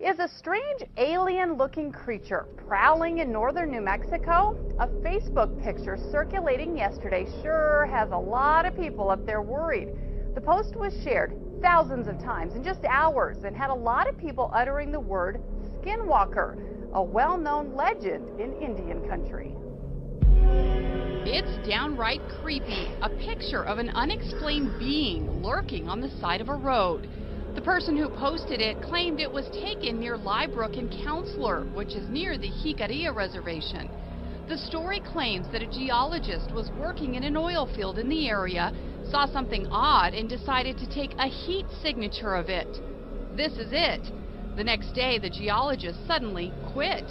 Is a strange alien-looking creature prowling in northern New Mexico? A Facebook picture circulating yesterday sure has a lot of people up there worried. The post was shared thousands of times in just hours and had a lot of people uttering the word Skinwalker, a well-known legend in Indian country. It's downright creepy, a picture of an unexplained being lurking on the side of a road. The person who posted it claimed it was taken near Liebrook and Counselor, which is near the Jicarilla Reservation. The story claims that a geologist was working in an oil field in the area, saw something odd, and decided to take a heat signature of it. This is it. The next day, the geologist suddenly quit.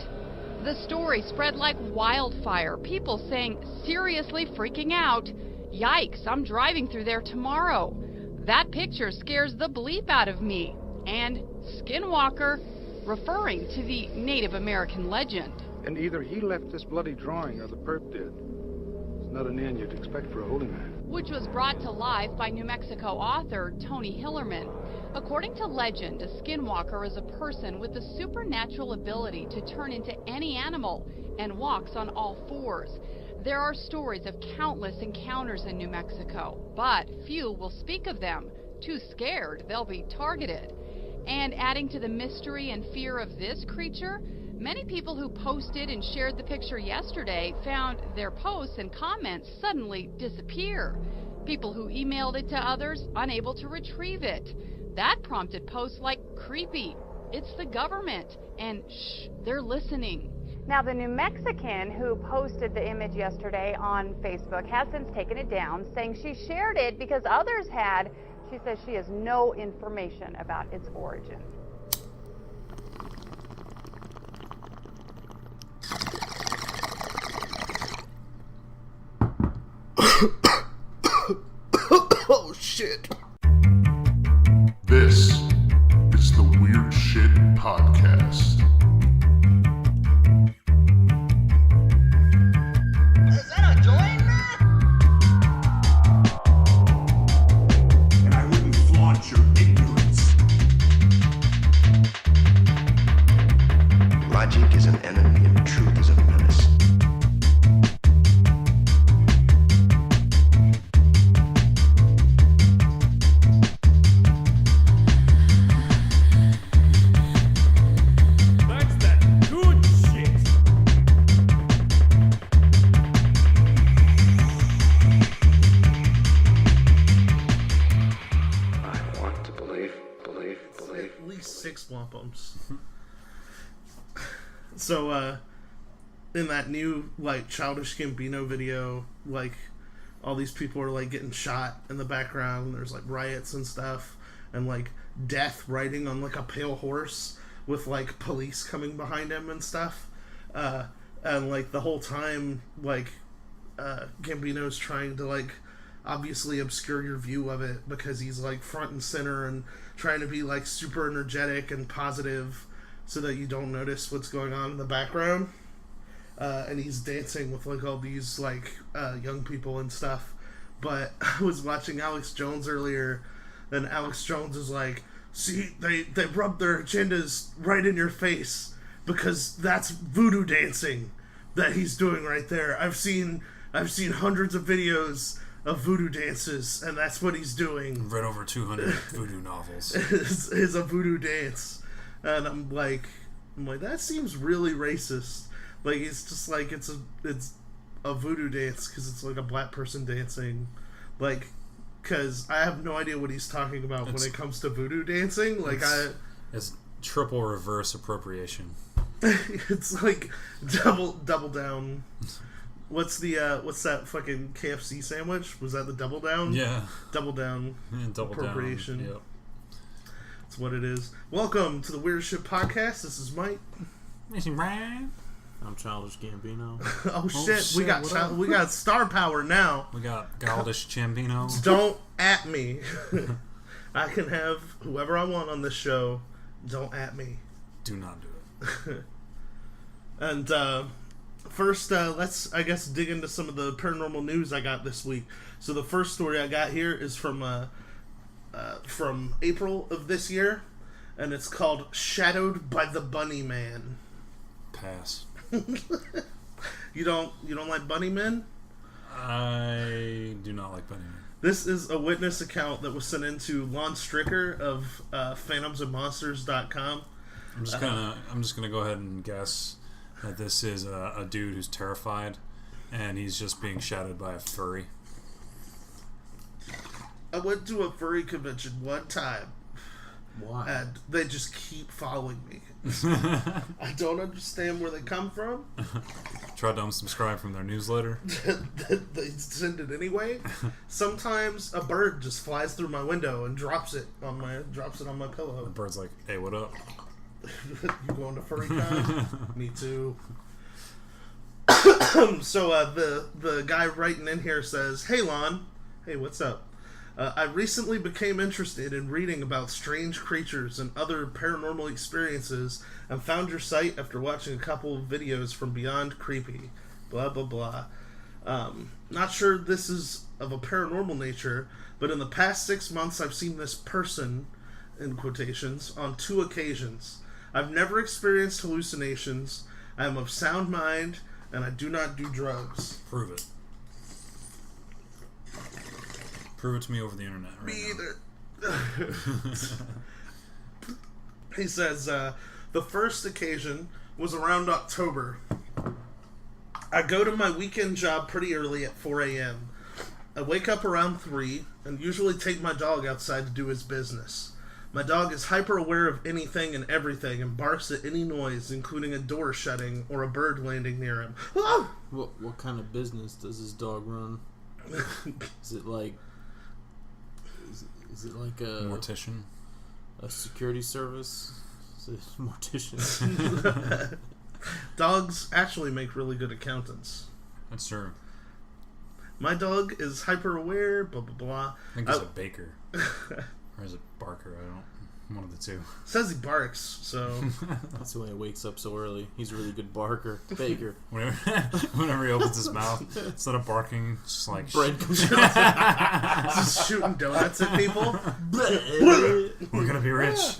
The story spread like wildfire, people saying, seriously freaking out, "Yikes, I'm driving through there tomorrow. That picture scares the bleep out of me," and Skinwalker, referring to the Native American legend. And either he left this bloody drawing or the perp did. It's not an end you'd expect for a holy man. Which was brought to life by New Mexico author Tony Hillerman. According to legend, a skinwalker is a person with the supernatural ability to turn into any animal and walks on all fours. There are stories of countless encounters in New Mexico, but few will speak of them. Too scared, they'll be targeted. And adding to the mystery and fear of this creature, many people who posted and shared the picture yesterday found their posts and comments suddenly disappear. People who emailed it to others, unable to retrieve it. That prompted posts like, "Creepy, it's the government," and "Shh, they're listening." Now, the New Mexican who posted the image yesterday on Facebook has since taken it down, saying she shared it because others had. She says she has no information about its origin. Oh, shit. This is the Weird Shit Podcast. Is that a joint, man? And I wouldn't flaunt your ignorance. Logic is an enemy and truth is a menace. Swamp bumps. So, in that new, like, Childish Gambino video, like, all these people are, like, getting shot in the background, and there's, like, riots and stuff, and, like, Death riding on, like, a pale horse with, like, police coming behind him and stuff. And, like, the whole time, like, Gambino's trying to, like, obviously obscure your view of it because he's, like, front and center and trying to be, like, super energetic and positive so that you don't notice what's going on in the background. And he's dancing with, like, all these, like, young people and stuff. But I was watching Alex Jones earlier, and Alex Jones is like, "See, they rub their agendas right in your face because that's voodoo dancing that he's doing right there. I've seen hundreds of videos of voodoo dances, and that's what he's doing." Read over 200 voodoo novels. is a voodoo dance. And I'm like, that seems really racist. Like, it's just like, it's a voodoo dance because it's like a black person dancing. Like, because I have no idea what he's talking about when it comes to voodoo dancing. Like, it's triple reverse appropriation. It's like double down. What's that fucking KFC sandwich? Was that the double down? Yeah. Double down. Double appropriation. Down. Yep. That's what it is. Welcome to the Weird Shit Podcast. This is Mike. I'm Childish Gambino. Oh shit, we got star power now. We got Childish Gambino. Don't at me. I can have whoever I want on this show. Don't at me. Do not do it. And first, let's, I guess, dig into some of the paranormal news I got this week. So the first story I got here is from April of this year, and it's called Shadowed by the Bunny Man. Pass. You don't like bunny men? I do not like bunny men. This is a witness account that was sent into Lon Stricker of phantomsandmonsters.com. I'm just gonna go ahead and guess that this is a dude who's terrified, and he's just being shadowed by a furry. I went to a furry convention one time. Why? And they just keep following me. I don't understand where they come from. Tried to unsubscribe from their newsletter. They send it anyway. Sometimes a bird just flies through my window and drops it on my pillow. The bird's like, "Hey, what up?" You going to furry con? Me too. So the guy writing in here says, "Hey Lon, hey, what's up? I recently became interested in reading about strange creatures and other paranormal experiences and found your site after watching a couple of videos from Beyond Creepy. Blah, blah, blah. Not sure this is of a paranormal nature, but in the past 6 months I've seen this person, in quotations, on 2 occasions. I've never experienced hallucinations. I am of sound mind, and I do not do drugs." Prove it. Prove it to me over the internet right Me now. either. He says, the first occasion was around October. I go to my weekend job pretty early at 4 a.m. I wake up around 3 and usually take my dog outside to do his business. My dog is hyper aware of anything and everything and barks at any noise, including a door shutting or a bird landing near him. Ah! What kind of business does his dog run? Is it like a Mortician. A security service? Is it a mortician? Dogs actually make really good accountants. That's true. My dog is hyper aware, blah blah blah. I think he's a baker. Or is it Barker? I don't. One of the two. Says he barks, so That's why he wakes up so early. He's a really good baker. Whenever he opens his mouth, instead of barking, it's just like Bread comes out. just shooting donuts at people. we're gonna be rich.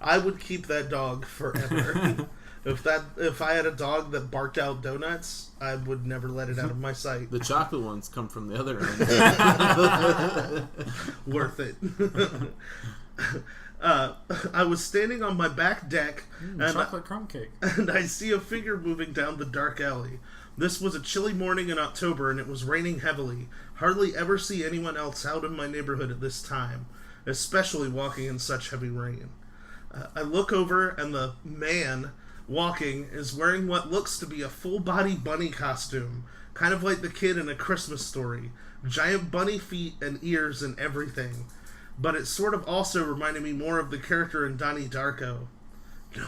I would keep that dog forever. If I had a dog that barked out donuts, I would never let it out of my sight. The chocolate ones come from the other end. Worth it. I was standing on my back deck and Chocolate crumb cake. and I see a figure moving down the dark alley. This was a chilly morning in October and it was raining heavily. Hardly ever see anyone else out in my neighborhood at this time, especially walking in such heavy rain. I look over and the man walking is wearing what looks to be a full-body bunny costume, kind of like the kid in A Christmas Story. Giant bunny feet and ears and everything. But it sort of also reminded me more of the character in Donnie Darko.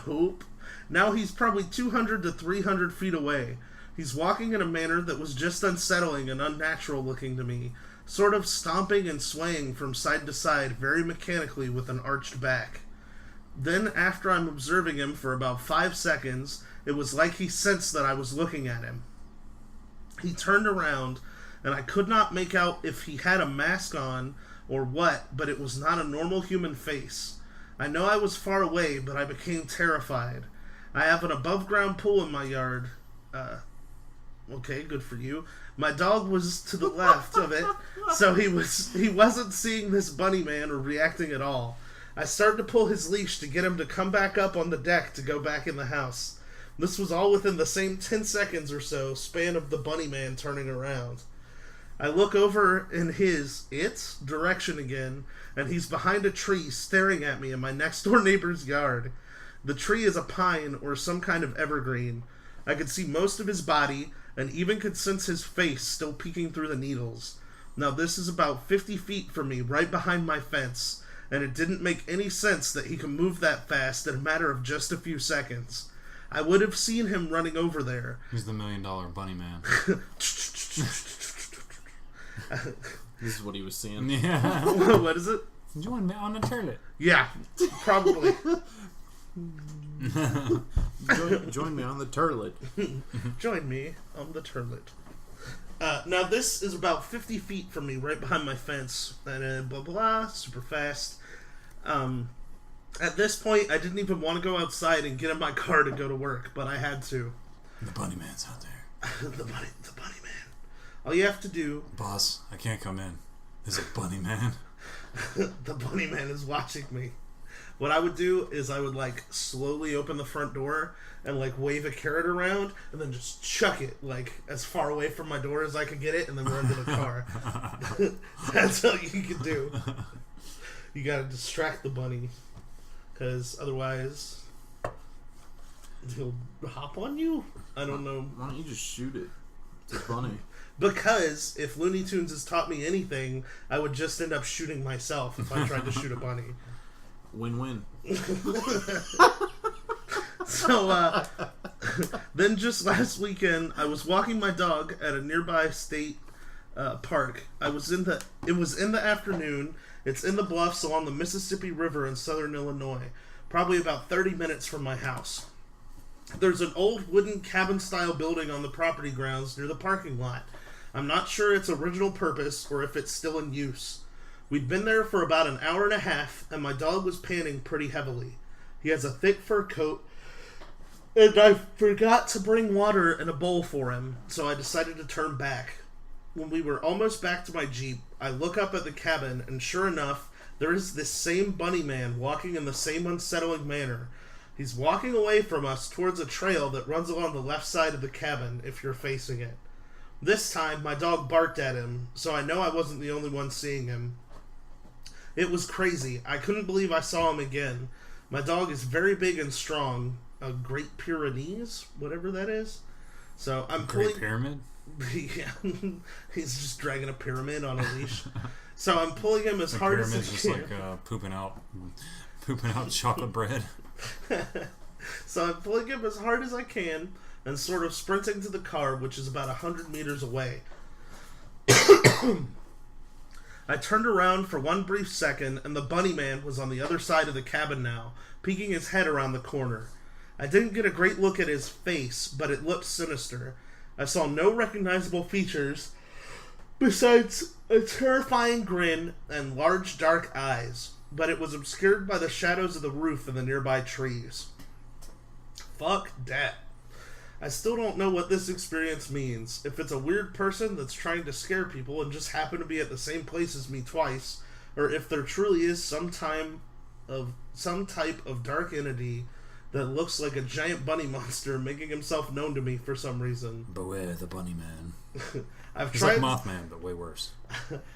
Nope. Now he's probably 200 to 300 feet away. He's walking in a manner that was just unsettling and unnatural looking to me, sort of stomping and swaying from side to side very mechanically with an arched back. Then, after I'm observing him for about 5 seconds, it was like he sensed that I was looking at him. He turned around, and I could not make out if he had a mask on or what, but it was not a normal human face. I know I was far away, but I became terrified. I have an above-ground pool in my yard. Okay, good for you. My dog was to the left of it, so he wasn't seeing this bunny man or reacting at all. I started to pull his leash to get him to come back up on the deck to go back in the house. This was all within the same 10 seconds or so span of the bunny man turning around. I look over in its direction again, and he's behind a tree staring at me in my next door neighbor's yard. The tree is a pine or some kind of evergreen. I could see most of his body, and even could sense his face still peeking through the needles. Now this is about 50 feet from me, right behind my fence, and it didn't make any sense that he could move that fast in a matter of just a few seconds. I would have seen him running over there. He's the $1 Million Bunny Man. This is what he was seeing. Yeah. What is it? Join me on the toilet. Yeah, probably. Join me on the turlet. Join me on the turlet. Now this is about 50 feet from me, right behind my fence, and blah blah, super fast. At this point, I didn't even want to go outside and get in my car to go to work, but I had to. The bunny man's out there. the bunny man. All you have to do... Boss, I can't come in. There's a bunny man. The bunny man is watching me. What I would do is I would, like, slowly open the front door and, like, wave a carrot around and then just chuck it, like, as far away from my door as I could get it and then run to the car. That's all you can do. You gotta distract the bunny. Because otherwise, he'll hop on you? I don't know. Why don't you just shoot it? It's a bunny. Because if Looney Tunes has taught me anything, I would just end up shooting myself if I tried to shoot a bunny. Win-win. So, then just last weekend, I was walking my dog at a nearby state park. It was in the afternoon. It's in the bluffs along the Mississippi River in southern Illinois, probably about 30 minutes from my house. There's an old wooden cabin-style building on the property grounds near the parking lot. I'm not sure its original purpose or if it's still in use. We'd been there for about an hour and a half, and my dog was panting pretty heavily. He has a thick fur coat, and I forgot to bring water in a bowl for him, so I decided to turn back. When we were almost back to my Jeep, I look up at the cabin, and sure enough, there is this same bunny man walking in the same unsettling manner. He's walking away from us towards a trail that runs along the left side of the cabin if you're facing it. This time, my dog barked at him, so I know I wasn't the only one seeing him. It was crazy. I couldn't believe I saw him again. My dog is very big and strong. A Great Pyrenees? Whatever that is. So I'm Great Pyramid? Yeah. He's just dragging a pyramid on a leash. So I'm pulling him as hard as I can. Pyramid's just like pooping out chocolate bread. So I'm pulling him as hard as I can and sort of sprinting to the car, which is about 100 meters away. I turned around for one brief second, and the bunny man was on the other side of the cabin now, peeking his head around the corner. I didn't get a great look at his face, but it looked sinister. I saw no recognizable features besides a terrifying grin and large dark eyes, but it was obscured by the shadows of the roof and the nearby trees. Fuck that. I still don't know what this experience means. If it's a weird person that's trying to scare people and just happened to be at the same place as me twice, or if there truly is some type of dark entity that looks like a giant bunny monster making himself known to me for some reason. Beware the bunny man. He's like Mothman, but way worse.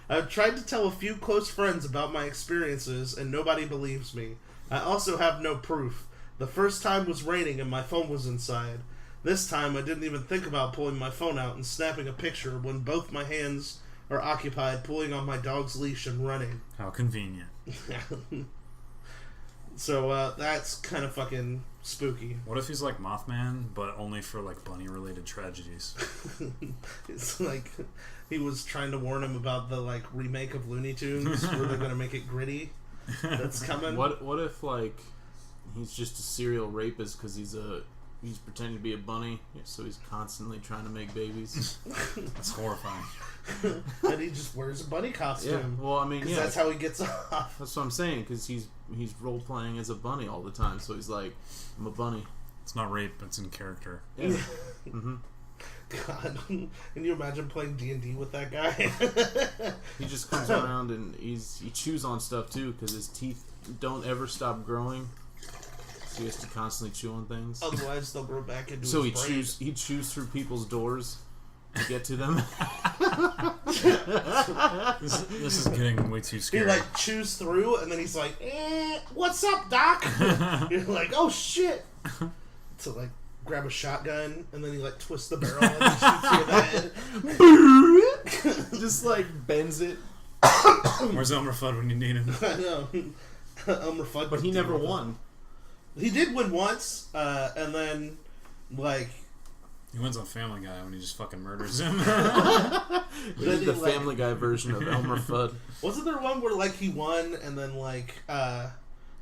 I've tried to tell a few close friends about my experiences, and nobody believes me. I also have no proof. The first time was raining and my phone was inside. This time I didn't even think about pulling my phone out and snapping a picture when both my hands are occupied pulling on my dog's leash and running. How convenient. So that's kind of fucking spooky. What if he's like Mothman, but only for like bunny-related tragedies? It's like he was trying to warn him about the like remake of Looney Tunes where they're gonna make it gritty. That's coming. What if like he's just a serial rapist because he's pretending to be a bunny, so he's constantly trying to make babies. That's horrifying. And he just wears a bunny costume. Yeah, well, I mean, yeah, that's how he gets off. That's what I'm saying, because he's role playing as a bunny all the time. So he's like, I'm a bunny. It's not rape; it's in character. Yeah. Mm-hmm. God, can you imagine playing D&D with that guy? He just comes around and he chews on stuff too, because his teeth don't ever stop growing. So he has to constantly chew on things. Otherwise, they'll grow back into so his brain. he chews through people's doors to get to them. This is getting way too scary. He like chews through, and then he's like, "What's up, Doc?" You're like, "Oh shit!" To like grab a shotgun, and then he like twists the barrel and he shoots you in the head. Just like bends it. Where's Elmer Fudd when you need him? I know. Elmer Fudd, but he never won. He did win once, and then like he wins on Family Guy when he just fucking murders him. This is the Family Guy version of Elmer Fudd. Wasn't there one where like he won and then like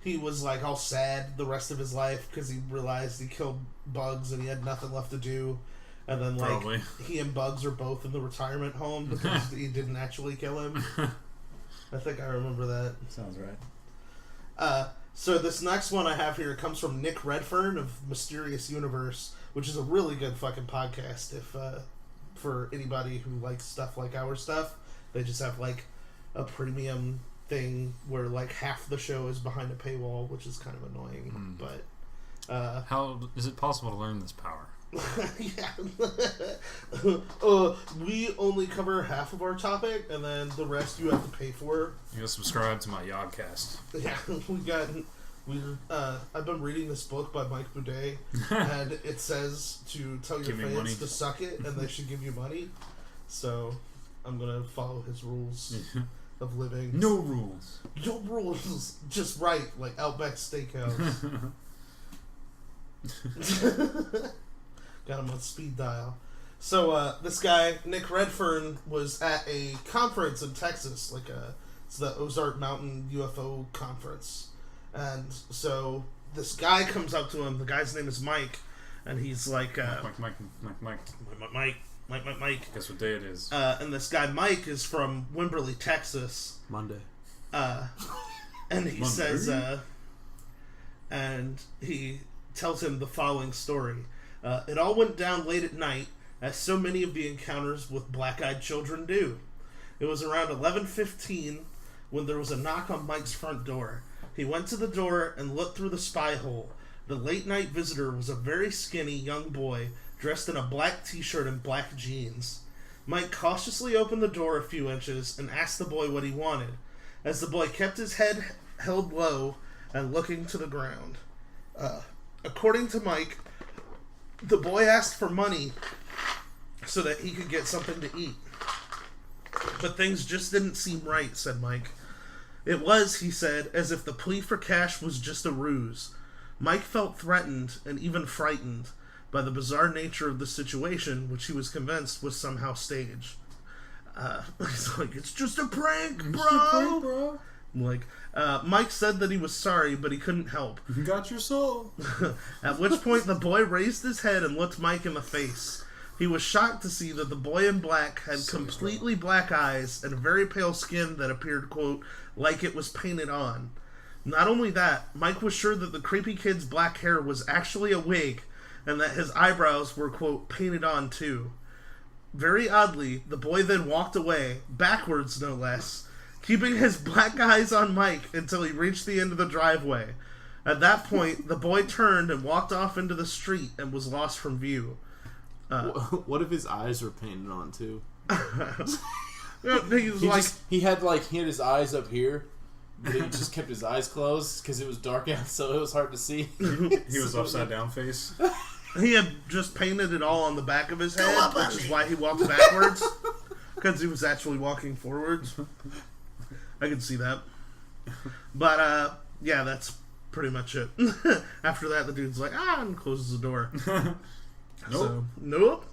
he was like all sad the rest of his life because he realized he killed Bugs and he had nothing left to do, and then like Probably. He and Bugs are both in the retirement home because he didn't actually kill him. I think I remember that. Sounds right. So this next one I have here comes from Nick Redfern of Mysterious Universe, which is a really good fucking podcast. If for anybody who likes stuff like our stuff, they just have like a premium thing where like half the show is behind a paywall, which is kind of annoying. But how is it possible to learn this power? We only cover half of our topic, and then the rest you have to pay for. You gotta subscribe to my Yogcast. Yeah, I've been reading this book by Mike Boudet, and it says to tell your fans to suck it, and they should give you money. So I'm gonna follow his rules of living. No rules. No rules. Just right, like Outback Steakhouse. Got him on speed dial. So this guy, Nick Redfern, was at a conference in Texas, it's the Ozark Mountain UFO conference. And so this guy comes up to him. The guy's name is Mike, and he's like, Mike. Guess what day it is? And this guy Mike is from Wimberley, Texas. Monday. And he says, and he tells him the following story. It all went down late at night, as so many of the encounters with black-eyed children do. It was around 11:15 when there was a knock on Mike's front door. He went to the door and looked through the spy hole. The late-night visitor was a very skinny young boy dressed in a black t-shirt and black jeans. Mike cautiously opened the door a few inches and asked the boy what he wanted, as the boy kept his head held low and looking to the ground. According to Mike, the boy asked for money so that he could get something to eat. But things just didn't seem right, said Mike. It was, he said, as if the plea for cash was just a ruse. Mike felt threatened and even frightened by the bizarre nature of the situation, which he was convinced was somehow staged. He's like, it's just a prank, bro! Like, Mike said that he was sorry, but he couldn't help. You got your soul. At which point, the boy raised his head and looked Mike in the face. He was shocked to see that the boy in black had completely black eyes and a very pale skin that appeared, quote, like it was painted on. Not only that, Mike was sure that the creepy kid's black hair was actually a wig, and that his eyebrows were, quote, painted on too. Very oddly, the boy then walked away, backwards no less, keeping his black eyes on Mike until he reached the end of the driveway. At that point, the boy turned and walked off into the street and was lost from view. What if his eyes were painted on too? He had his eyes up here, but he just kept his eyes closed because it was dark out, so it was hard to see. He was upside down face. He had just painted it all on the back of his head, which is why he walked backwards, because he was actually walking forwards. I can see that. But, yeah, that's pretty much it. After that, the dude's like, and closes the door. Nope.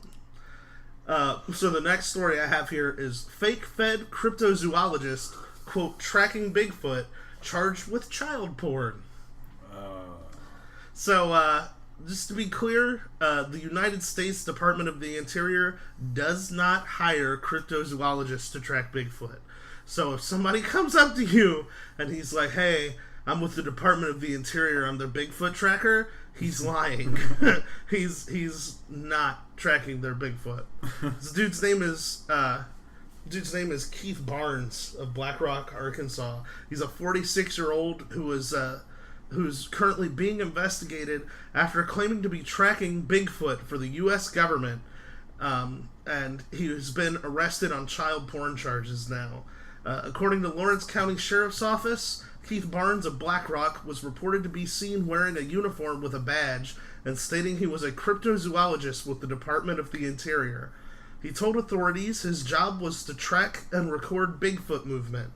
So the next story I have here is fake Fed cryptozoologist, quote, tracking Bigfoot, charged with child porn. So, just to be clear, the United States Department of the Interior does not hire cryptozoologists to track Bigfoot. So if somebody comes up to you and he's like, hey, I'm with the Department of the Interior, I'm their Bigfoot tracker, he's lying. He's not tracking their Bigfoot. This dude's name is Keith Barnes of Black Rock, Arkansas. He's a 46-year-old who's currently being investigated after claiming to be tracking Bigfoot for the U.S. government, and he has been arrested on child porn charges now. According to Lawrence County Sheriff's Office, Keith Barnes of Black Rock was reported to be seen wearing a uniform with a badge and stating he was a cryptozoologist with the Department of the Interior. He told authorities his job was to track and record Bigfoot movement.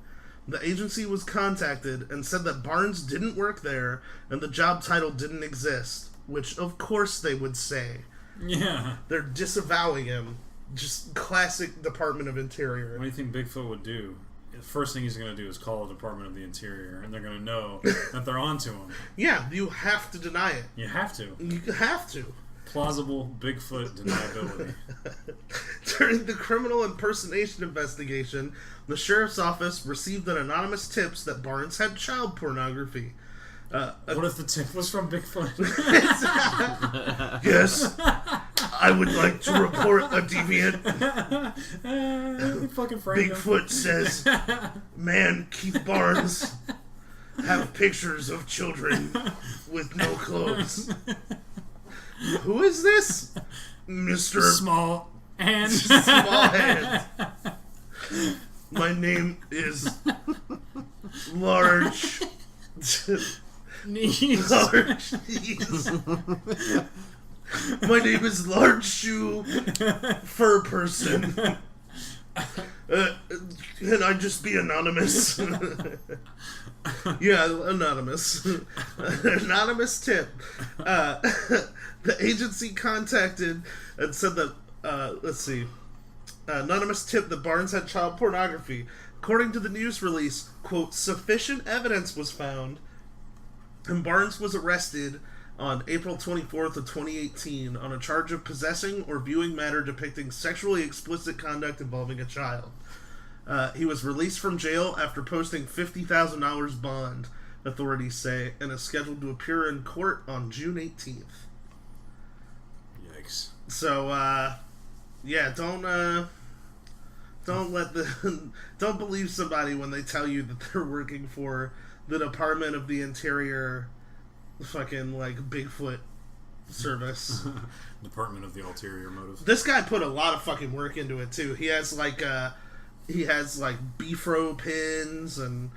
The agency was contacted and said that Barnes didn't work there and the job title didn't exist, which of course they would say. Yeah. They're disavowing him. Just classic Department of Interior. What do you think Bigfoot would do? The first thing he's going to do is call the Department of the Interior, and they're going to know that they're onto him. Yeah, you have to deny it. You have to. You have to. Plausible Bigfoot deniability. During the criminal impersonation investigation, the sheriff's office received an anonymous tips that Barnes had child pornography. What if the tip was from Bigfoot? Yes, I would like to report a deviant. Fucking framed him. Bigfoot says, man, Keith Barnes have pictures of children with no clothes. Who is this? Mr. Small hand. Small Hand. My name is Large. Knees. Large Knees. My name is Large Shoe Fur Person. Can I just be anonymous? Yeah, anonymous. Anonymous tip. The agency contacted and said that, let's see, anonymous tip that Barnes had child pornography. According to the news release, quote, sufficient evidence was found, and Barnes was arrested on April 24th of 2018 on a charge of possessing or viewing matter depicting sexually explicit conduct involving a child. He was released from jail after posting $50,000 bond, authorities say, and is scheduled to appear in court on June 18th. Yikes. So, yeah, don't let don't believe somebody when they tell you that they're working for the Department of the Interior, fucking, like, Bigfoot service. Department of the Ulterior Motive. This guy put a lot of fucking work into it, too. He has, like, Bifro pins and,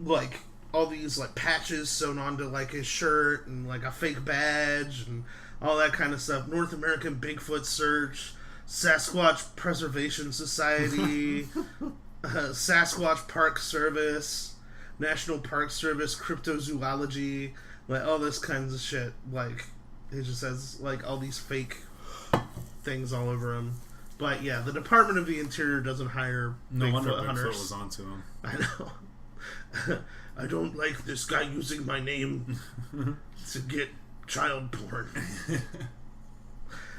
like, all these, like, patches sewn onto, like, his shirt and, like, a fake badge and all that kind of stuff. North American Bigfoot Search, Sasquatch Preservation Society, Sasquatch Park Service, National Park Service, Cryptozoology, like, all this kinds of shit. Like, he just has, like, all these fake things all over him. But, yeah, the Department of the Interior doesn't hire No wonder Bigfoot hunters. Bigfoot was onto him. I know. I don't like this guy using my name to get child porn.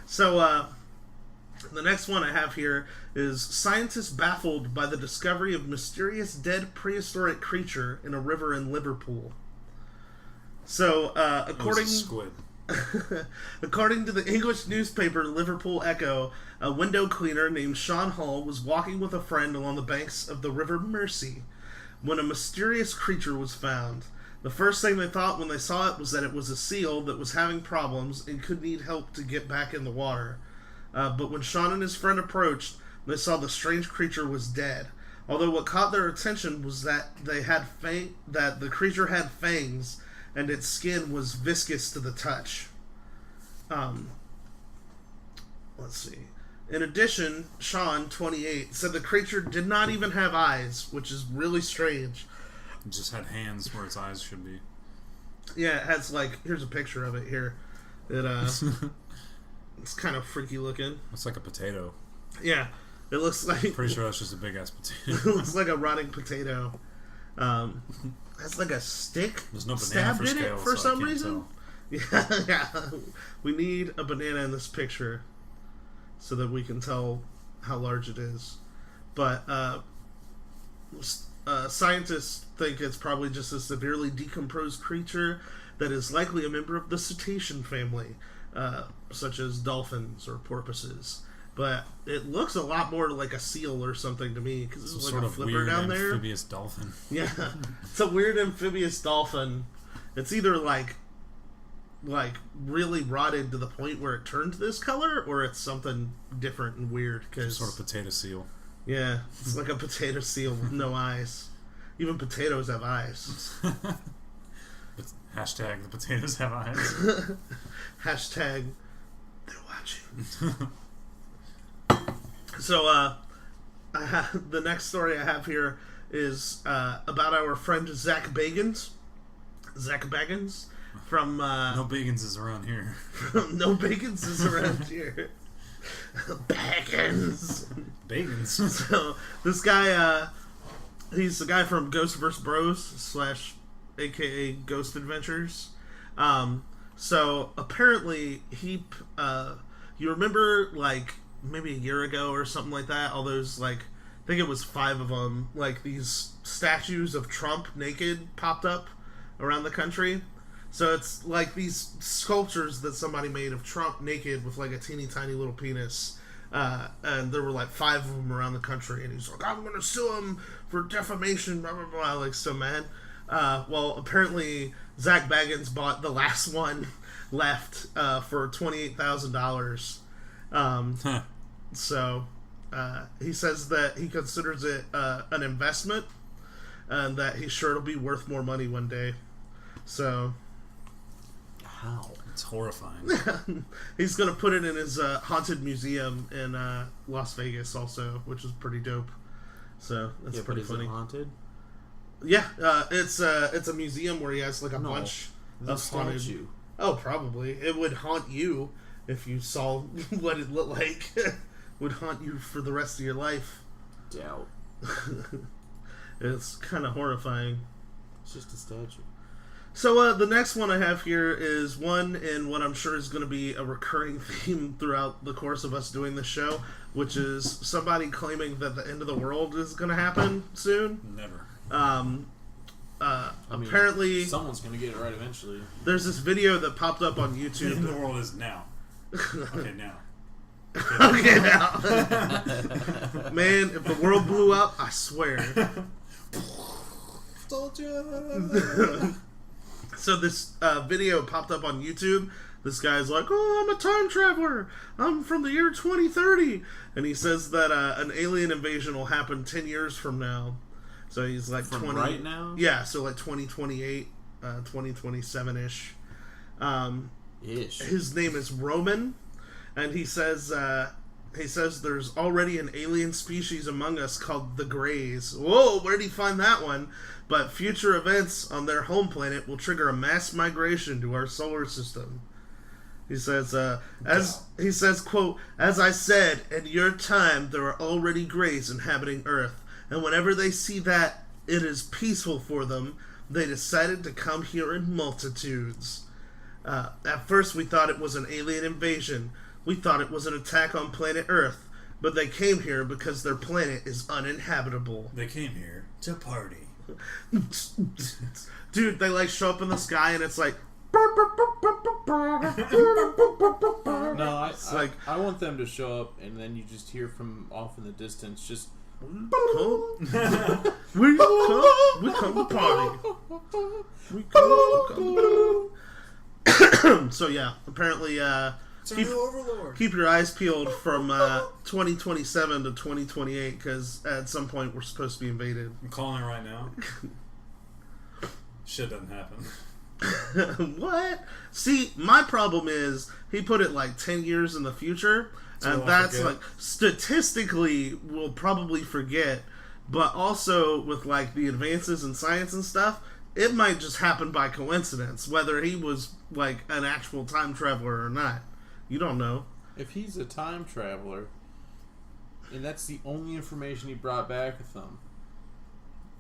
So, the next one I have here is scientists baffled by the discovery of mysterious dead prehistoric creature in a river in Liverpool. So, according to the English newspaper Liverpool Echo, a window cleaner named Sean Hall was walking with a friend along the banks of the River Mersey when a mysterious creature was found. The first thing they thought when they saw it was that it was a seal that was having problems and could need help to get back in the water. But when Sean and his friend approached, they saw the strange creature was dead. Although what caught their attention was that that the creature had fangs and its skin was viscous to the touch. Let's see. In addition, Sean, 28, said the creature did not even have eyes, which is really strange. It just had hands where its eyes should be. Yeah, it has, like, here's a picture of it here. It's kind of freaky looking. It's like a potato. Yeah, it looks like... Pretty sure that's just a big-ass potato. It looks like a rotting potato. Has like a stick There's no banana stabbed for in scale, it for so I some can't reason. tell. Yeah. We need a banana in this picture so that we can tell how large it is. But scientists think it's probably just a severely decomposed creature that is likely a member of the cetacean family, such as dolphins or porpoises. But it looks a lot more like a seal or something to me, because there's like a flipper down there. Amphibious dolphin. Yeah, it's a weird amphibious dolphin. It's either like really rotted to the point where it turned this color, or it's something different and weird. Cause, Sort of potato seal. Yeah, it's like a potato seal with no eyes. Even potatoes have eyes. Hashtag the potatoes have eyes. Hashtag they're watching. So, the next story I have here is about our friend Zach Bagans. Zach Bagans from... no Bagans is around here. No Bagans is around here. Bagans. Bagans. So, this guy, he's the guy from Ghost vs. Bros / aka Ghost Adventures. So, apparently, he... you remember, like... maybe a year ago or something like that, all those, like, I think it was 5 of them, like, these statues of Trump naked popped up around the country. So it's like these sculptures that somebody made of Trump naked with like a teeny tiny little penis. And there were like 5 of them around the country, and he's like, I'm gonna sue him for defamation, blah blah blah, like so mad. Well, apparently Zach Baggins bought the last one left for $28,000. So he says that he considers it an investment, and that he's sure it'll be worth more money one day. So How? It's horrifying. he's gonna put it in his haunted museum in Las Vegas, also, which is pretty dope. So that's pretty funny. Is it haunted? Yeah, it's a museum where he has like a bunch of haunted. You. Oh, probably it would haunt you if you saw what it looked like. Would haunt you for the rest of your life. Doubt. It's kind of horrifying. It's just a statue. So the next one I have here is one in what I'm sure is going to be a recurring theme throughout the course of us doing this show, which is somebody claiming that the end of the world is going to happen soon. Never. Apparently, someone's going to get it right eventually. There's this video that popped up on YouTube. The end of the world is now. Okay, now. Okay, now. Man, if the world blew up, I swear. Soldier. So this video popped up on YouTube. This guy's like, oh, I'm a time traveler. I'm from the year 2030. And he says that an alien invasion will happen 10 years from now. So he's like from 20... right now? Yeah, so like 2028, 2027-ish. Ish. His name is Roman. And he says there's already an alien species among us called the Greys. Whoa, where did he find that one? But future events on their home planet will trigger a mass migration to our solar system. He says, quote, as I said, in your time there are already Greys inhabiting Earth, and whenever they see that it is peaceful for them, they decided to come here in multitudes. At first we thought it was an alien invasion. We thought it was an attack on planet Earth, but they came here because their planet is uninhabitable. They came here to party. Dude, they like show up in the sky and it's like... No, I want them to show up and then you just hear from off in the distance just... we come to party. We come. So yeah, apparently keep your eyes peeled from 2027 to 2028 because at some point we're supposed to be invaded. I'm calling it right now. Shit doesn't happen. What? See, my problem is he put it like 10 years in the future, and that's like statistically we'll probably forget, but also with like the advances in science and stuff, it might just happen by coincidence whether he was like an actual time traveler or not. You don't know. If he's a time traveler and that's the only information he brought back with him,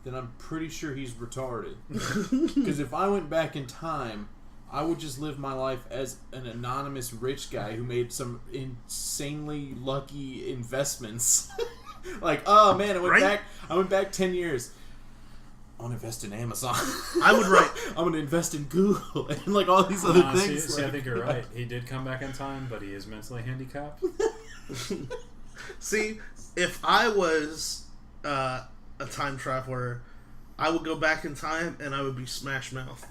then I'm pretty sure he's retarded. Because if I went back in time, I would just live my life as an anonymous rich guy who made some insanely lucky investments. Like, oh man, I went back 10 years. I want to invest in Amazon. I would write. I'm going to invest in Google and like all these other things. See, I think you're right. He did come back in time, but he is mentally handicapped. See, if I was a time traveler, I would go back in time and I would be Smash Mouth.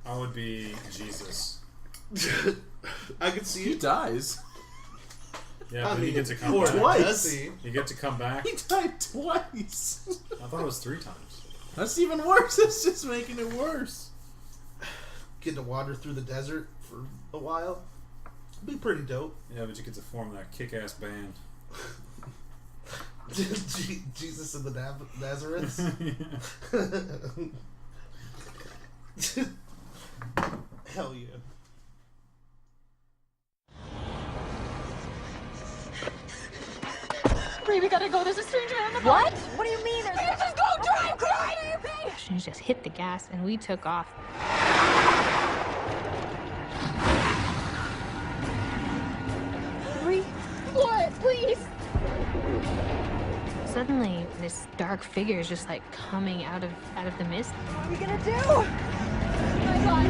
I would be Jesus. I could see He it. dies. Yeah, but you get to come back. Twice. You get to come back. He died twice. I thought it was 3 times. That's even worse. It's just making it worse. Get to wander through the desert for a while. It'd be pretty dope. Yeah, but you get to form that kick-ass band. Jesus and the Nazareth. Hell yeah. Bree, we gotta go. There's a stranger on the bike. What? What do you mean? Just go drive, drive! She just hit the gas and we took off. Bree? What? Please? Suddenly, this dark figure is just like coming out of the mist. What are we gonna do? Oh my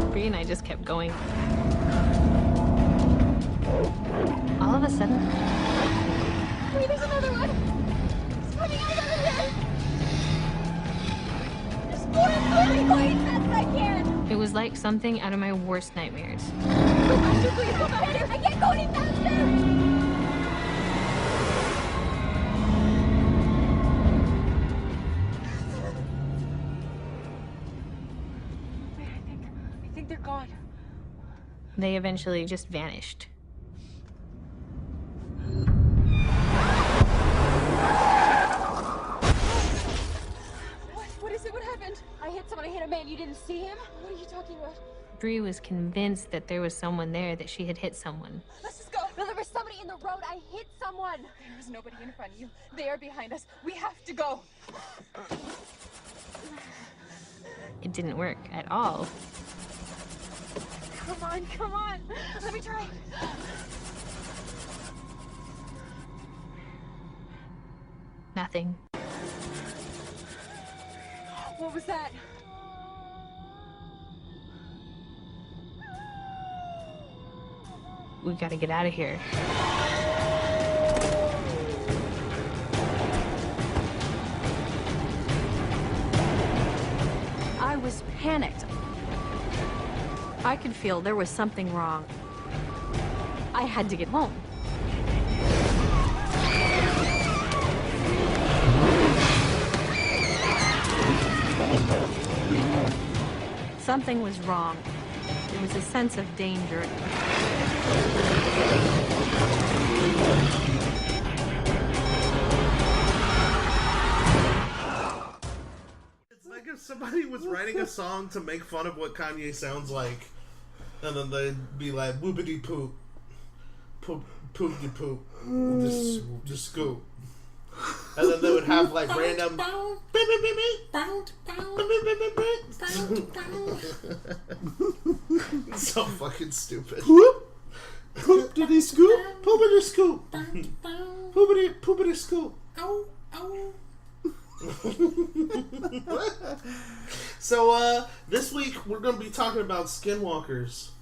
God. Bree and I just kept going. All of a sudden, Wait, there's another one. It's coming out of here. There's more. Going as fast as I can. it was like something out of my worst nightmares. Go faster, please. Go faster. I can't go any faster. I think they're gone. They eventually just vanished. What is it? What happened? I hit someone. I hit a man. You didn't see him? What are you talking about? Bree was convinced that there was someone there, that she had hit someone. Let's just go. No, there was somebody in the road. I hit someone. There was nobody in front of you. They are behind us. We have to go. It didn't work at all. Come on, come on. Let me try. Nothing. What was that? We gotta get out of here. I was panicked. I could feel there was something wrong. I had to get home. Something was wrong. There was a sense of danger. It's like if somebody was writing a song to make fun of what Kanye sounds like, and then they'd be like, whoopity poop, poop, poopy poop, just scoop. And then they would have like random so fucking stupid. Poopity scoop, poopity scoop, poopity scoop. So this week we're gonna be talking about Skinwalkers.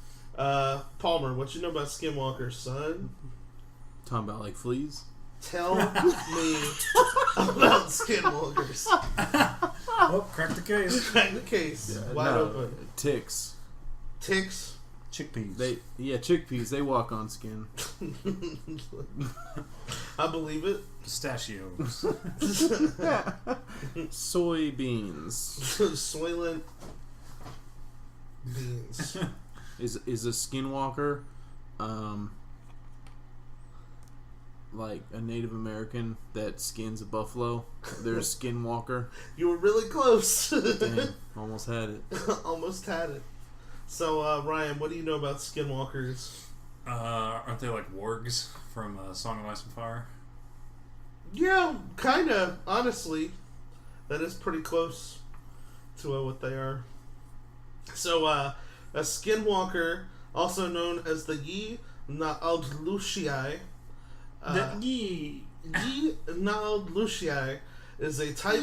Palmer, what you know about Skinwalkers, son? Talking about like fleas? Tell me about Skinwalkers. Oh, crack the case. Crack the case. Wide open. Ticks. Ticks. Chickpeas. Chickpeas. They walk on skin. I believe it. Pistachios. Soybeans. Soylent beans. Is a skinwalker like a Native American that skins a buffalo? They're a skinwalker. You were really close. Damn, almost had it. Almost had it. So, Ryan, what do you know about Skinwalkers? Aren't they like wargs from Song of Ice and Fire? Yeah, kind of. Honestly, that is pretty close to what they are. So, a Skinwalker, also known as the Yi Naaldlushii, Yi Naaldlushii is a type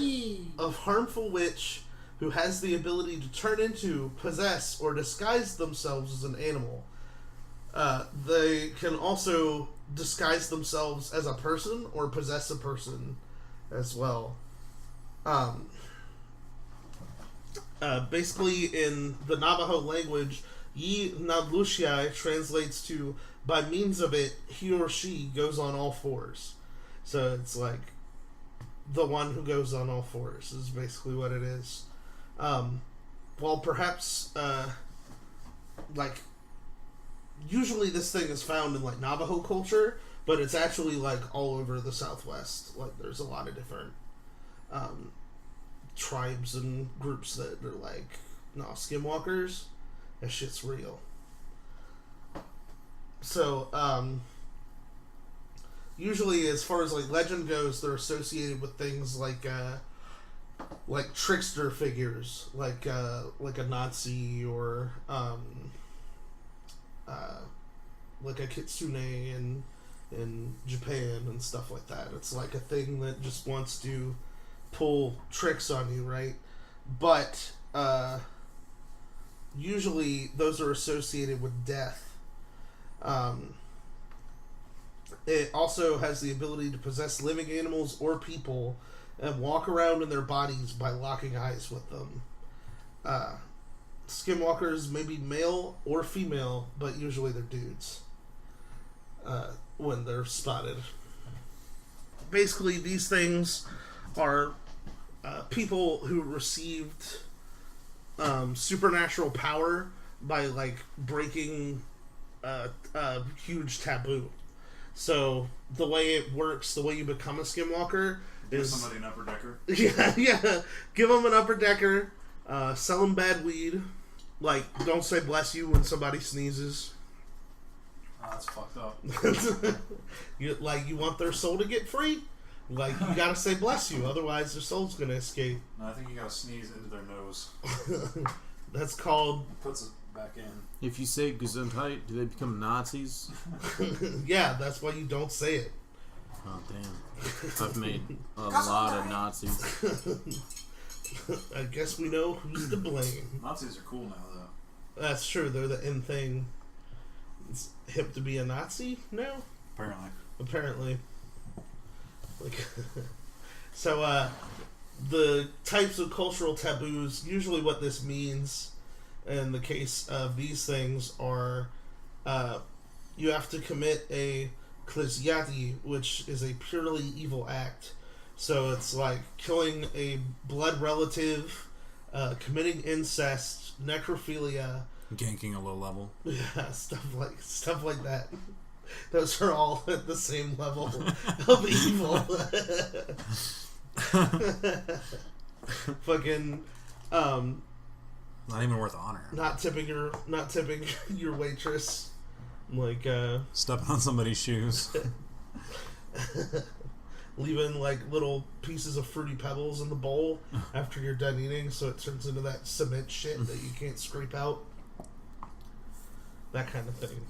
of harmful witch who has the ability to turn into, possess, or disguise themselves as an animal. They can also disguise themselves as a person or possess a person as well. Basically, in the Navajo language, Yi Naaldlushii translates to, by means of it, he or she goes on all fours. So it's like the one who goes on all fours is basically what it is. Well, perhaps, like, usually this thing is found in, like, Navajo culture, but it's actually, like, all over the Southwest. Like, there's a lot of different, tribes and groups that are like, no, Skinwalkers, that shit's real. So, usually, as far as, like, legend goes, they're associated with things like trickster figures, like a Nazi or like a kitsune in Japan and stuff like that. It's like a thing that just wants to pull tricks on you, right? But usually those are associated with death. It also has the ability to possess living animals or people and walk around in their bodies by locking eyes with them. Skinwalkers may be male or female, but usually they're dudes when they're spotted. Basically, these things are people who received supernatural power by like breaking a huge taboo. So the way it works, the way you become a Skinwalker Give is somebody an upper decker. yeah. Give them an upper decker. Sell them bad weed. Like, don't say bless you when somebody sneezes. Oh, that's fucked up. You want their soul to get free? Like, you gotta say bless you, otherwise their soul's gonna escape. No, I think you gotta sneeze into their nose. That's called... It puts it back in. If you say Gesundheit, do they become Nazis? Yeah, that's why you don't say it. Oh, damn. I've made a lot of Nazis. I guess we know who's to blame. Nazis are cool now, though. That's true, they're the in thing. It's hip to be a Nazi now? Apparently. Like, so, the types of cultural taboos, usually what this means in the case of these things are you have to commit a klisyati, which is a purely evil act. So it's like killing a blood relative, committing incest, necrophilia, ganking a low level. Yeah, stuff like that. Those are all at the same level of evil. Fucking not even worth honor. Not tipping your waitress. Like stepping on somebody's shoes. Leaving like little pieces of Fruity Pebbles in the bowl after you're done eating, so it turns into that cement shit that you can't scrape out. That kind of thing.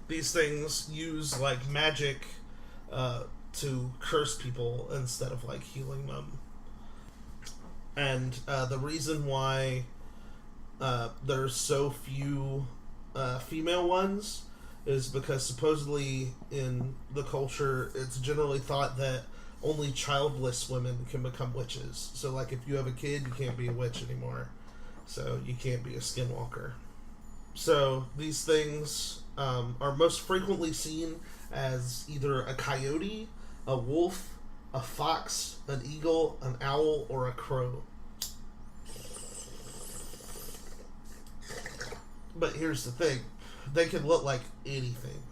These things use like magic to curse people instead of like healing them. And the reason why there's so few female ones is because supposedly in the culture it's generally thought that only childless women can become witches. So like if you have a kid, you can't be a witch anymore. So you can't be a Skinwalker. So these things are most frequently seen as either a coyote, a wolf, a fox, an eagle, an owl, or a crow. But here's the thing. They can look like anything.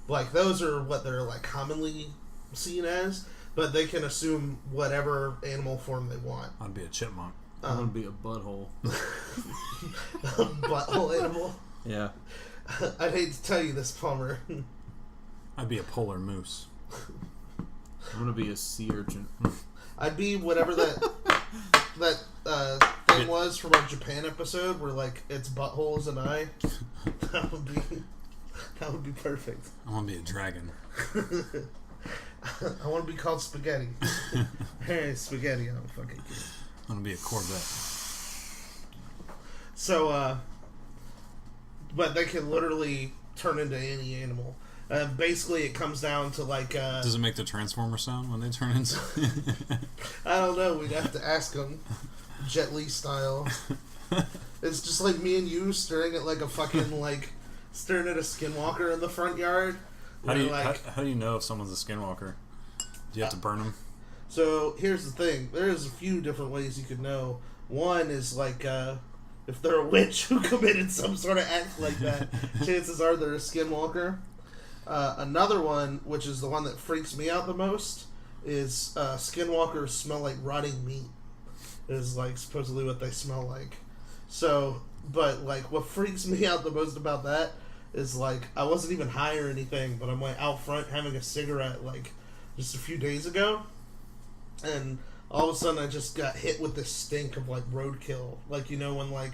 Like, those are what they're, like, commonly seen as, but they can assume whatever animal form they want. I'd be a chipmunk. I'm gonna be a butthole. A butthole animal? Yeah. I'd hate to tell you this, Palmer. I'd be a polar moose. I'm gonna be a sea urchin. I'd be whatever that thing was from our Japan episode where like its butthole is an eye. That would be perfect. I want to be a dragon. I want to be called Spaghetti. Hey, Spaghetti, I don't fucking care. I want to be a Corvette. So, but they can literally turn into any animal. Basically, it comes down to like. Does it make the Transformer sound when they turn into? I don't know. We'd have to ask them. Jet Li style. It's just like me and you staring at like a fucking like staring at a Skinwalker in the front yard. How do you know if someone's a Skinwalker? Do you have to burn them? So here's the thing. There's a few different ways you could know. One is like if they're a witch who committed some sort of act like that, chances are they're a Skinwalker. Another one, which is the one that freaks me out the most, is Skinwalkers smell like rotting meat. Is like supposedly what they smell like. So, but like what freaks me out the most about that is like I wasn't even high or anything, but I'm like out front having a cigarette like just a few days ago, and all of a sudden I just got hit with this stink of like roadkill. Like, you know, when like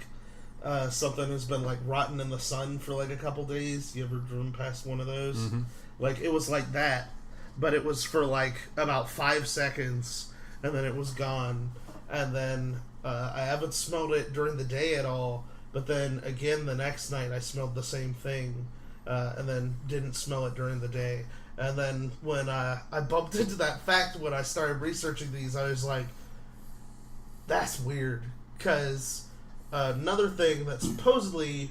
something has been like rotten in the sun for like a couple days. You ever driven past one of those? Mm-hmm. Like it was like that, but it was for like about 5 seconds, and then it was gone. And then I haven't smelled it during the day at all. But then again, the next night I smelled the same thing, and then didn't smell it during the day. And then when I bumped into that fact when I started researching these, I was like, that's weird. Because another thing that supposedly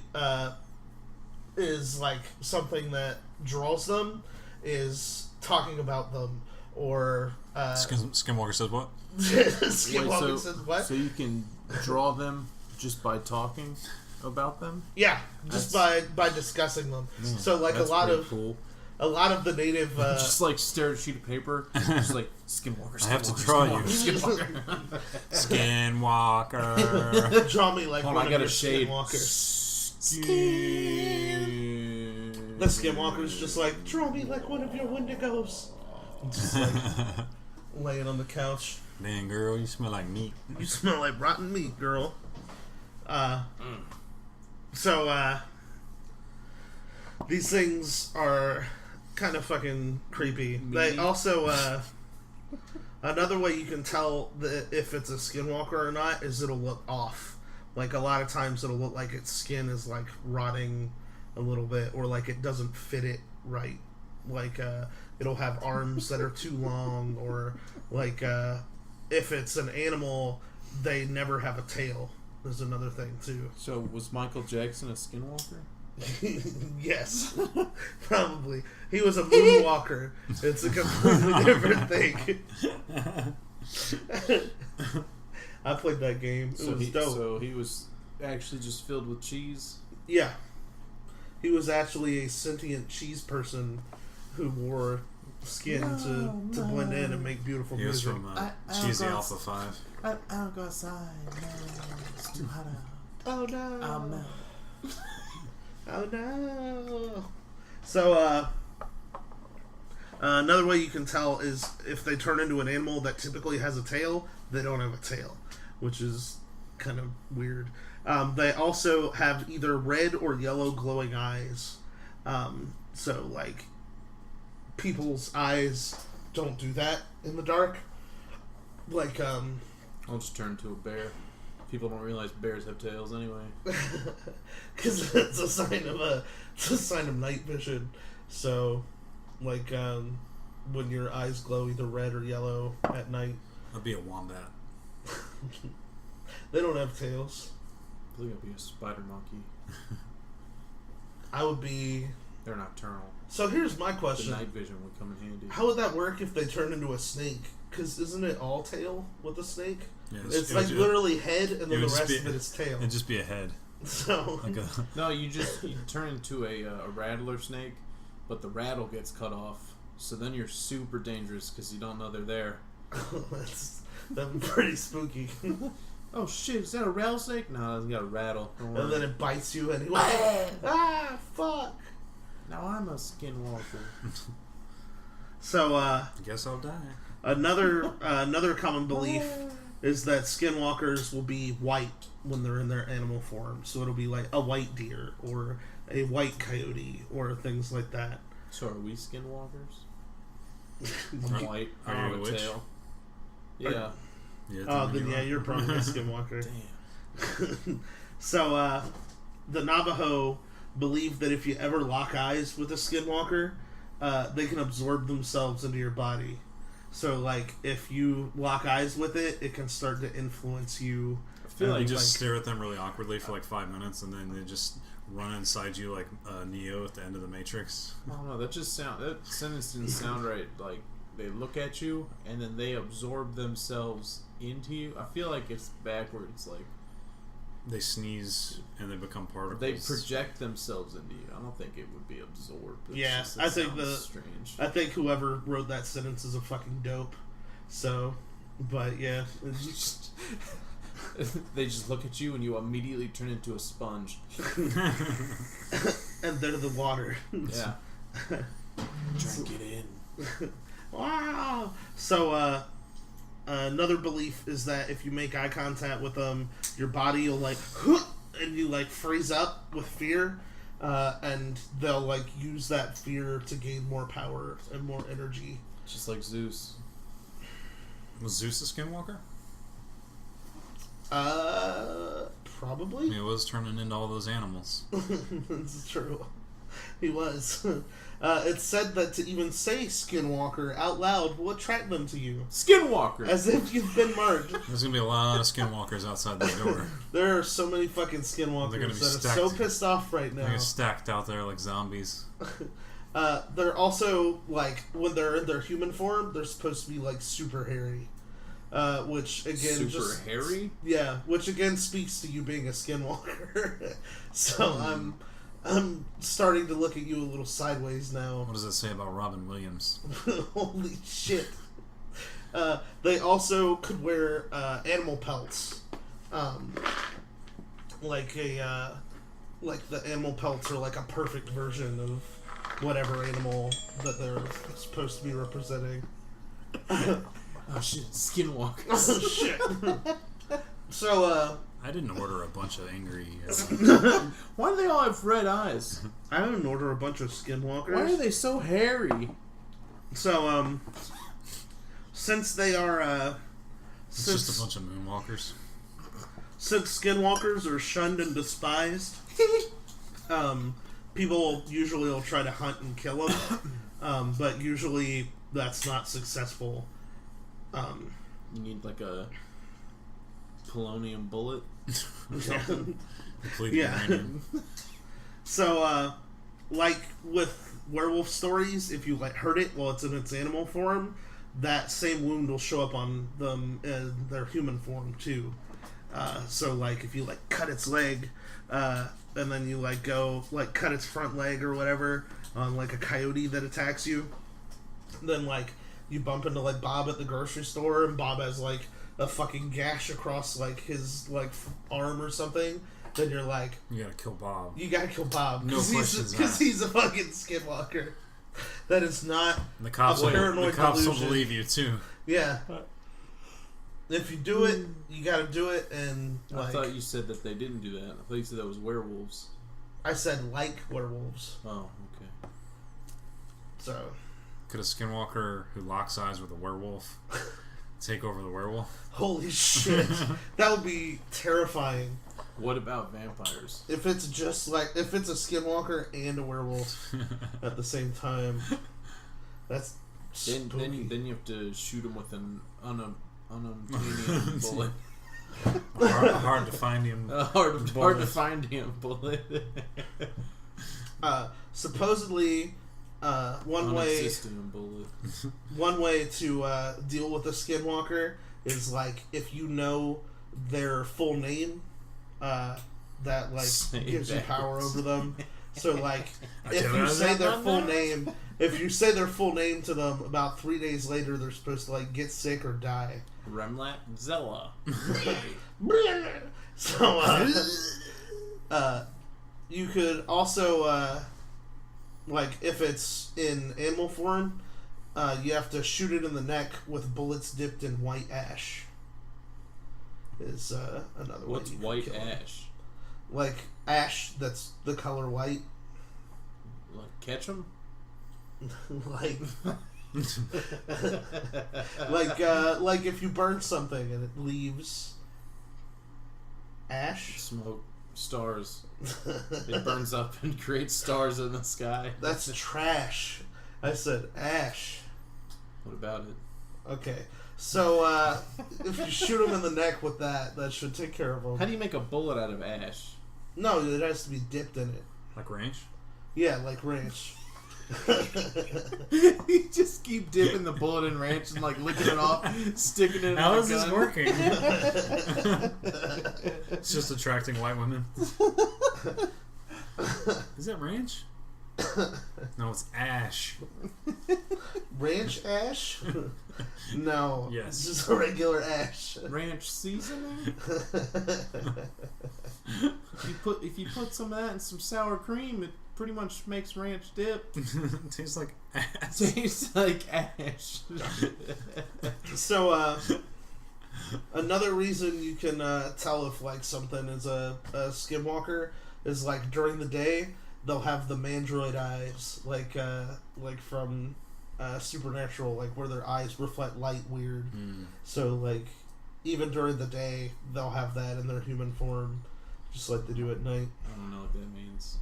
is like something that draws them is talking about them. Or Skinwalker says what? Skinwalker says what? So you can draw them just by talking about them? Yeah, just by discussing them. Man, so like a lot of cool. A lot of the native just like stare at a sheet of paper, just like Skinwalker. I have to draw you. Skinwalker. Draw me like one of your Skinwalkers. The Skinwalker's just like, draw me like one of your Wendigos. Just like laying on the couch. Man, girl, you smell like meat. You smell like rotten meat, girl. So these things are kind of fucking creepy. They also another way you can tell if it's a Skinwalker or not is it'll look off. Like a lot of times it'll look like its skin is like rotting a little bit, or like it doesn't fit it right. Like it'll have arms that are too long, or like if it's an animal, they never have a tail. There's another thing too. So was Michael Jackson a Skinwalker? Yes, probably. He was a moonwalker. It's a completely different thing. I played that game. It was dope. So he was actually just filled with cheese? Yeah. He was actually a sentient cheese person who wore skin to blend in and make beautiful music. He was from Cheesy Alpha 5. I don't go outside. No, it's too hot out. Oh no. I'll melt. Oh no. So another way you can tell is if they turn into an animal that typically has a tail, they don't have a tail, which is kind of weird. They also have either red or yellow glowing eyes. So like people's eyes don't do that in the dark. Like I'll just turn into a bear. People don't realize bears have tails anyway. Because it's a sign of night vision. So, like, when your eyes glow either red or yellow at night. I'd be a wombat. They don't have tails. I think I'd be a spider monkey. I would be. They're nocturnal. So here's my question: the night vision would come in handy. How would that work if they turn into a snake? Because isn't it all tail with a snake? Yeah, it's like literally head, and then the rest of it is tail. It'd just be a head. So like no, you turn into a rattler snake, but the rattle gets cut off. So then you're super dangerous because you don't know they're there. That'd be pretty spooky. Oh shit! Is that a rattlesnake? No, it's got a rattle. And then it bites you anyway. Ah, fuck! Now I'm a Skinwalker. So I guess I'll die. Another common belief is that Skinwalkers will be white when they're in their animal form. So it'll be like a white deer or a white coyote or things like that. So are we Skinwalkers? I'm white. Are you a witch? Tail. Yeah. Then yeah, you're probably a Skinwalker. Damn. So the Navajo believe that if you ever lock eyes with a Skinwalker, they can absorb themselves into your body. So, like, if you lock eyes with it, it can start to influence you. I feel like you just stare at them really awkwardly for like 5 minutes, and then they just run inside you like Neo at the end of the Matrix. I don't know. That sentence didn't sound right. Like, they look at you, and then they absorb themselves into you. I feel like it's backwards. Like, they sneeze and they become particles. they project themselves into you. I don't think it would be absorbed. I think whoever wrote that sentence is a fucking dope. So, but yeah, they just look at you and you immediately turn into a sponge. And they're the water. Yeah. Drink it in. Wow. So, another belief is that if you make eye contact with them, your body will like and you like freeze up with fear, and they'll like use that fear to gain more power and more energy. Just like Zeus. Was Zeus a Skinwalker? Probably. He was turning into all those animals. That's true. He was. It's said that to even say Skinwalker out loud will attract them to you. Skinwalker! As if you've been marked. There's gonna be a lot of Skinwalkers outside the door. There are so many fucking Skinwalkers that are so pissed off right now. They're stacked out there like zombies. They're also, like, when they're in their human form, they're supposed to be, like, super hairy. Which, again, super hairy? Yeah, which, again, speaks to you being a Skinwalker. So, I'm starting to look at you a little sideways now. What does it say about Robin Williams? Holy shit. They also could wear animal pelts. Like the animal pelts are like a perfect version of whatever animal that they're supposed to be representing. Oh shit, Skinwalkers. Oh shit. So, I didn't order a bunch of angry... Why do they all have red eyes? I didn't order a bunch of Skinwalkers. Why are they so hairy? So, since they are, It's just a bunch of moonwalkers. Since Skinwalkers are shunned and despised, people usually will try to hunt and kill them, but usually that's not successful. You need like a polonium bullet. Yeah. So, like with werewolf stories, if you like hurt it while it's in its animal form, that same wound will show up on them in their human form too. So like if you like cut its leg, and then you like go like cut its front leg or whatever on like a coyote that attacks you, then like you bump into like Bob at the grocery store and Bob has like a fucking gash across like his like arm or something, then you're like, you gotta kill Bob. You gotta kill Bob. No questions Because he's a fucking Skinwalker. That is not the cops a paranoid will delusion. believe you too. Yeah. If you do it, you gotta do it, and like... I thought you said that they didn't do that. I thought you said that was werewolves. I said like werewolves. Oh, okay. So... Could a Skinwalker who locks eyes with a werewolf take over the werewolf? Holy shit. That would be terrifying. What about vampires? If it's just like... If it's a Skinwalker and a werewolf at the same time, that's then you have to shoot them with an unobtainium bullet. Hard to find him. Hard to find him bullet. Supposedly, one way to deal with a Skinwalker is like if you know their full name, that like gives you power over them. So like if you say their full name, if you say their full name to them, about 3 days later they're supposed to like get sick or die. Remlat Zella. So you could also like if it's in animal form, you have to shoot it in the neck with bullets dipped in white ash. Is another way. What's white ash? Like ash that's the color white. Like ketchum? like like if you burn something and it leaves ash, smoke, stars. It burns up and creates stars in the sky. That's trash. I said ash. What about it? Okay, so if you shoot him in the neck with that should take care of him. How do you make a bullet out of ash? No, it has to be dipped in it. Like ranch? Yeah, like ranch. You just keep dipping the bullet in ranch and like licking it off, sticking it in How a is gun. this working? It's just attracting white women. Is that ranch? No, it's ash. Ranch ash? No. Yes. It's just a regular ash. Ranch seasoning? If you put some of that in some sour cream, it pretty much makes ranch dip. Tastes like ash. Tastes like ash. So, Another reason you can tell if like something is a skinwalker is like during the day they'll have the mandroid eyes, like from Supernatural, like where their eyes reflect light weird. So like even during the day they'll have that in their human form, just like they do at night. I don't know what that means.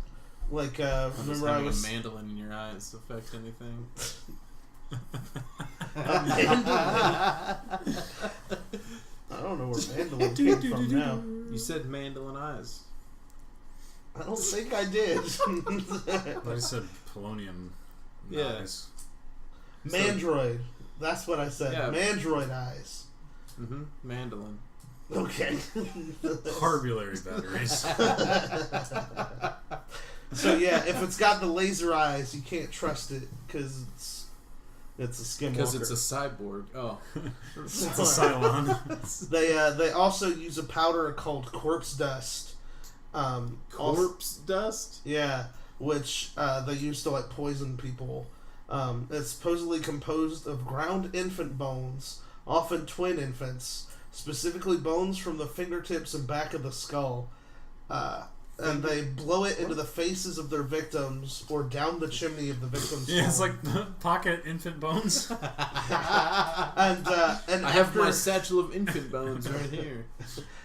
Like remember having I was a mandolin in your eyes affect anything? I don't know where mandolin came from now. You said mandolin eyes. I don't think I did. I said polonium. Yeah. Eyes. Mandroid. That's what I said. Yeah. Mandroid eyes. Mm-hmm. Mandolin. Okay. Harbulary batteries. So yeah, if it's got the laser eyes, you can't trust it because it's a skinwalker. Because it's a cyborg. Oh. It's a Cylon. They also use a powder called corpse dust. Corpse dust? Yeah, which they use to like poison people. It's supposedly composed of ground infant bones, often twin infants, specifically bones from the fingertips and back of the skull. And they blow it into the faces of their victims or down the chimney of the victim's home. It's like pocket infant bones. and I have my satchel of infant bones right here.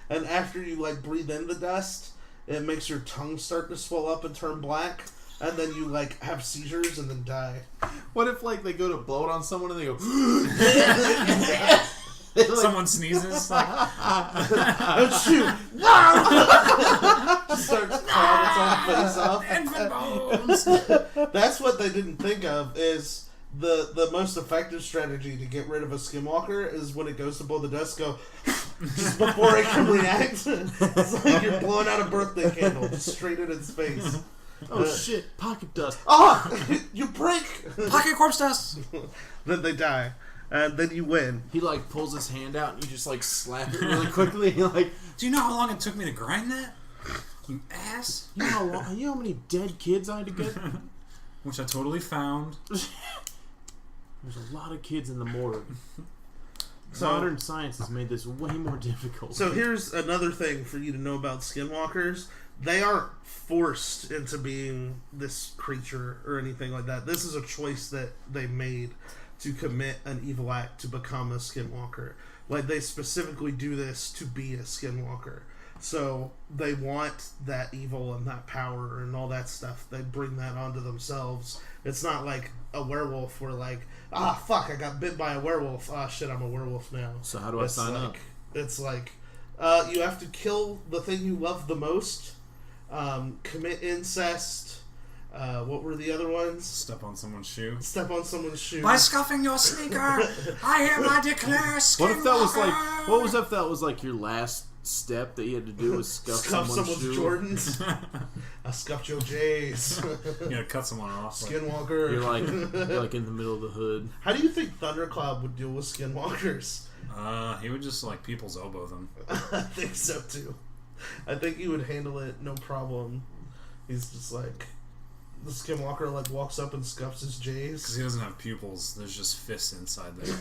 And after you like breathe in the dust, it makes your tongue start to swell up and turn black, and then you like have seizures and then die. What if like they go to blow it on someone and they go Someone sneezes like oh shoot! Just starts clawing its own face off. infant bones. That's what they didn't think of is the most effective strategy to get rid of a skinwalker is when it goes to blow the dust, go just before it can react. It's like you're blowing out a birthday candle just straight in its face. oh shit, pocket dust. Oh, you break! Pocket corpse dust. Then they die. And then you win. He like pulls his hand out and you just like slap it really quickly. You're like, do you know how long it took me to grind that? You ass. You know how many dead kids I had to get? Which I totally found. There's a lot of kids in the morgue. So, modern science has made this way more difficult. So here's another thing for you to know about skinwalkers. They aren't forced into being this creature or anything like that. This is a choice that they made to commit an evil act to become a skinwalker. Like, they specifically do this to be a skinwalker. So they want that evil and that power and all that stuff. They bring that onto themselves. It's not like a werewolf where like, fuck, I got bit by a werewolf. Shit, I'm a werewolf now. So how do I sign up? It's like, you have to kill the thing you love the most, commit incest. What were the other ones? Step on someone's shoe. Step on someone's shoe. By scuffing your sneaker, I hereby declare Skinwalker. What if that was like? What was if that was like your last step that you had to do was scuff someone's shoe? Jordans. I scuffed your J's. You gotta cut someone off. Skinwalker. You're like in the middle of the hood. How do you think Thundercloud would deal with skinwalkers? He would just like people's elbow them. I think so too. I think he would handle it no problem. He's just like. The skinwalker like walks up and scuffs his J's. Because he doesn't have pupils. There's just fists inside there.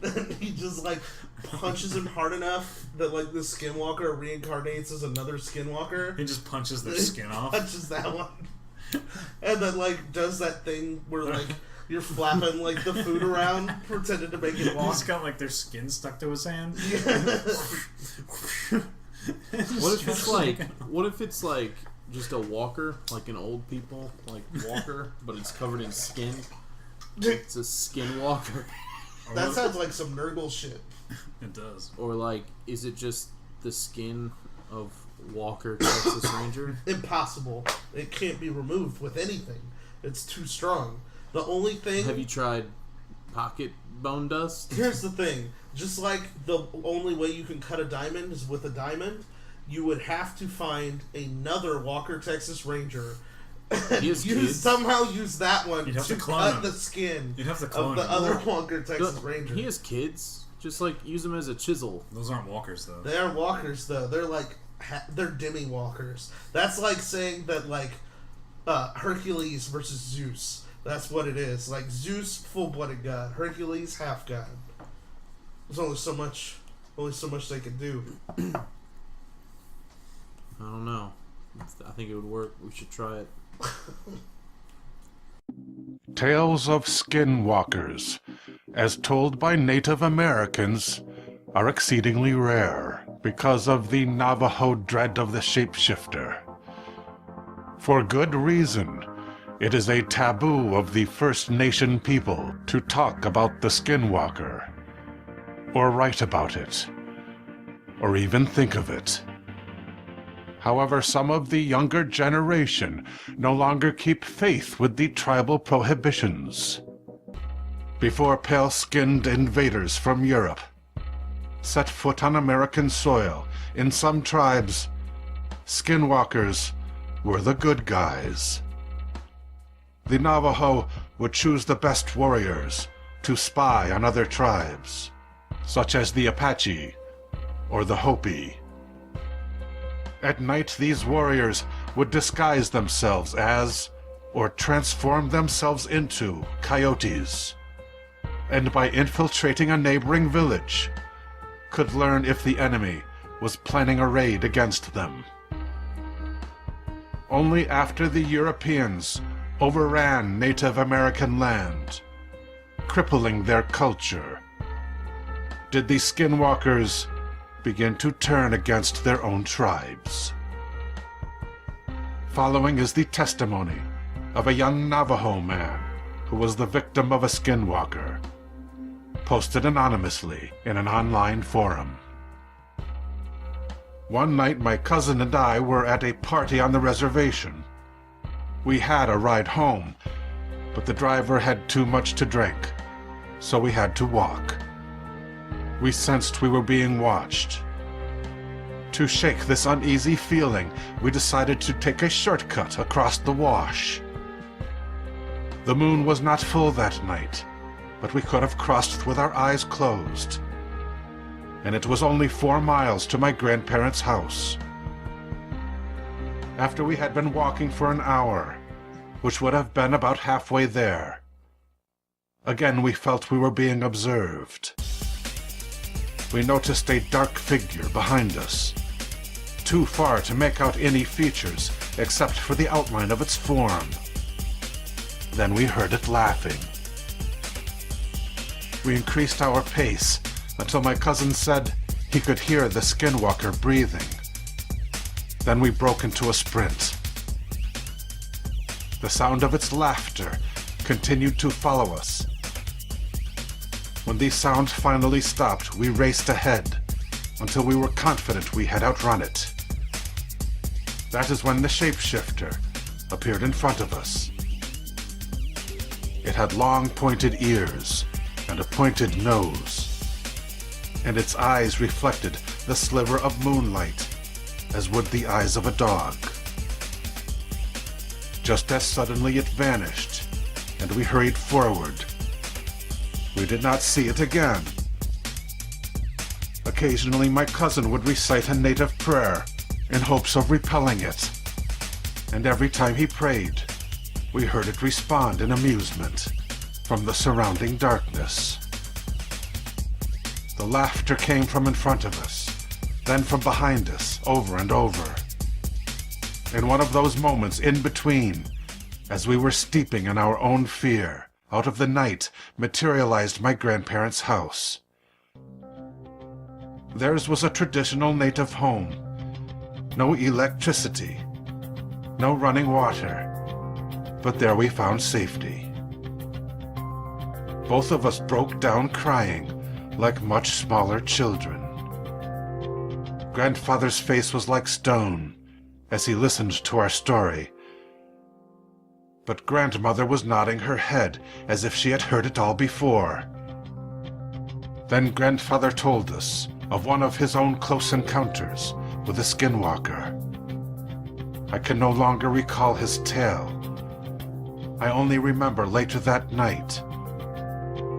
Then he just like punches him hard enough that like the skinwalker reincarnates as another skinwalker. He just punches their skin off. Punches that one. And then like does that thing where like you're flapping like the food around, pretending to make it walk. He's got like their skin stuck to his hand. What if it's like just a walker, like an old people, like walker, but it's covered in skin? It's a skinwalker. That sounds like some Nurgle shit. It does. Or like, is it just the skin of Walker, Texas Ranger? Impossible. It can't be removed with anything. It's too strong. The only thing... Have you tried pocket bone dust? Here's the thing. Just like the only way you can cut a diamond is with a diamond, you would have to find another Walker, Texas Ranger somehow use that one to cut him. The skin You'd have to of the him. other Walker, Texas Ranger. He has kids. Just like use them as a chisel. Those aren't walkers though. They are walkers though. They're like they're demi-walkers. That's like saying that like Hercules versus Zeus. That's what it is. Like Zeus, full-blooded god. Hercules, half god. There's only so much they could do. I don't know. I think it would work. We should try it. Tales of Skinwalkers, as told by Native Americans, are exceedingly rare because of the Navajo dread of the shapeshifter. For good reason. It is a taboo of the First Nation people to talk about the Skinwalker, or write about it, or even think of it. However, some of the younger generation no longer keep faith with the tribal prohibitions. Before pale-skinned invaders from Europe set foot on American soil, in some tribes, Skinwalkers were the good guys. The Navajo would choose the best warriors to spy on other tribes, such as the Apache or the Hopi. At night, these warriors would disguise themselves as, or transform themselves into, coyotes, and by infiltrating a neighboring village, could learn if the enemy was planning a raid against them. Only after the Europeans overran Native American land, crippling their culture, did the Skinwalkers begin to turn against their own tribes. Following is the testimony of a young Navajo man who was the victim of a Skinwalker, posted anonymously in an online forum. One night, my cousin and I were at a party on the reservation. We had a ride home, but the driver had too much to drink, so we had to walk. We sensed we were being watched. To shake this uneasy feeling, we decided to take a shortcut across the wash. The moon was not full that night, but we could have crossed with our eyes closed. And it was only 4 miles to my grandparents' house. After we had been walking for an hour, which would have been about halfway there, again we felt we were being observed. We noticed a dark figure behind us, too far to make out any features except for the outline of its form. Then we heard it laughing. We increased our pace until my cousin said he could hear the Skinwalker breathing. Then we broke into a sprint. The sound of its laughter continued to follow us. When the sound finally stopped, we raced ahead until we were confident we had outrun it. That is when the shapeshifter appeared in front of us. It had long pointed ears and a pointed nose, and its eyes reflected the sliver of moonlight as would the eyes of a dog. Just as suddenly it vanished, and we hurried forward. We did not see it again. Occasionally my cousin would recite a native prayer in hopes of repelling it, and every time he prayed, we heard it respond in amusement from the surrounding darkness. The laughter came from in front of us, then from behind us, over and over. In one of those moments in between, as we were steeping in our own fear, out of the night materialized my grandparents' house. Theirs was a traditional native home. No electricity, no running water, but there we found safety. Both of us broke down crying like much smaller children. Grandfather's face was like stone as he listened to our story, but grandmother was nodding her head as if she had heard it all before. Then grandfather told us of one of his own close encounters with a Skinwalker. I can no longer recall his tale. I only remember later that night,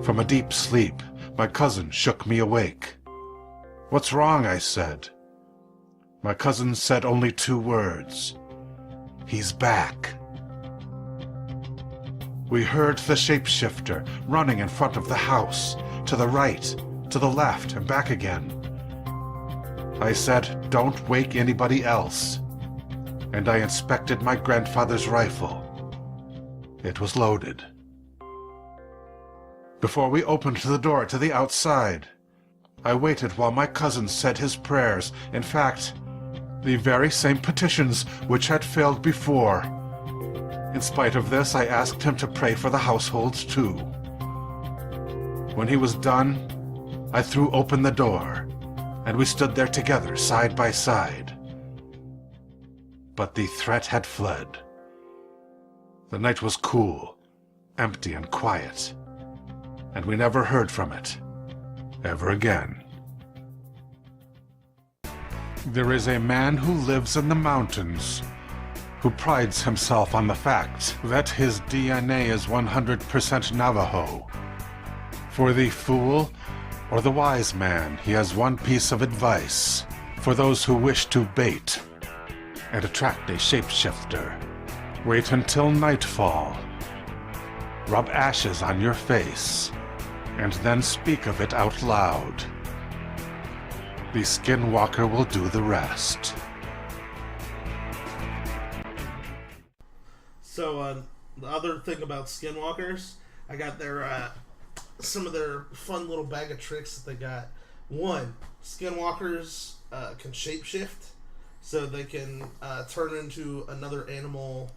from a deep sleep, my cousin shook me awake. "What's wrong?" I said. My cousin said only 2 words. "He's back." We heard the shapeshifter running in front of the house, to the right, to the left, and back again. I said, "Don't wake anybody else." And I inspected my grandfather's rifle. It was loaded. Before we opened the door to the outside, I waited while my cousin said his prayers. In fact, the very same petitions which had failed before. In spite of this, I asked him to pray for the households too. When he was done, I threw open the door, and we stood there together, side by side. But the threat had fled. The night was cool, empty, and quiet, and we never heard from it, ever again. There is a man who lives in the mountains who prides himself on the fact that his DNA is 100% Navajo. For the fool or the wise man, he has one piece of advice for those who wish to bait and attract a shapeshifter. Wait until nightfall. Rub ashes on your face, and then speak of it out loud. The Skinwalker will do the rest. So, the other thing about Skinwalkers, I got their, some of their fun little bag of tricks that they got. One, Skinwalkers can shapeshift, so they can turn into another animal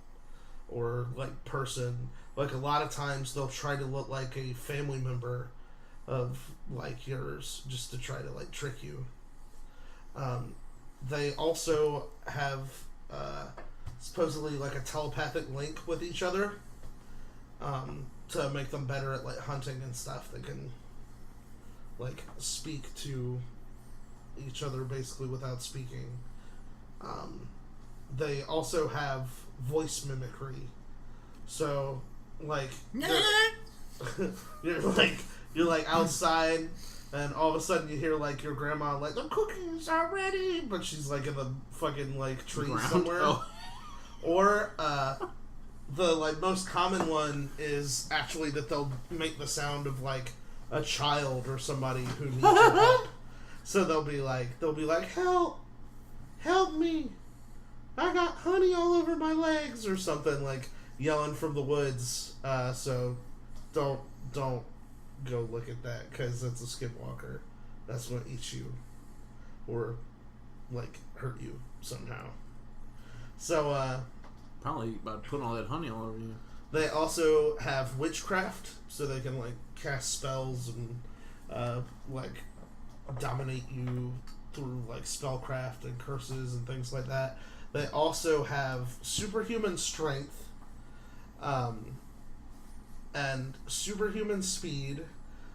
or, like, person. Like, a lot of times they'll try to look like a family member of, like, yours, just to try to, like, trick you. They also have supposedly like a telepathic link with each other to make them better at like hunting and stuff. They can like speak to each other basically without speaking. They also have voice mimicry, so like you're like outside, and all of a sudden you hear like your grandma like, "The cookies are ready," but she's like in the fucking like tree somewhere. Oh. Or the like most common one is actually that they'll make the sound of like a child or somebody who needs your help. So they'll be like, help me, I got honey all over my legs, or something, like yelling from the woods. So don't go look at that, because it's a Skinwalker. That's going to eat you or like hurt you somehow. So probably by putting all that honey all over you. They also have witchcraft, so they can like cast spells and like dominate you through like spellcraft and curses and things like that. They also have superhuman strength, and superhuman speed,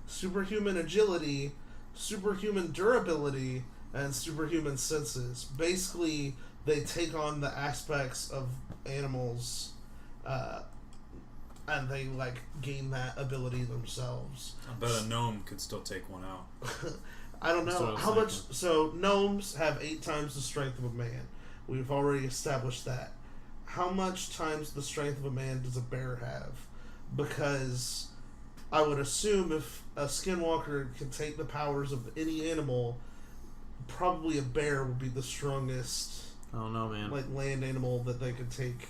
superhuman agility, superhuman durability, and superhuman senses. Basically, they take on the aspects of animals, and they like gain that ability themselves. I bet a gnome could still take one out. I don't know how much. So gnomes have 8 times the strength of a man. We've already established that. How much times the strength of a man does a bear have? Because I would assume if a Skinwalker can take the powers of any animal, probably a bear would be the strongest. I don't know, man. Like land animal that they could take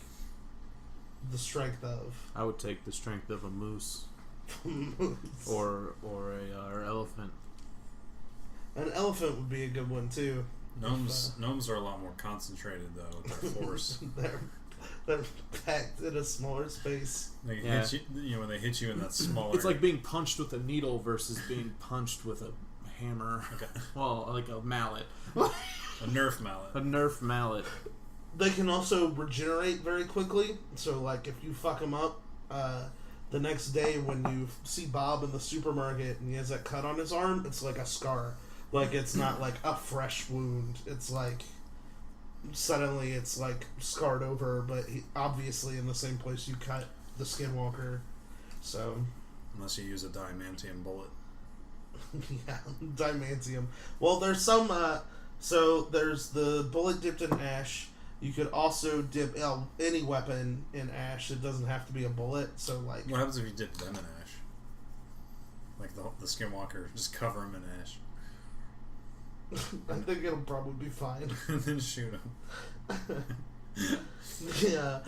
the strength of. I would take the strength of a moose. or a elephant. An elephant would be a good one too. Gnomes are a lot more concentrated though with their force. they're packed in a smaller space. They hit you, when they hit you in that smaller. It's like being punched with a needle versus being punched with a hammer. Well, like a mallet. A Nerf mallet. A Nerf mallet. They can also regenerate very quickly. So, like, if you fuck them up, the next day when you see Bob in the supermarket and he has that cut on his arm, it's like a scar. Like, it's not like a fresh wound. It's like, suddenly it's like scarred over, but obviously in the same place you cut the Skinwalker. So, unless you use a diamantium bullet. Yeah, diamantium. Well, there's some, so there's the bullet dipped in ash. You could also dip any weapon in ash. It doesn't have to be a bullet. So, like, what happens if you dip them in ash? like the Skinwalker, just cover him in ash. I think it'll probably be fine. And then shoot him. Yeah.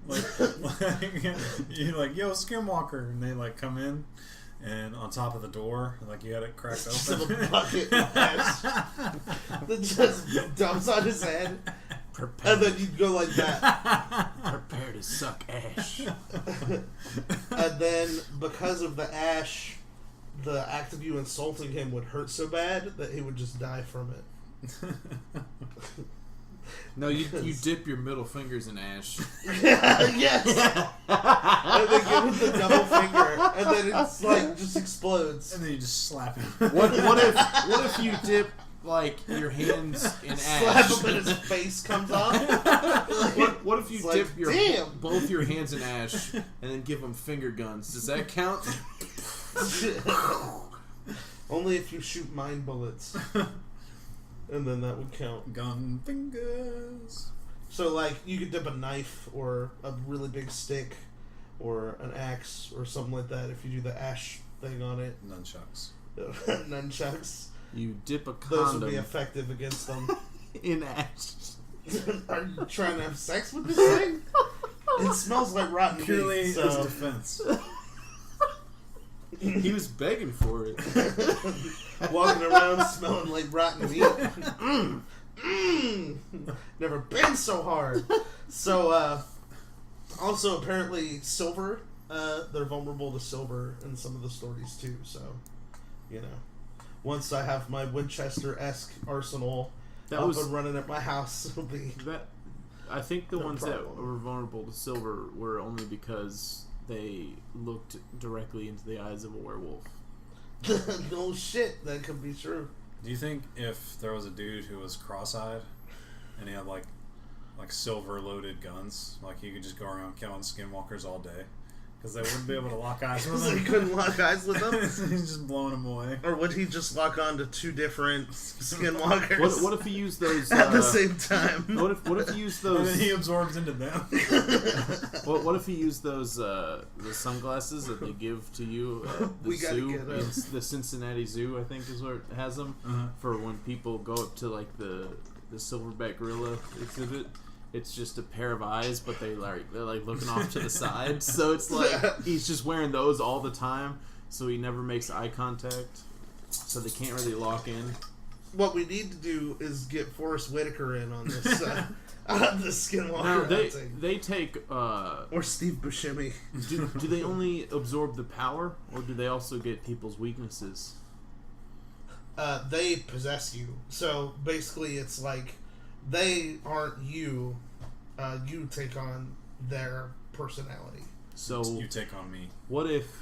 like you're like, yo, Skinwalker, and they like come in, and on top of the door, like you had it cracked open. Just a bucket of ash that just dumps on his head. And then you'd go like that. Prepare to suck ash. And then, because of the ash, the act of you insulting him would hurt so bad that he would just die from it. No, you dip your middle fingers in ash. Yes! And then give him the double finger, and then it's like, just explodes. And then you just slap him. What if you dip like your hands in ash? Slap him and his face comes off. What if you It's dip like, both your hands in ash and then give them finger guns? Does that count? Only if you shoot mine bullets. And then that would count. Gun fingers. So, like, you could dip a knife or a really big stick or an axe or something like that if you do the ash thing on it. Nunchucks. Nunchucks. You dip a Those condom would be effective against them. in ash. Are you trying to have sex with this thing? It smells like rotten Purely meat. as defense. He was begging for it. Walking around smelling like rotten meat. Never been so hard. So, also apparently silver. They're vulnerable to silver in some of the stories too. So, you know, once I have my Winchester-esque arsenal up and running at my house, it'll be that. I think the ones problem. that were vulnerable to silver were only because they looked directly into the eyes of a werewolf. No shit, that could be true. Do you think if there was a dude who was cross-eyed and he had like silver loaded guns, like he could just go around killing skinwalkers all day? Because they wouldn't be able to lock eyes with So him. he couldn't lock eyes with them? He's just blowing them away. Or would he just lock on to two different skinwalkers? What if he used those at the same time? What if he used those? And then he absorbs into them. What if he used those the sunglasses that they give to you at the We gotta zoo? get 'em. The Cincinnati Zoo, I think, is where it has them for when people go up to like the silverback gorilla exhibit. It's just a pair of eyes, but they're like looking off to the side. So it's like he's just wearing those all the time, so he never makes eye contact. So they can't really lock in. What we need to do is get Forrest Whitaker in on this the Skinwalker Now hunting. they take or Steve Buscemi. Do they only absorb the power, or do they also get people's weaknesses? They possess you. So basically, it's like they aren't you. You take on their personality. So you take on me. What if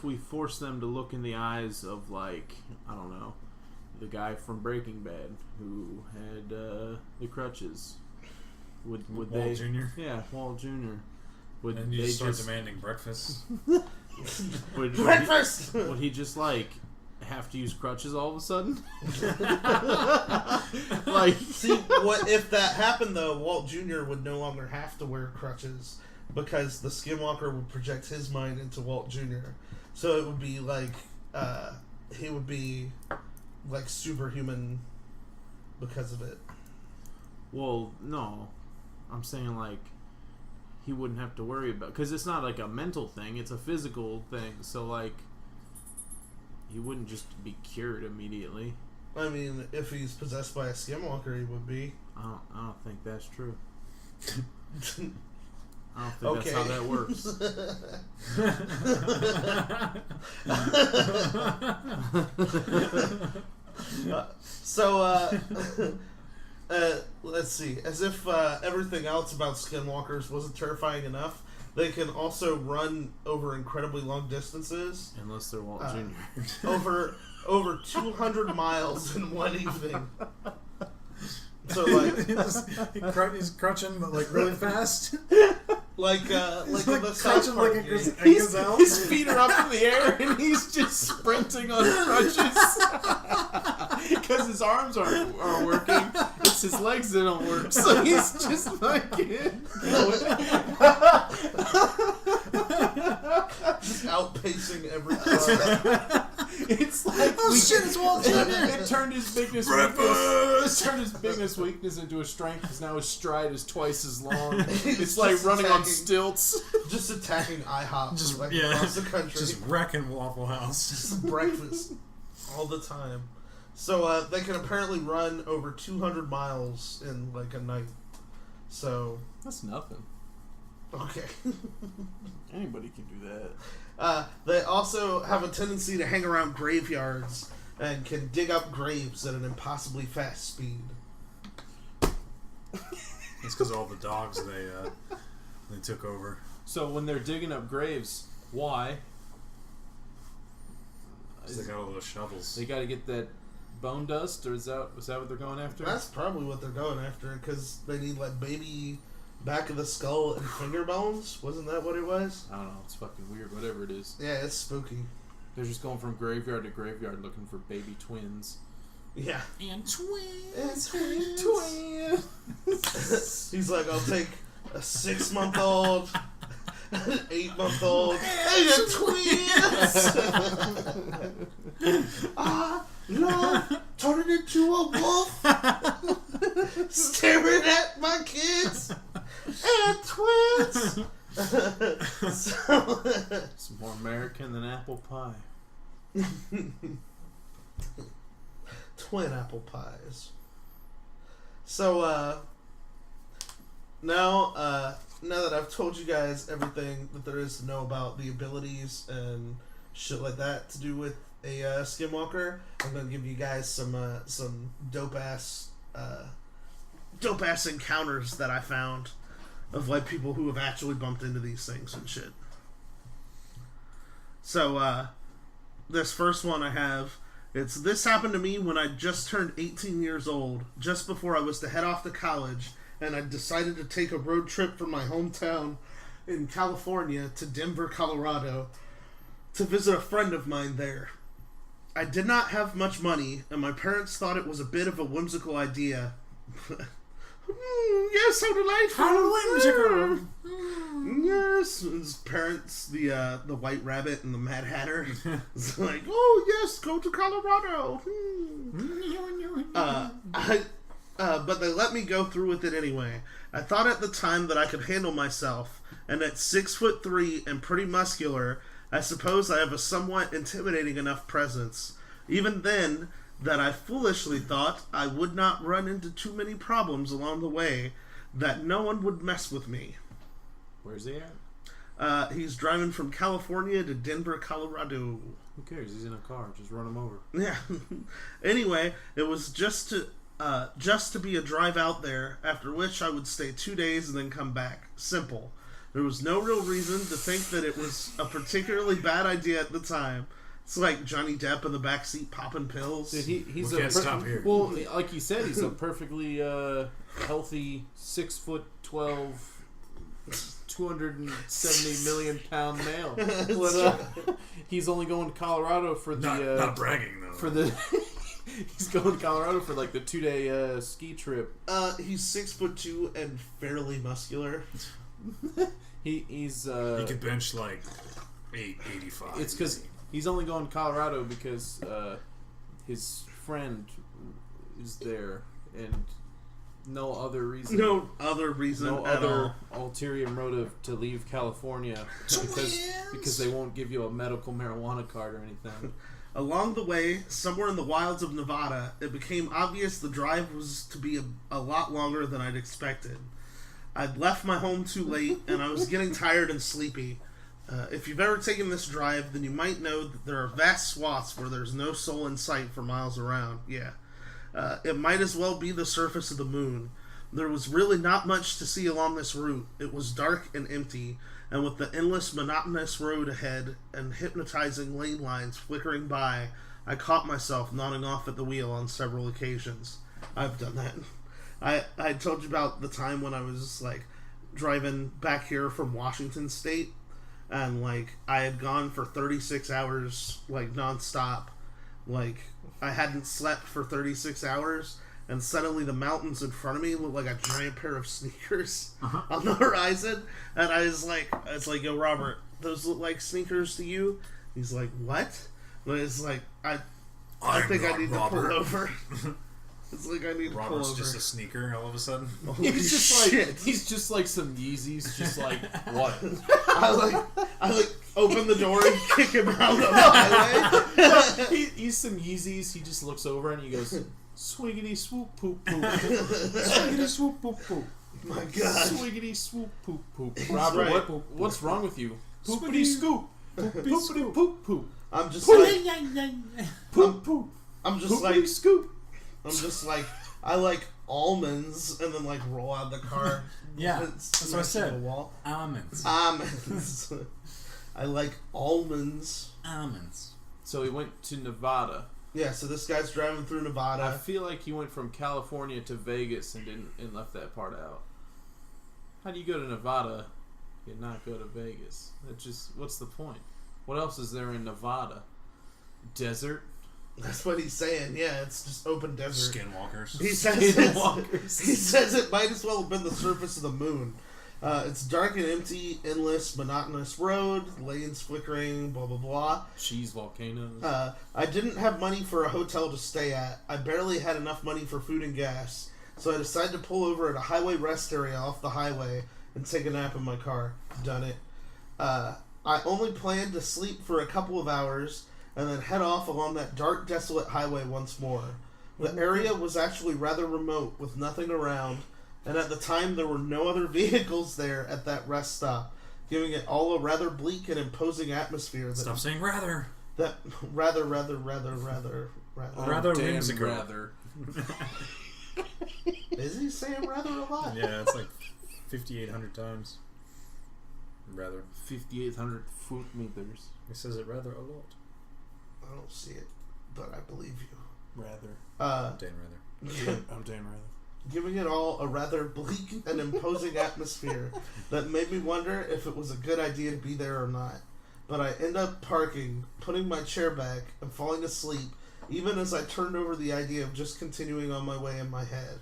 we force them to look in the eyes of, like, I don't know, the guy from Breaking Bad who had the crutches? Would Walt they? Jr.? Yeah, Walt Jr. Would And you they just start demanding breakfast. Breakfast. Would he just like have to use crutches all of a sudden? Like, see, what if that happened though? Walt Jr. would no longer have to wear crutches because the Skinwalker would project his mind into Walt Jr. So it would be like he would be like superhuman because of it. well, no, I'm saying like he wouldn't have to worry about, because it's not like a mental thing; it's a physical thing. So like, he wouldn't just be cured immediately. I mean, if he's possessed by a Skinwalker, he would be. I don't think that's true. I don't think that's how that works. Let's see. As if everything else about Skinwalkers wasn't terrifying enough, they can also run over incredibly long distances. Unless they're Walt Jr. over 200 miles in one evening. So like he's crunching, but like really fast. Like in the South crunching Park like a game. gazelle. His feet are up in the air and he's just sprinting on crutches because his arms aren't working. It's his legs that don't work, so he's just fucking Just outpace fixing every car. It's like it's Walt Jr. It turned his biggest weakness into a strength because now his stride is twice as long. It's like running on stilts. Just attacking IHOP Just across the country. Just wrecking Waffle House. Just breakfast all the time. So they can apparently run over 200 miles in like a night. So that's nothing. Okay. Anybody can do that. They also have a tendency to hang around graveyards and can dig up graves at an impossibly fast speed. It's because all the dogs they took over. So when they're digging up graves, why? They got all those shovels. They got to get that bone dust, or is that what they're going after? That's probably what they're going after, because they need like baby back of the skull and finger bones. Wasn't that what it was? I don't know. It's fucking weird. Whatever it is. Yeah, it's spooky. They're just going from graveyard to graveyard looking for baby twins. Yeah. And twins. Twins. He's like, I'll take a 6-month-old, an 8-month-old, and a twins. No, turn it into a wolf. Staring at my kids and twins. It's more American than apple pie. Twin apple pies. So now that I've told you guys everything that there is to know about the abilities and shit like that to do with a Skinwalker, I'm gonna give you guys some dope ass encounters that I found of like people who have actually bumped into these things and shit. So this first one I have, this happened to me when I just turned 18 years old, just before I was to head off to college, and I decided to take a road trip from my hometown in California to Denver, Colorado, to visit a friend of mine there. I did not have much money, and my parents thought it was a bit of a whimsical idea. Yes, how delightful! How whimsical! Yes, his parents, the White Rabbit and the Mad Hatter, it's like, oh yes, go to Colorado. But they let me go through with it anyway. I thought at the time that I could handle myself, and at 6'3" and pretty muscular, I suppose I have a somewhat intimidating enough presence. Even then, that I foolishly thought I would not run into too many problems along the way, that no one would mess with me. Where's he at? He's driving from California to Denver, Colorado. Who cares? He's in a car. Just run him over. Yeah. Anyway, it was just to be a drive out there, after which I would stay 2 days and then come back. Simple. There was no real reason to think that it was a particularly bad idea at the time. It's like Johnny Depp in the backseat popping pills. Dude, he's we can't stop here. Well, like you said, he's a perfectly healthy 6'12", 270 million pound male. But, he's only going to Colorado for the not bragging though. For the he's going to Colorado for like the 2-day ski trip. He's 6'2" and fairly muscular. He could bench like 885. It's because he's only going to Colorado because his friend is there, and no other reason. No other reason. No at other all. ulterior motive to leave California because they won't give you a medical marijuana card or anything. Along the way, somewhere in the wilds of Nevada, it became obvious the drive was to be a lot longer than I'd expected. I'd left my home too late, and I was getting tired and sleepy. If you've ever taken this drive, then you might know that there are vast swaths where there's no soul in sight for miles around. Yeah. It might as well be the surface of the moon. There was really not much to see along this route. It was dark and empty, and with the endless, monotonous road ahead and hypnotizing lane lines flickering by, I caught myself nodding off at the wheel on several occasions. I've done that. I told you about the time when I was like driving back here from Washington State, and like I had gone for 36 hours like nonstop. Like I hadn't slept for 36 hours, and suddenly the mountains in front of me looked like a giant pair of sneakers on the horizon. And I was like, yo, Robert, those look like sneakers to you? He's like, what? But it's like, I I'm think I not need Robert. to pull over. It's like I need to pull Robert's over. just a sneaker all of a sudden. He's just shit. like he's just like some Yeezys, just like what? I like open the door and kick him out of the highway. He's some Yeezys. He just looks over and he goes, "Swiggity swoop poop poop, swiggity swoop poop poop." My God. Swiggity swoop poop poop. He's Robert, right. what's wrong with you? Poopity scoop, poopity poop poop. I'm just like, poop poop. I'm just Poopity like, scoop. I'm just like, I like almonds, and then like roll out the car. Yeah, and that's what I smash said. into the wall. Almonds. Almonds. I like almonds. Almonds. So he went to Nevada. Yeah, so this guy's driving through Nevada. I feel like he went from California to Vegas and left that part out. How do you go to Nevada and not go to Vegas? That just what's the point? What else is there in Nevada? Desert. That's what he's saying. Yeah, it's just open desert. Skinwalkers. He says Skinwalkers. He says it might as well have been the surface of the moon. It's dark and empty, endless, monotonous road, lanes flickering, blah blah blah. Cheese volcanoes. I didn't have money for a hotel to stay at. I barely had enough money for food and gas, so I decided to pull over at a highway rest area off the highway and take a nap in my car. Done it. I only planned to sleep for a couple of hours and then head off along that dark, desolate highway once more. The area was actually rather remote, with nothing around, and at the time there were no other vehicles there at that rest stop, giving it all a rather bleak and imposing atmosphere. Stop saying rather. That rather. Rather whimsical. Rather. Is he saying rather a lot? Yeah, it's like 5,800 times. Rather. 5,800 foot meters. He says it rather a lot. I don't see it, but I believe you. Rather. Dan Rather. I'm Dan Rather. Giving it all a rather bleak and imposing atmosphere that made me wonder if it was a good idea to be there or not. But I end up parking, putting my chair back, and falling asleep, even as I turned over the idea of just continuing on my way in my head.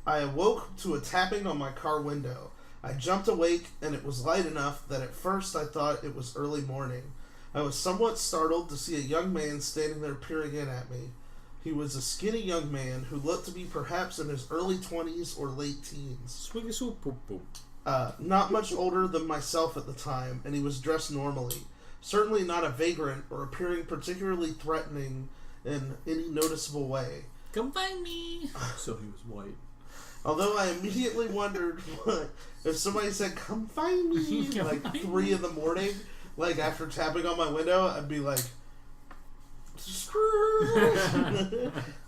I awoke to a tapping on my car window. I jumped awake, and it was light enough that at first I thought it was early morning. I was somewhat startled to see a young man standing there peering in at me. He was a skinny young man who looked to be perhaps in his early 20s or late teens. Swiggy swoop poop poop. Not much older than myself at the time, and he was dressed normally. Certainly not a vagrant or appearing particularly threatening in any noticeable way. Come find me. So he was white. Although I immediately wondered what, if somebody said, "Come find me," like 3 in the morning, like after tapping on my window, I'd be like,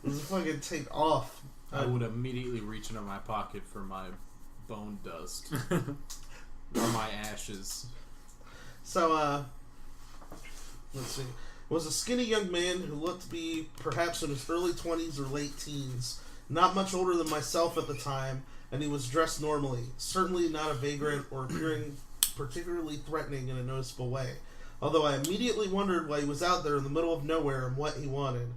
let's fucking take off. I would immediately reach into my pocket for my bone dust. Or my ashes. So, let's see. It was a skinny young man who looked to be perhaps in his early 20s or late teens. Not much older than myself at the time, and he was dressed normally. Certainly not a vagrant or appearing particularly threatening in a noticeable way. Although I immediately wondered why he was out there in the middle of nowhere and what he wanted.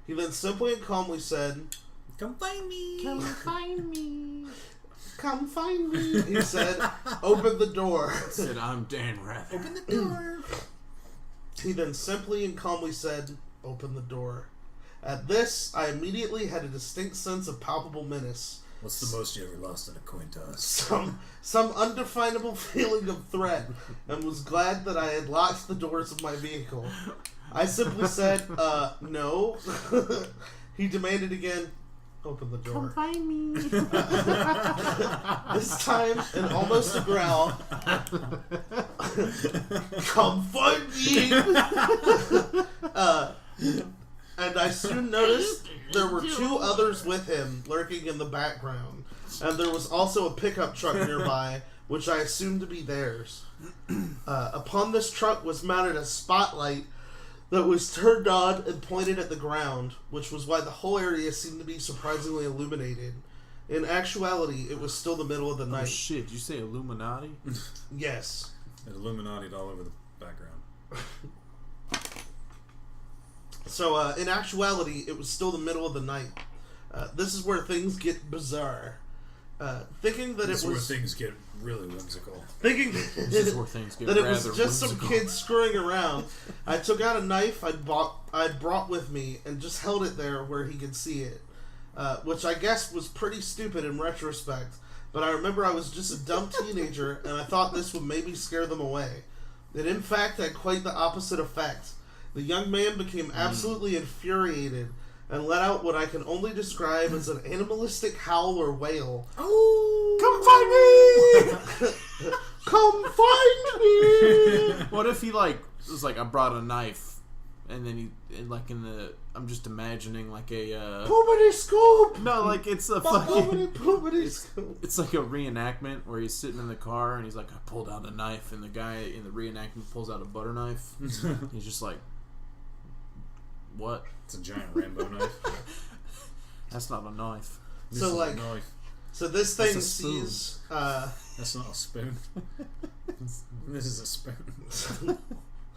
He then simply and calmly said, "Come find me. Come find me. Come find me." He said, "Open the door." Said, "I'm Dan Rather." Open the door. He then simply and calmly said, "Open the door." At this, I immediately had a distinct sense of palpable menace. What's the most you ever lost in a coin toss? Some undefinable feeling of threat, and was glad that I had locked the doors of my vehicle. I simply said, no. He demanded again, "Open the door." Come find me. This time, in almost a growl, "Come find me!" And I soon noticed there were 2 others with him lurking in the background. And there was also a pickup truck nearby, which I assumed to be theirs. Upon this truck was mounted a spotlight that was turned on and pointed at the ground, which was why the whole area seemed to be surprisingly illuminated. In actuality, it was still the middle of the night. Oh shit, did you say Illuminati? Yes. There's Illuminati all over the background. So, in actuality, it was still the middle of the night. This is where things get bizarre. thinking that This it is where was things get really whimsical. thinking This is where things get that it was rather just whimsical. some kids screwing around. I took out a knife I'd brought with me and just held it there where he could see it, which I guess was pretty stupid in retrospect. But I remember I was just a dumb teenager, and I thought this would maybe scare them away. It in fact had quite the opposite effect. The young man became absolutely infuriated and let out what I can only describe as an animalistic howl or wail. Oh, come find me! Come find me! What if he was like, I brought a knife, and then I'm just imagining like a Poopity scoop! no, like it's a fucking Poopity scoop. it's like a reenactment where he's sitting in the car and he's like, I pulled out a knife, and the guy in the reenactment pulls out a butter knife. He's just like, what? It's a giant Rambo knife. That's not a knife. This is a knife. So this thing That's a spoon. sees. That's not a spoon. This is a spoon.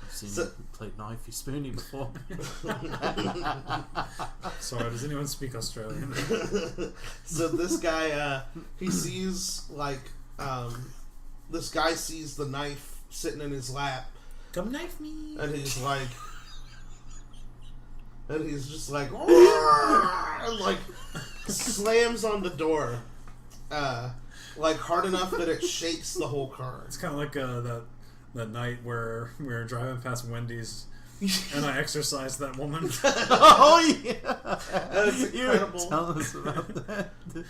I've seen you play knifey spoony before. Sorry, does anyone speak Australian? So this guy, he sees this guy sees the knife sitting in his lap, Come knife me. and he's like, and he's just like, and like slams on the door, like hard enough that it shakes the whole car. It's kind of like that night where we were driving past Wendy's and I exorcised that woman. Oh yeah, That's incredible. Tell us about that. It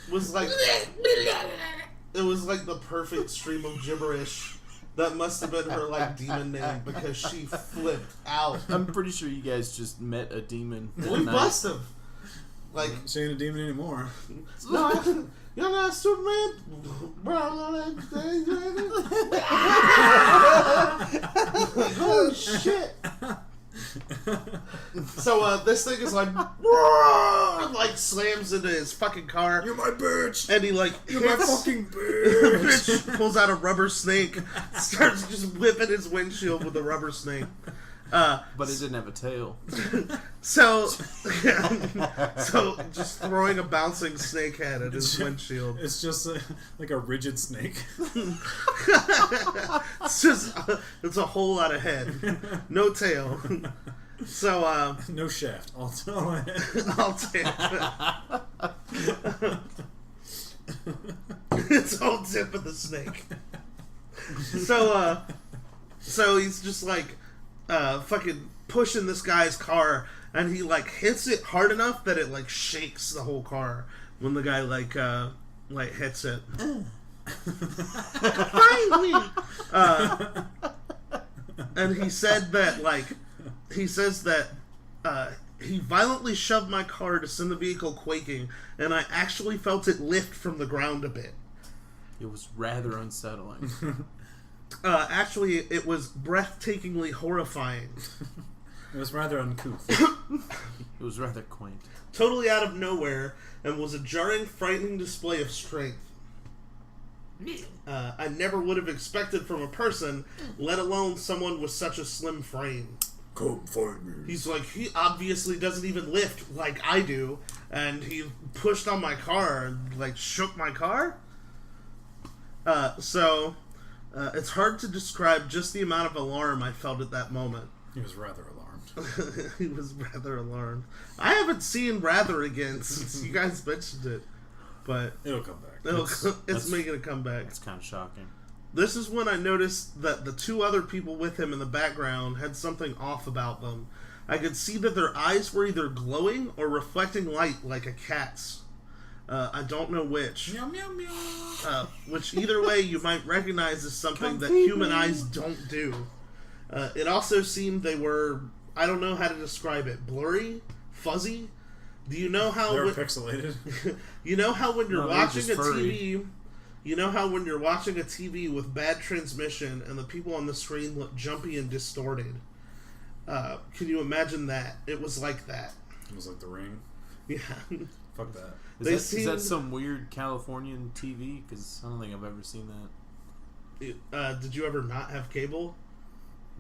was like the perfect stream of gibberish. That must have been her demon name because she flipped out. I'm pretty sure you guys just met a demon. We must have. She ain't a demon anymore. No, you're not Superman. Holy shit. So this thing is like slams into his fucking car. You're my bitch. And he You're my fucking bitch. pulls out a rubber snake, starts just whipping his windshield with a rubber snake. But it didn't have a tail. So just throwing a bouncing snake head at his windshield. It's just like a rigid snake. It's a whole lot of head, no tail. So no shaft. All head. I'll take it's all tip of the snake. So he's just fucking pushing this guy's car, and he hits it hard enough that it shakes the whole car when the guy hits it. Finally! And he said that he violently shoved my car to send the vehicle quaking, and I actually felt it lift from the ground a bit. It was rather unsettling. Actually, it was breathtakingly horrifying. It was rather uncouth. It was rather quaint. Totally out of nowhere, and was a jarring, frightening display of strength. I never would have expected from a person, let alone someone with such a slim frame. Come find me. He's he obviously doesn't even lift like I do, and he pushed on my car and shook my car. It's hard to describe just the amount of alarm I felt at that moment. He was rather alarmed. He was rather alarmed. I haven't seen Rather again since you guys mentioned it, but it'll come back. It's making a comeback. It's kind of shocking. This is when I noticed that the two other people with him in the background had something off about them. I could see that their eyes were either glowing or reflecting light like a cat's. I don't know which. Meow, meow, meow. Which either way you might recognize as something that human eyes don't do. It also seemed they were, I don't know how to describe it, blurry, fuzzy. Do you know how they're pixelated? You know how when you're watching a furry. TV, you know how when you're watching a TV with bad transmission and the people on the screen look jumpy and distorted? Can you imagine that? It was like that. It was like The Ring. Yeah. Fuck that. Is that some weird Californian TV? Because I don't think I've ever seen that. Did you ever not have cable?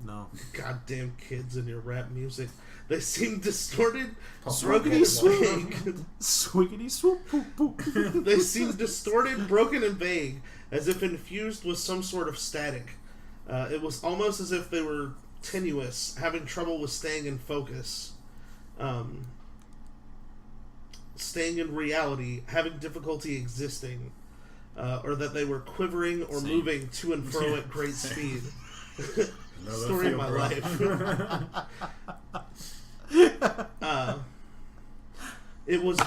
No. Goddamn kids and your rap music. They seem distorted, broken, and vague. Swiggity swoop poop poop. They seem distorted, broken, and vague, as if infused with some sort of static. It was almost as if they were tenuous, having trouble with staying in focus. Staying in reality, having difficulty existing. Or that they were quivering or moving to and fro at great speed. Story of my life. It was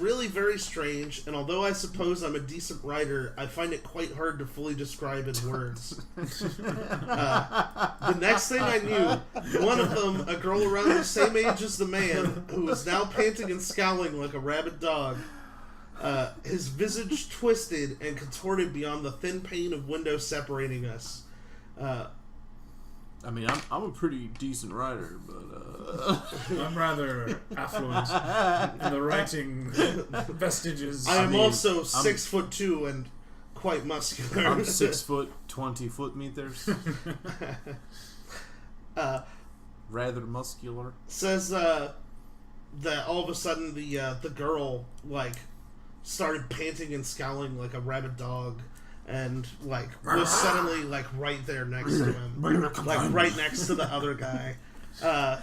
really very strange, and although I suppose I'm a decent writer, I find it quite hard to fully describe in words. The next thing I knew, one of them, a girl around the same age as the man, who was now panting and scowling like a rabid dog, his visage twisted and contorted beyond the thin pane of window separating us. I mean, I'm a pretty decent writer, but I'm rather affluent in the writing vestiges. I am also 6'2" and quite muscular. I'm 6 foot 20 foot meters. Rather muscular. Says that all of a sudden the girl started panting and scowling like a rabid dog. And was suddenly right there next to him, right next to the other guy.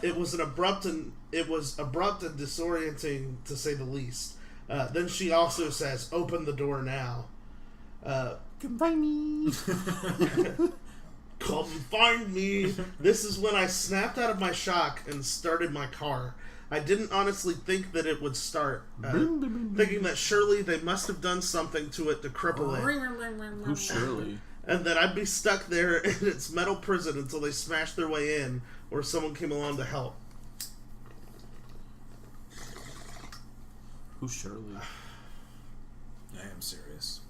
It was abrupt and disorienting to say the least. Then she also says, "Open the door now." Come find me. Come find me. This is when I snapped out of my shock and started my car. I didn't honestly think that it would start, thinking that surely they must have done something to it to cripple it. Who surely? And that I'd be stuck there in its metal prison until they smashed their way in, or someone came along to help. Who surely? I am serious.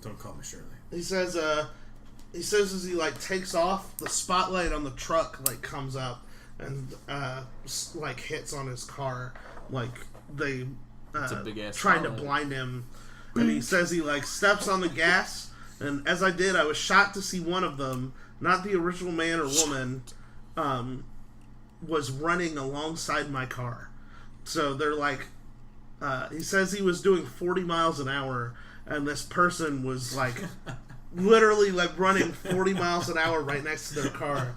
Don't call me Shirley. He says as he takes off, the spotlight on the truck comes up. And hits on his car, they trying to blind him. And he says he steps on the gas, and as I did, I was shocked to see one of them, not the original man or woman, was running alongside my car. So they're he says he was doing 40 miles an hour, and this person was literally running 40 miles an hour right next to their car.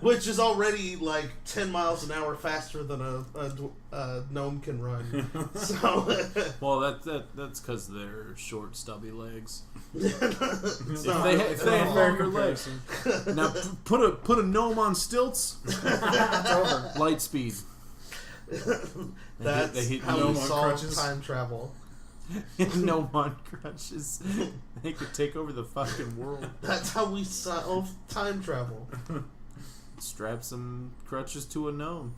Which is already 10 miles an hour faster than a gnome can run. So, well, that's because they're short, stubby legs. If they had longer legs, now put a gnome on stilts. Light speed. That's how we solve time travel. No on crutches. They could take over the fucking world. That's how we solve time travel. Strap some crutches to a gnome.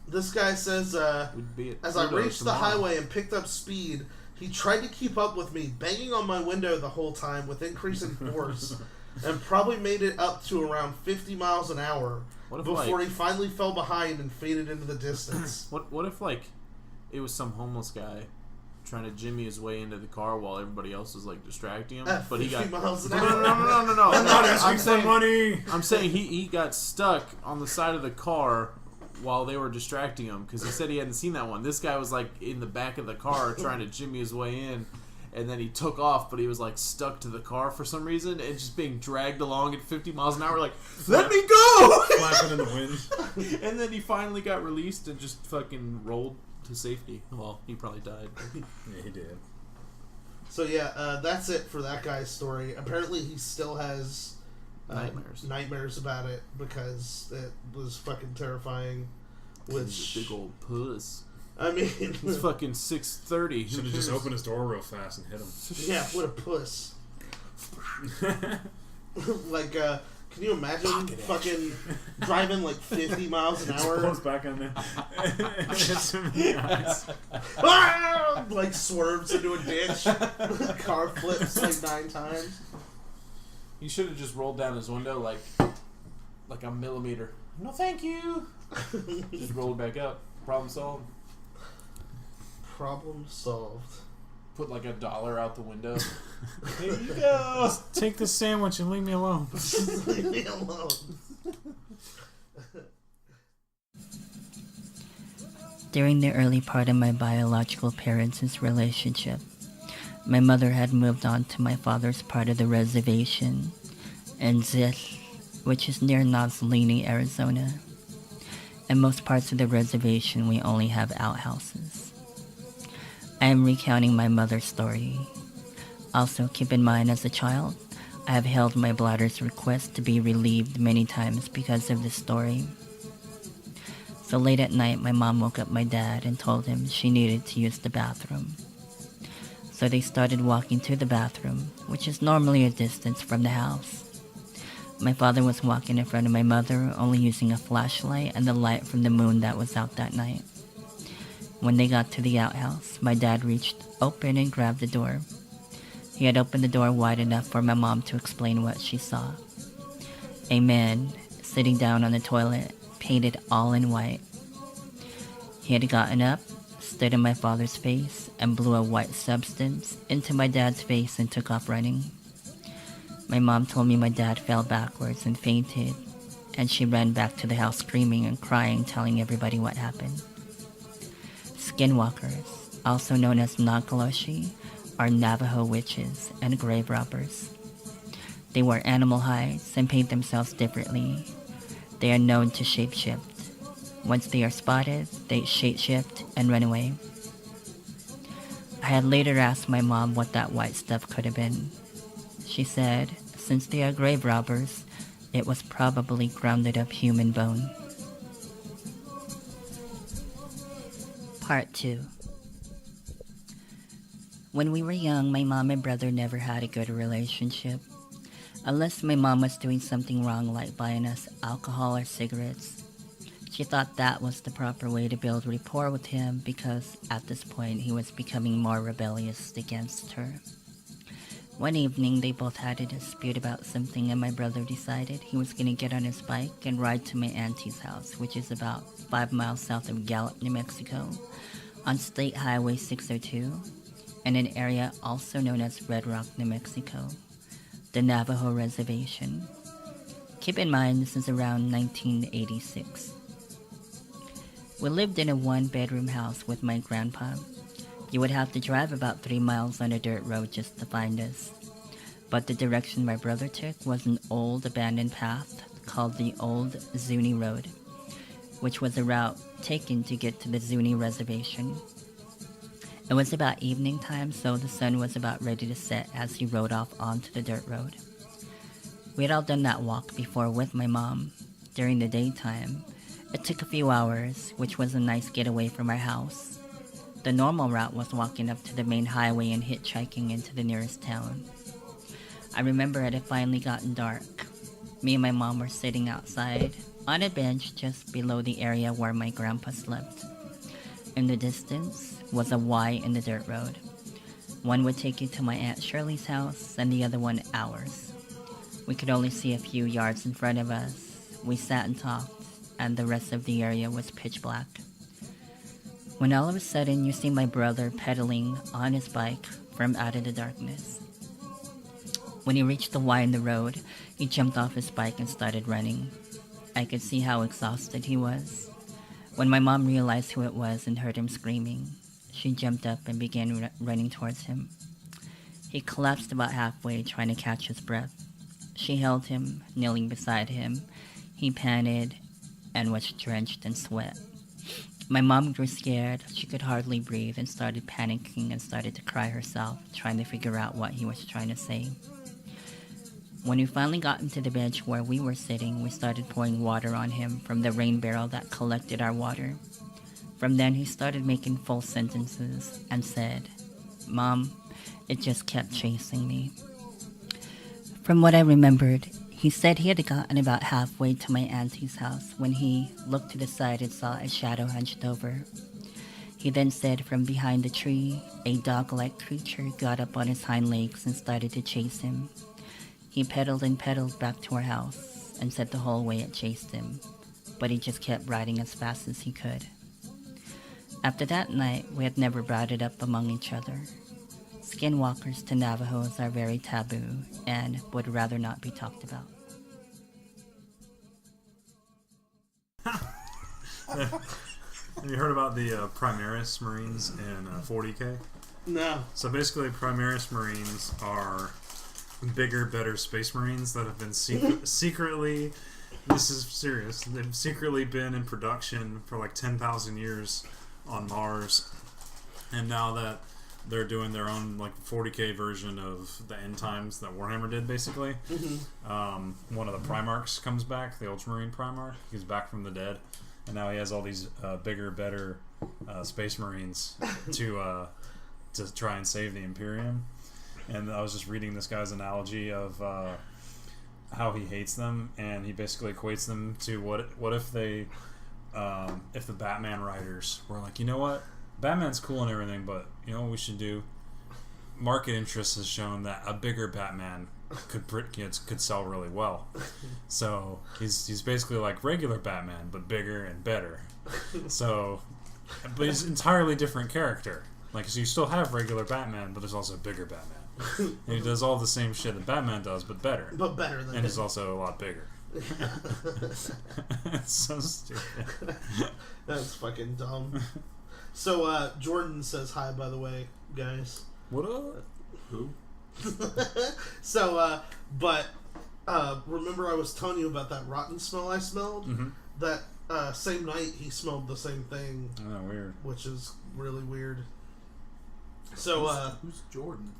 This guy says, as I reached the highway and picked up speed, he tried to keep up with me, banging on my window the whole time with increasing force, and probably made it up to around 50 miles an hour before he finally fell behind and faded into the distance. What if it was some homeless guy trying to jimmy his way into the car while everybody else was distracting him, but he got miles an no. I'm not asking for money. I'm saying he got stuck on the side of the car while they were distracting him because he said he hadn't seen that one. This guy was in the back of the car trying to jimmy his way in, and then he took off, but he was stuck to the car for some reason and just being dragged along at 50 miles an hour. Let me go! Flapping in the wind. And then he finally got released and just fucking rolled to safety. Well, he probably died. Yeah, he did. So yeah, that's it for that guy's story. Apparently he still has nightmares about it because it was fucking terrifying. Which big old puss. I mean, he's fucking 6'30". Should have just opened his door real fast and hit him. Yeah, what a puss. Can you imagine fucking driving 50 miles an hour? Pulls back on there. Swerves into a ditch. Car flips 9 times. He should have just rolled down his window like a millimeter. No, thank you. Just rolled back up. Problem solved. Problem solved. Put $1 out the window. There you go. Just take the sandwich and leave me alone. Leave me alone. During the early part of my biological parents' relationship, my mother had moved on to my father's part of the reservation in Zich, which is near Nozzolini, Arizona. In most parts of the reservation, we only have outhouses. I am recounting my mother's story. Also, keep in mind, as a child, I have held my bladder's request to be relieved many times because of this story. So late at night, my mom woke up my dad and told him she needed to use the bathroom. So they started walking to the bathroom, which is normally a distance from the house. My father was walking in front of my mother, only using a flashlight and the light from the moon that was out that night. When they got to the outhouse, my dad reached open and grabbed the door. He had opened the door wide enough for my mom to explain what she saw. A man sitting down on the toilet, painted all in white. He had gotten up, stood in my father's face, and blew a white substance into my dad's face and took off running. My mom told me my dad fell backwards and fainted, and she ran back to the house screaming and crying, telling everybody what happened. Skinwalkers, also known as Nagaloshi, are Navajo witches and grave robbers. They wear animal hides and paint themselves differently. They are known to shapeshift. Once they are spotted, they shapeshift and run away. I had later asked my mom what that white stuff could have been. She said, since they are grave robbers, it was probably grounded up human bone. Part 2. When we were young, my mom and brother never had a good relationship. Unless my mom was doing something wrong, like buying us alcohol or cigarettes. She thought that was the proper way to build rapport with him because at this point he was becoming more rebellious against her. One evening, they both had a dispute about something, and my brother decided he was going to get on his bike and ride to my auntie's house, which is about 5 miles south of Gallup, New Mexico, on State Highway 602, in an area also known as Red Rock, New Mexico, the Navajo Reservation. Keep in mind, this is around 1986. We lived in a one-bedroom house with my grandpa. You would have to drive about 3 miles on a dirt road just to find us. But the direction my brother took was an old abandoned path called the Old Zuni Road, which was a route taken to get to the Zuni Reservation. It was about evening time, so the sun was about ready to set as he rode off onto the dirt road. We had all done that walk before with my mom. During the daytime, it took a few hours, which was a nice getaway from our house. The normal route was walking up to the main highway and hitchhiking into the nearest town. I remember it had finally gotten dark. Me and my mom were sitting outside on a bench just below the area where my grandpa slept. In the distance was a Y in the dirt road. One would take you to my Aunt Shirley's house and the other one ours. We could only see a few yards in front of us. We sat and talked, and the rest of the area was pitch black. When all of a sudden you see my brother pedaling on his bike from out of the darkness. When he reached the Y in the road, he jumped off his bike and started running. I could see how exhausted he was. When my mom realized who it was and heard him screaming, she jumped up and began running towards him. He collapsed about halfway, trying to catch his breath. She held him, kneeling beside him. He panted and was drenched in sweat. My mom grew scared. She could hardly breathe and started panicking and started to cry herself, trying to figure out what he was trying to say. When we finally got him to the bench where we were sitting, we started pouring water on him from the rain barrel that collected our water. From then, he started making full sentences and said, "Mom, it just kept chasing me." From what I remembered, he said he had gotten about halfway to my auntie's house when he looked to the side and saw a shadow hunched over. He then said from behind the tree, a dog-like creature got up on his hind legs and started to chase him. He pedaled and pedaled back to our house and said the whole way it chased him, but he just kept riding as fast as he could. After that night, we had never brought it up among each other. Skinwalkers to Navajos are very taboo and would rather not be talked about. Have you heard about the Primaris Marines in 40K? No. So basically, Primaris Marines are bigger, better Space Marines that have been secretly... This is serious. They've secretly been in production for like 10,000 years on Mars. And now that they're doing their own like 40K version of the end times that Warhammer did, basically. One of the Primarchs comes back, the Ultramarine Primarch. He's back from the dead. And now he has all these bigger, better Space Marines to try and save the Imperium. And I was just reading this guy's analogy of how he hates them, and he basically equates them to what if they if the Batman writers were like, you know what, Batman's cool and everything, but you know what we should do? Market interest has shown that a bigger Batman could sell really well. So he's basically like regular Batman, but bigger and better. So, but he's an entirely different character. Like, so you still have regular Batman, but there's also a bigger Batman. And he does all the same shit that Batman does, but better. But better than And he's also a lot bigger. It's so stupid. That's fucking dumb. So, Jordan says hi, by the way, guys. What up? Who? So, remember I was telling you about that rotten smell I smelled? Mm-hmm. That same night he smelled the same thing. Oh, weird. Which is really weird. So, who's Jordan?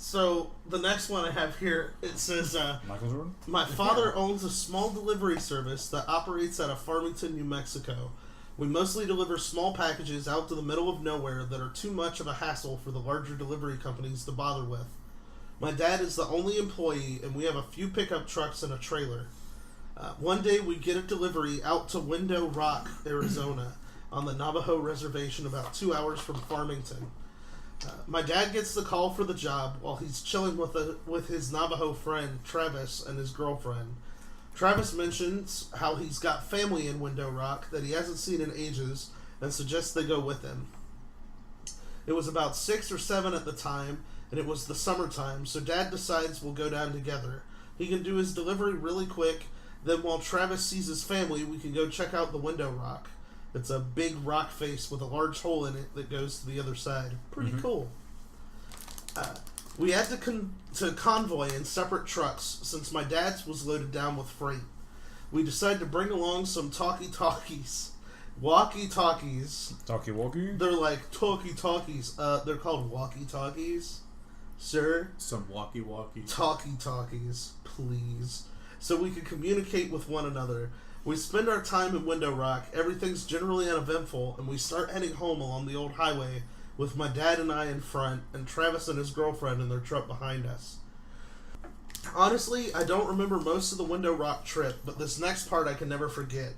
So, the next one I have here, it says, Michael Jordan? My father owns a small delivery service that operates out of Farmington, New Mexico. We mostly deliver small packages out to the middle of nowhere that are too much of a hassle for the larger delivery companies to bother with. My dad is the only employee, and we have a few pickup trucks and a trailer. One day we get a delivery out to Window Rock, Arizona, on the Navajo Reservation about 2 hours from Farmington. My dad gets the call for the job while he's chilling with his Navajo friend, Travis, and his girlfriend. Travis mentions how he's got family in Window Rock that he hasn't seen in ages and suggests they go with him. It was about 6 or 7 at the time, and it was the summertime, so Dad decides we'll go down together. He can do his delivery really quick, then while Travis sees his family, we can go check out the Window Rock. It's a big rock face with a large hole in it that goes to the other side. Pretty cool. We had to convoy in separate trucks since my dad's was loaded down with freight. We decided to bring along some talkie-talkies. Walkie-talkies. Talkie-walkie? They're like talkie-talkies. They're called walkie-talkies. Sir? Some walkie-walkie. Talkie-talkies, please. So we could communicate with one another. We spend our time in Window Rock. Everything's generally uneventful, and we start heading home along the old highway with my dad and I in front, and Travis and his girlfriend in their truck behind us. Honestly, I don't remember most of the Window Rock trip, but this next part I can never forget.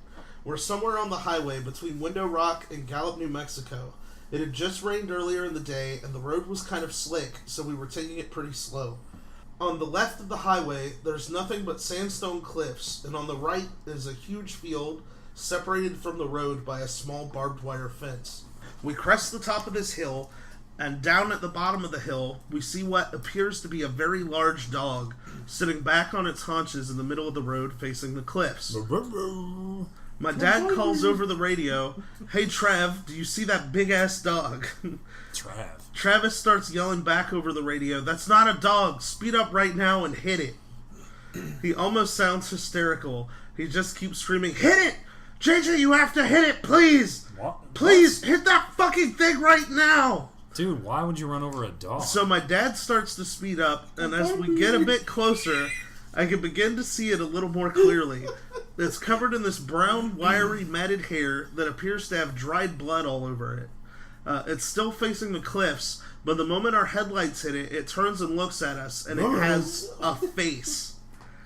We're somewhere on the highway between Window Rock and Gallup, New Mexico. It had just rained earlier in the day, and the road was kind of slick, so we were taking it pretty slow. On the left of the highway, there's nothing but sandstone cliffs, and on the right is a huge field separated from the road by a small barbed wire fence. We crest the top of this hill, and down at the bottom of the hill, we see what appears to be a very large dog sitting back on its haunches in the middle of the road facing the cliffs. My dad calls over the radio, "Hey Trav, do you see that big-ass dog?" Travis starts yelling back over the radio, "That's not a dog! Speed up right now and hit it!" He almost sounds hysterical. He just keeps screaming, "Hit it! JJ, you have to hit it, please! What? Please, hit that fucking thing right now!" Dude, why would you run over a dog? So my dad starts to speed up, and as we get a bit closer, I can begin to see it a little more clearly. It's covered in this brown, wiry, matted hair that appears to have dried blood all over it. It's still facing the cliffs, but the moment our headlights hit it, it turns and looks at us, and it has a face.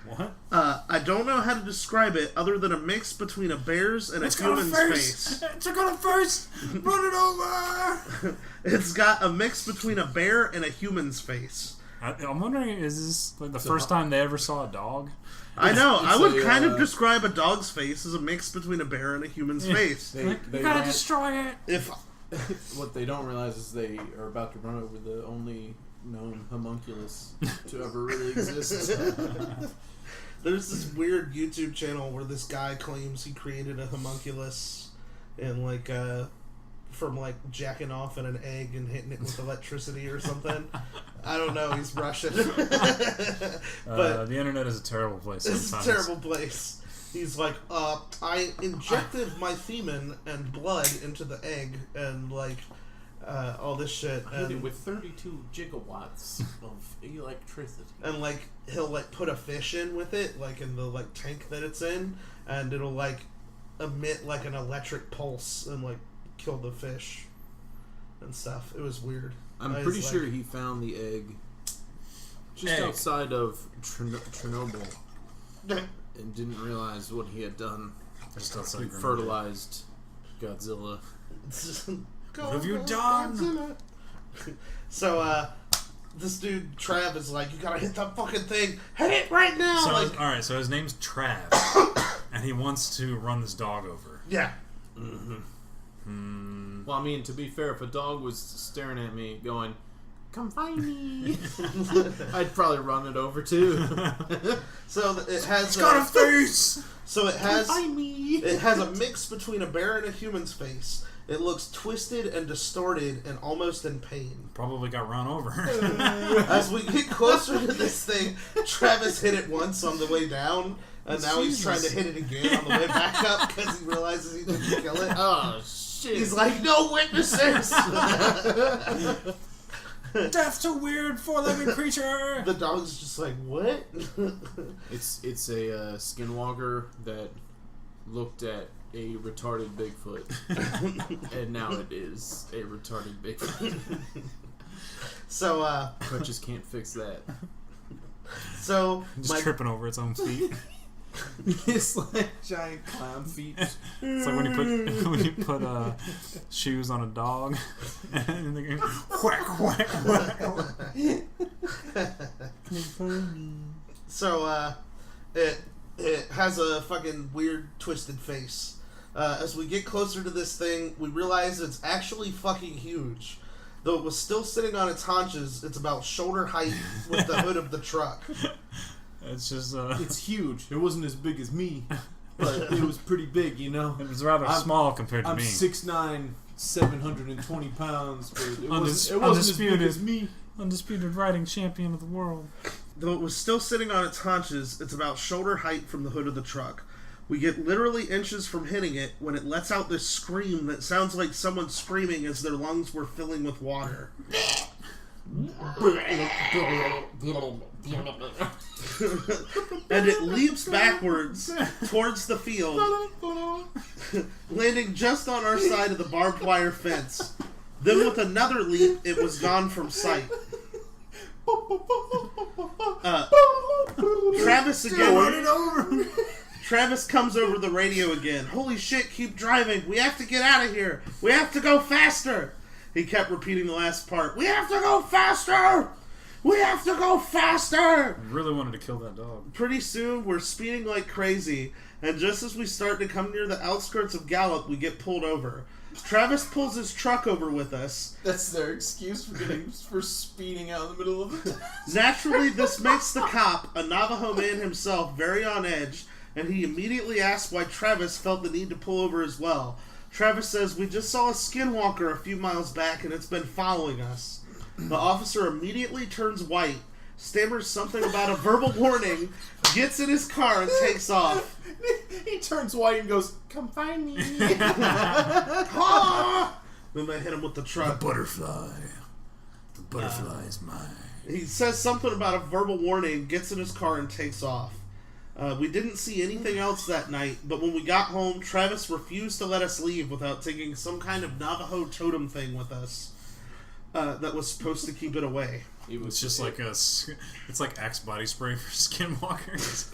What? I don't know how to describe it other than a mix between a bear's and a human's face. It's got a face! Run it over! It's got a mix between a bear and a human's face. I'm wondering, is this like the first time they ever saw a dog? I know. I would kind of describe a dog's face as a mix between a bear and a human's face. They gotta destroy it! What they don't realize is they are about to run over the only known homunculus to ever really exist. There's this weird YouTube channel where this guy claims he created a homunculus and like from like jacking off in an egg and hitting it with electricity or something. I don't know. He's Russian. But the internet is a terrible place sometimes. It's a terrible place. He's like, I injected my semen and blood into the egg and like all this shit. I hit it with 32 gigawatts of electricity. And like he'll like put a fish in with it, like in the like tank that it's in, and it'll like emit like an electric pulse and like kill the fish and stuff. It was weird. I'm pretty sure he found the egg just outside of Chernobyl and didn't realize what he had done. Just outside he fertilized Godzilla. What have you done? Godzilla. So this dude Trav is like, you gotta hit that fucking thing. Hit it right now. So like, all right, so his name's Trav, and he wants to run this dog over. Yeah. Well, I mean, to be fair, if a dog was staring at me going, "Come find me," I'd probably run it over too. So it has it's got a face. So it has Come find me. It has a mix between a bear and a human's face. It looks twisted and distorted and almost in pain. Probably got run over. As we get closer to this thing, Travis hit it once on the way down, and now he's trying to hit it again on the way back up because he realizes he didn't kill it. Oh, shit. He's like, no witnesses! Death's a weird four-legged creature! The dog's just like, what? It's a Skinwalker that looked at a retarded Bigfoot, and now it is a retarded Bigfoot. So, Crutches can't fix that. So, just tripping over its own feet. It's like giant clown feet. It's like when you put shoes on a dog, and they go whack whack whack. So it has a fucking weird twisted face. As we get closer to this thing, we realize it's actually fucking huge. Though it was still sitting on its haunches, it's about shoulder height with the hood of the truck. It's just it's huge. It wasn't as big as me, but it was pretty big, you know. It was rather small compared to me. I'm 6'9", 720 pounds, but it wasn't as big as me. Undisputed riding champion of the world. Though it was still sitting on its haunches, it's about shoulder height from the hood of the truck. We get literally inches from hitting it when it lets out this scream that sounds like someone screaming as their lungs were filling with water. And it leaps backwards towards the field, landing just on our side of the barbed wire fence. Then with another leap, it was gone from sight. Travis again. Travis comes over the radio again. Holy shit, keep driving. We have to get out of here. We have to go faster. He kept repeating the last part. We have to go faster. We have to go faster. I really wanted to kill that dog. Pretty soon, we're speeding like crazy. And just as we start to come near the outskirts of Gallup, we get pulled over. Travis pulls his truck over with us. That's their excuse for speeding out in the middle of it. Naturally, this makes the cop, a Navajo man himself, very on edge, and he immediately asks why Travis felt the need to pull over as well. Travis says, we just saw a Skinwalker a few miles back and it's been following us. The officer immediately turns white, stammers something about a verbal warning, gets in his car and takes off. He turns white and goes, come find me. Ah! Then they hit him with the truck. The butterfly. The butterfly is mine. He says something about a verbal warning, gets in his car and takes off. We didn't see anything else that night, but when we got home, Travis refused to let us leave without taking some kind of Navajo totem thing with us that was supposed to keep it away. It's just like it's like Axe body spray for Skinwalkers.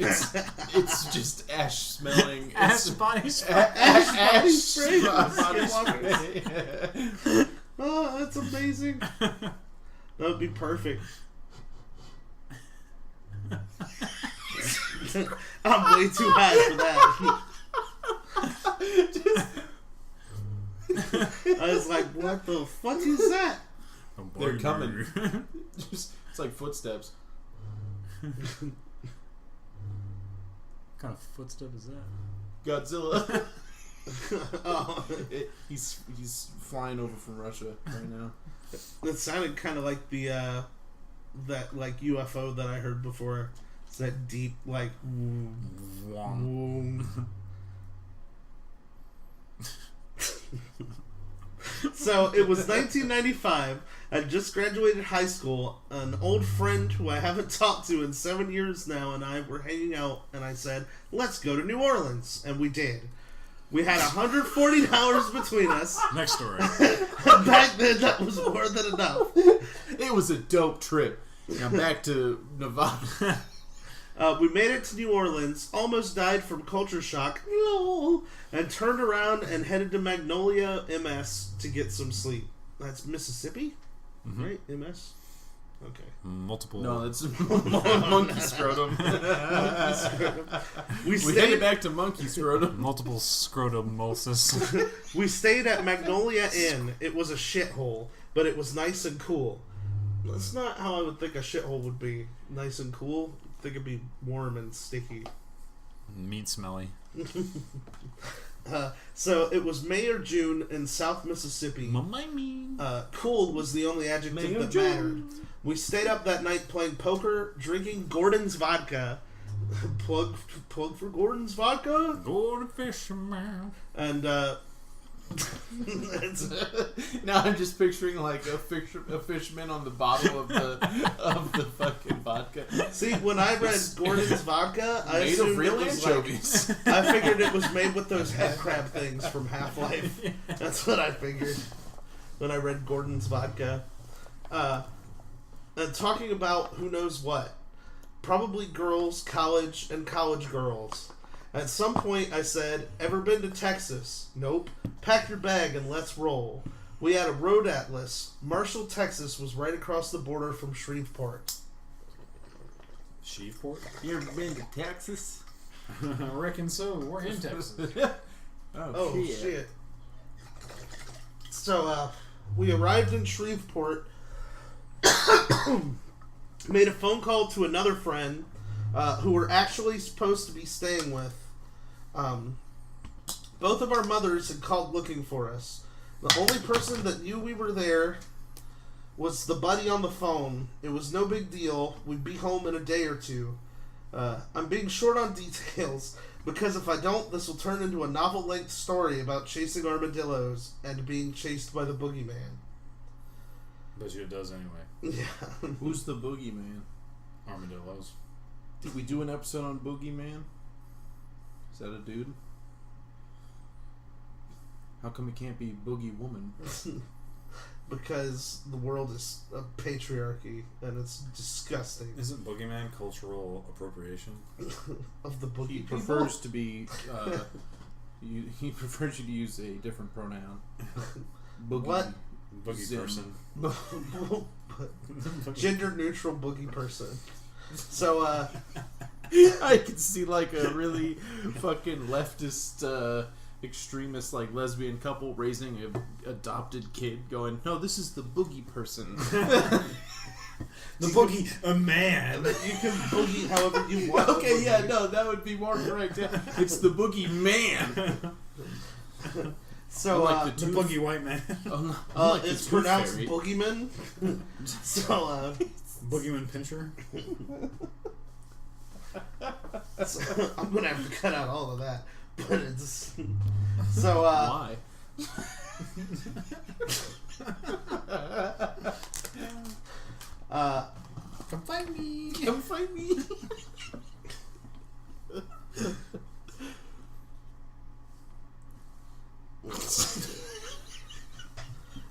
It's just ash smelling. Ash body spray. Ash body spray for body Skinwalkers. Oh, that's amazing. That would be perfect. I'm way too high for that. I was like, what the fuck is that? They're coming. It's like footsteps. What kind of footstep is that? Godzilla. He's flying over from Russia right now. It sounded kind of like the that like UFO that I heard before. It's that deep like. So it was 1995. I just graduated high school. An old friend who I haven't talked to in 7 years now and I were hanging out, and I said, "Let's go to New Orleans," and we did. We had $140 between us. Next story. Back then, that was more than enough. It was a dope trip. Now back to Nevada. We made it to New Orleans, almost died from culture shock, and turned around and headed to Magnolia, MS, to get some sleep. That's Mississippi? Mm-hmm. Right? MS? Okay. Multiple. No, that's monkey scrotum. Monkey scrotum. We headed back to monkey scrotum. Multiple scrotumosis. We stayed at Magnolia Inn. It was a shithole, but it was nice and cool. That's not how I would think a shithole would be. Nice and cool. I think it'd be warm and sticky. Meat smelly. So it was May or June in South Mississippi. Cool was the only adjective that mattered. We stayed up that night playing poker, drinking Gordon's vodka. plug for Gordon's vodka. Gordon Fisherman. And now I'm just picturing like a fisherman on the bottle of the fucking vodka. See, when I read Gordon's vodka, I made assumed of real it was anchovies. like, I figured it was made with those head crab things from Half-Life. That's what I figured when I read Gordon's vodka. And talking about who knows what, probably girls, college, and college girls. At some point, I said, "Ever been to Texas?" "Nope." "Pack your bag and let's roll." We had a road atlas. Marshall, Texas was right across the border from Shreveport. Shreveport? You ever been to Texas? I reckon so. We're in Texas. Oh, shit. So, we arrived in Shreveport, made a phone call to another friend who we're actually supposed to be staying with. Both of our mothers had called looking for us. The only person that knew we were there was the buddy on the phone. It was no big deal. We'd be home in a day or two. I'm being short on details because if I don't, this will turn into a novel-length story about chasing armadillos and being chased by the boogeyman. Bet you it does anyway. Yeah. Who's the boogeyman? Armadillos. Did we do an episode on Boogeyman? Is that a dude? How come it can't be Boogie Woman? Because the world is a patriarchy and it's disgusting. Isn't Boogeyman cultural appropriation? Of the boogie He people? prefers to be... he prefers you to use a different pronoun. Boogie. What? Boogie person. Gender neutral boogie person. So, I can see like a really fucking leftist, extremist, like lesbian couple raising a adopted kid going, "No, this is the boogie person." The boogie, a man. You can boogie however you want. Okay, yeah, no, that would be more correct. Yeah. It's the boogie man. So, like the boogie white man. Like it's pronounced boogeyman. So, Boogeyman Pincher. So, I'm gonna have to cut out all of that, but it's so. Why? Come find me. Come find me.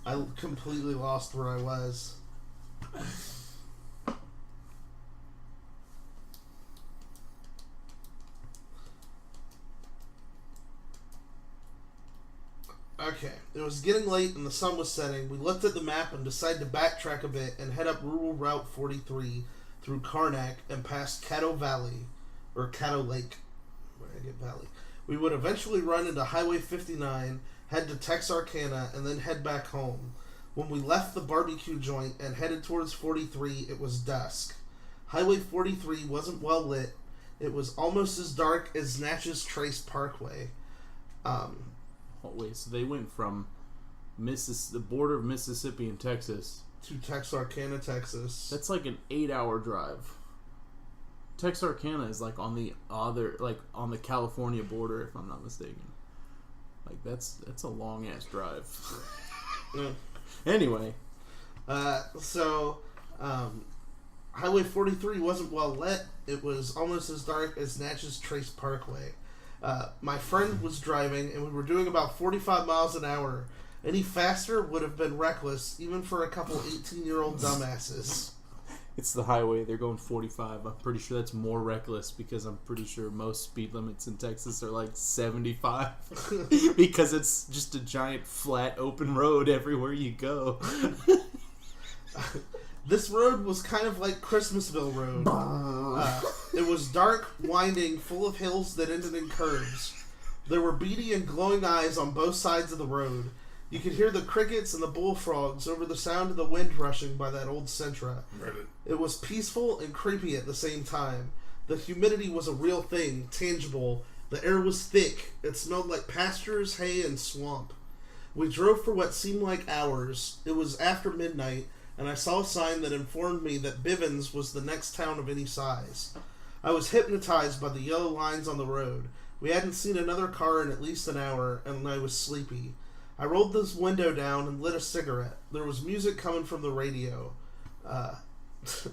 I completely lost where I was. Okay, it was getting late and the sun was setting. We looked at the map and decided to backtrack a bit and head up rural Route 43 through Karnak and past Caddo Valley, or Caddo Lake. Where did I get Valley? We would eventually run into Highway 59, head to Texarkana, and then head back home. When we left the barbecue joint and headed towards 43, it was dusk. Highway 43 wasn't well lit. It was almost as dark as Natchez Trace Parkway. Wait, so they went from the border of Mississippi and Texas to Texarkana, Texas. That's like an 8-hour drive. Texarkana is like on the on the California border, if I'm not mistaken. Like that's a long ass drive. Anyway, Highway 43 wasn't well lit. It was almost as dark as Natchez Trace Parkway. My friend was driving, and we were doing about 45 miles an hour. Any faster would have been reckless, even for a couple 18-year-old dumbasses. It's the highway. They're going 45. I'm pretty sure that's more reckless because I'm pretty sure most speed limits in Texas are like 75 because it's just a giant flat open road everywhere you go. This road was kind of like Christmasville Road. It was dark, winding, full of hills that ended in curves. There were beady and glowing eyes on both sides of the road. You could hear the crickets and the bullfrogs over the sound of the wind rushing by that old Sentra. Right. It was peaceful and creepy at the same time. The humidity was a real thing, tangible. The air was thick. It smelled like pastures, hay, and swamp. We drove for what seemed like hours. It was after midnight, and I saw a sign that informed me that Bivens was the next town of any size. I was hypnotized by the yellow lines on the road. We hadn't seen another car in at least an hour, and I was sleepy. I rolled this window down and lit a cigarette. There was music coming from the radio.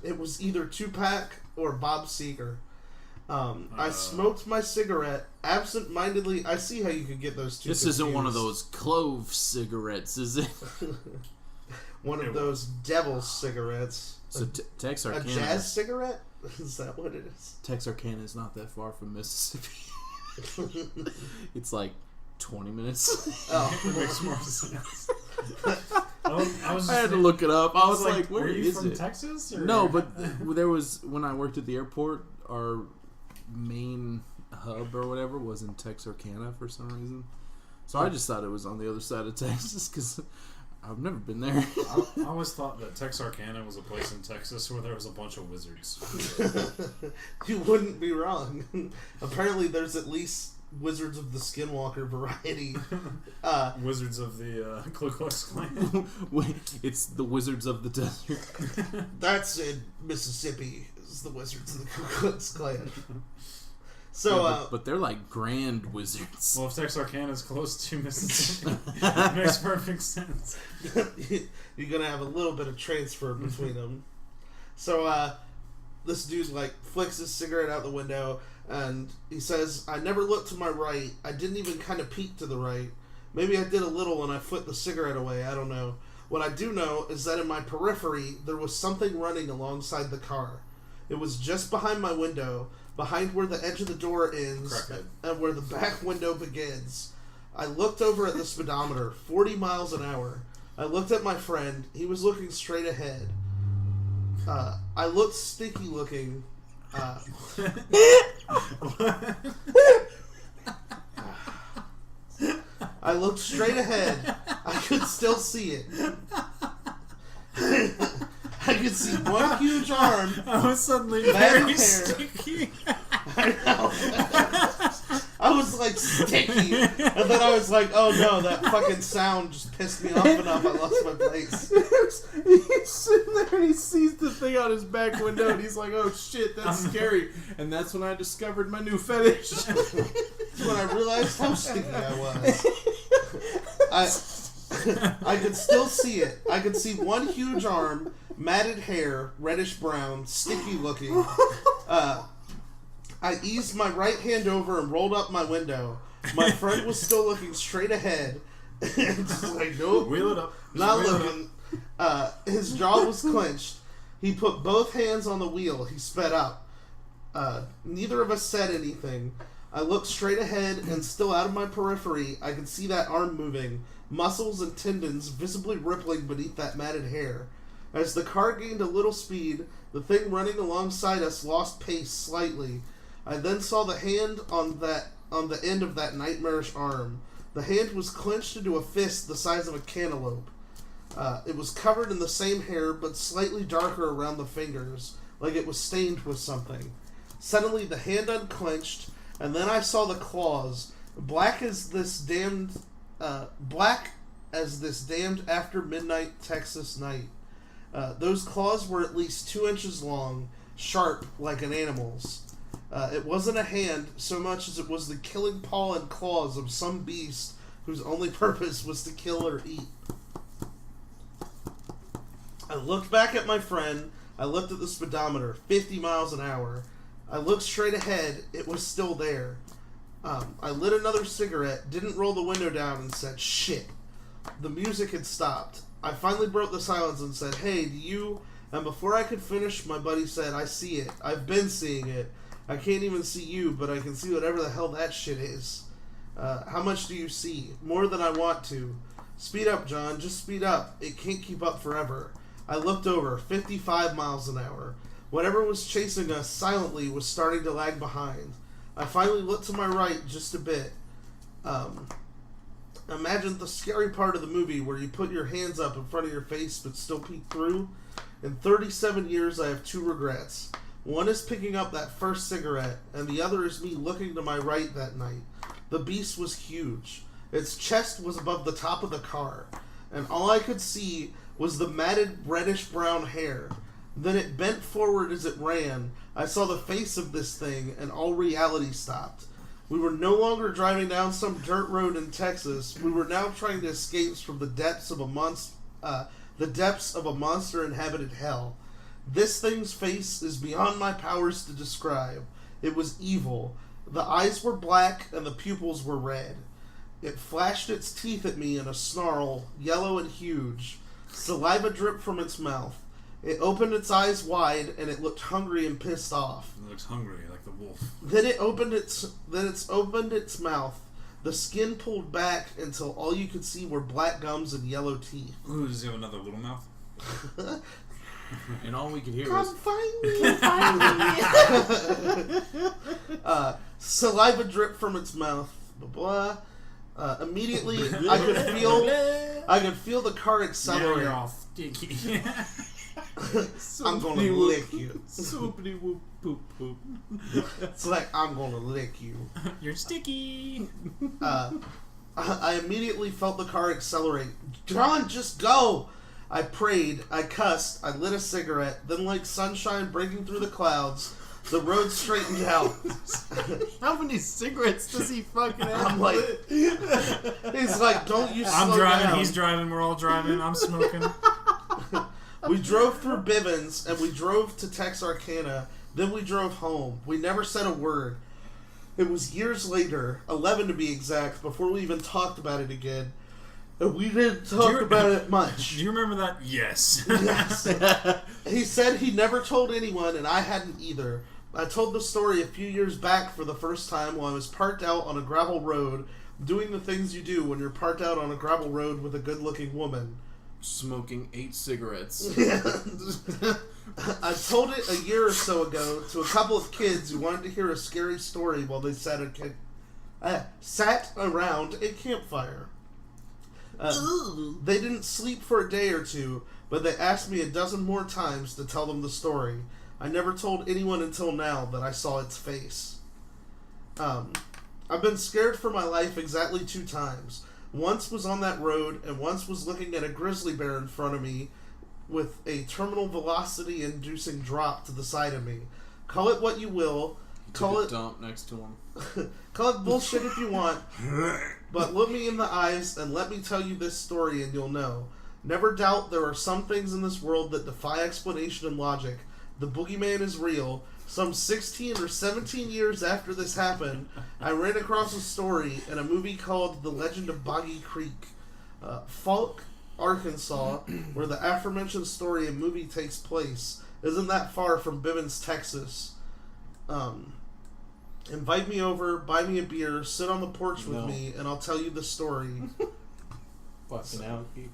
It was either Tupac or Bob Seger. I smoked my cigarette absent-mindedly. I see how you could get those two. This confused. Isn't one of those clove cigarettes, is it? One of those devil cigarettes. So Texarkana. A jazz cigarette? Is that what it is? Texarkana is not that far from Mississippi. It's like 20 minutes. Oh, it makes more sense. I had to look it up. I was like, where were you is from it? Texas? Or? No, but there was, when I worked at the airport, our main hub or whatever was in Texarkana for some reason. So I just thought it was on the other side of Texas because I've never been there. I always thought that Texarkana was a place in Texas where there was a bunch of wizards. You wouldn't be wrong. Apparently there's at least Wizards of the Skinwalker variety. Wizards of the Ku Klux Klan. It's the Wizards of the Desert. That's in Mississippi. It's the Wizards of the Ku Klux Klan. So, yeah, but they're like grand wizards. Well, if Texarkana is close to Mississippi, it makes perfect sense. You're gonna have a little bit of transfer between them. So, this dude like flicks his cigarette out the window. And he says, I never looked to my right. I didn't even kind of peek to the right. Maybe I did a little when I flipped the cigarette away. I don't know. What I do know is that in my periphery, there was something running alongside the car. It was just behind my window, behind where the edge of the door ends, and where the back window begins. I looked over at the speedometer, 40 miles an hour. I looked at my friend. He was looking straight ahead. I looked stinky looking. I looked straight ahead. I could still see it. I could see one huge arm. I was suddenly very sticky. I know. I was like sticky, and then I was like, "Oh no, that fucking sound just pissed me off enough. I lost my place." He's sitting there and he sees the thing on his back window, and he's like, "Oh shit, that's scary." And that's when I discovered my new fetish. When I realized how sticky I was. I could still see it. I could see one huge arm, matted hair, reddish brown, sticky looking. I eased my right hand over and rolled up my window. My friend was still looking straight ahead. Just like, nope. Wheel it up. Not looking. His jaw was clenched. He put both hands on the wheel. He sped up. Neither of us said anything. I looked straight ahead, and still out of my periphery, I could see that arm moving, muscles and tendons visibly rippling beneath that matted hair. As the car gained a little speed, the thing running alongside us lost pace slightly. I then saw the hand on the end of that nightmarish arm. The hand was clenched into a fist the size of a cantaloupe. It was covered in the same hair, but slightly darker around the fingers, like it was stained with something. Suddenly, the hand unclenched, and then I saw the claws, black as this damned after midnight Texas night. Those claws were at least 2 inches long, sharp like an animal's. It wasn't a hand so much as it was the killing paw and claws of some beast whose only purpose was to kill or eat. I looked back at my friend. I looked at the speedometer, 50 miles an hour. I looked straight ahead. It was still there. I lit another cigarette, didn't roll the window down, and said, "Shit." The music had stopped. I finally broke the silence and said, "Hey, do you..." And before I could finish, my buddy said, "I see it. I've been seeing it. I can't even see you, but I can see whatever the hell that shit is." How much do you see?" "More than I want to." "Speed up, John. Just speed up. It can't keep up forever." I looked over, 55 miles an hour. Whatever was chasing us silently was starting to lag behind. I finally looked to my right just a bit. Imagine the scary part of the movie where you put your hands up in front of your face but still peek through. In 37 years, I have 2 regrets. One is picking up that first cigarette, and the other is me looking to my right that night. The beast was huge. Its chest was above the top of the car, and all I could see was the matted reddish-brown hair. Then it bent forward as it ran. I saw the face of this thing, and all reality stopped. We were no longer driving down some dirt road in Texas. We were now trying to escape from the depths of a monster-inhabited hell. This thing's face is beyond my powers to describe. It was evil. The eyes were black, and the pupils were red. It flashed its teeth at me in a snarl, yellow and huge. Saliva dripped from its mouth. It opened its eyes wide, and it looked hungry and pissed off. It looks hungry, like the wolf. Then it opened its mouth. The skin pulled back until all you could see were black gums and yellow teeth. Ooh, does he have another little mouth? And all we could hear "Come was... find me, find me." Saliva dripped from its mouth. Blah, blah. Immediately, I could feel the car accelerate. Now you're all sticky. I'm gonna lick you. Soupity whoop poop poop. It's like, I'm gonna lick you. You're sticky. I immediately felt the car accelerate. "John, just go!" I prayed, I cussed, I lit a cigarette, then like sunshine breaking through the clouds, the road straightened out. How many cigarettes does he fucking have? I'm like, he's like, "Don't you slow I'm driving, down." he's driving, we're all driving, I'm smoking. We drove through Bivens, and we drove to Texarkana, then we drove home. We never said a word. It was years later, 11 to be exact, before we even talked about it again. And we didn't talk about it much. Do you remember that? Yes. Yes. He said he never told anyone, and I hadn't either. I told the story a few years back for the first time while I was parked out on a gravel road, doing the things you do when you're parked out on a gravel road with a good-looking woman. Smoking 8 cigarettes. I told it a year or so ago to a couple of kids who wanted to hear a scary story while they sat around a campfire. They didn't sleep for a day or two, but they asked me a dozen more times to tell them the story. I never told anyone until now that I saw its face. I've been scared for my life exactly 2 times. Once was on that road, and once was looking at a grizzly bear in front of me with a terminal velocity-inducing drop to the side of me. Call it what you will. Call it dump next to him. Call it bullshit if you want, but look me in the eyes and let me tell you this story and you'll know. Never doubt there are some things in this world that defy explanation and logic. The boogeyman is real. Some 16 or 17 years after this happened, I ran across a story in a movie called The Legend of Boggy Creek. Falk, Arkansas, where the aforementioned story and movie takes place, isn't that far from Bivens, Texas. Invite me over, buy me a beer, sit on the porch with me, and I'll tell you the story. Fucking alky.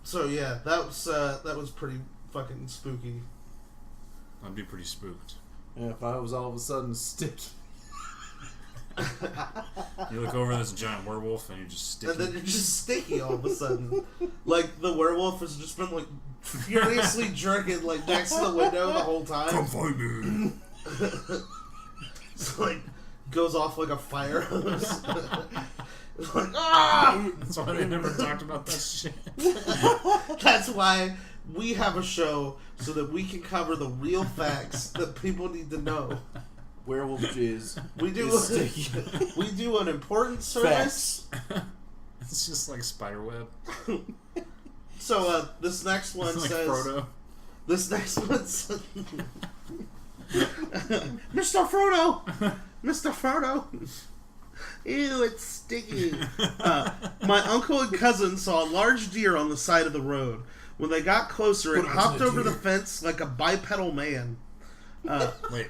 So yeah, that was pretty fucking spooky. I'd be pretty spooked. Yeah, if I was all of a sudden sticky. You look over, there's a giant werewolf, and you're just sticky. And then you're just sticky all of a sudden. Like, the werewolf has just been, like, furiously jerking, like, next to the window the whole time. Come find me. It's like, goes off like a fire hose. It's like, ah! That's why they never talked about that shit. That's why we have a show, so that we can cover the real facts that people need to know. Werewolf jizz. We do an important service. It's just like spiderweb. So this next one like says Frodo. This next one says Mr. Frodo! Mr. Frodo! Ew, it's sticky. My uncle and cousin saw a large deer on the side of the road. When they got closer, it hopped over the fence like a bipedal man. Wait.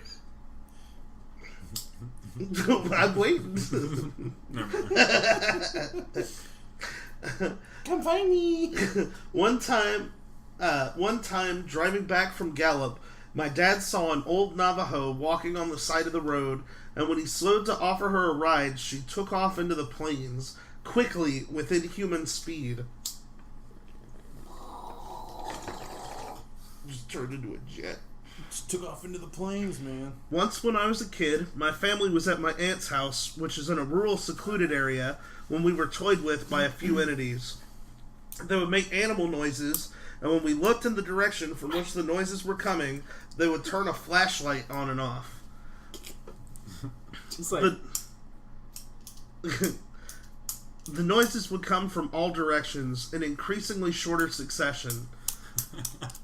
I'm waiting. Come find me. One time, driving back from Gallup, my dad saw an old Navajo walking on the side of the road, and when he slowed to offer her a ride, she took off into the plains, quickly, with inhuman speed. Just turned into a jet. Just took off into the plains, man. Once when I was a kid, my family was at my aunt's house, which is in a rural, secluded area, when we were toyed with by a few entities. They would make animal noises, and when we looked in the direction from which the noises were coming, they would turn a flashlight on and off. Just like... The noises would come from all directions in increasingly shorter succession.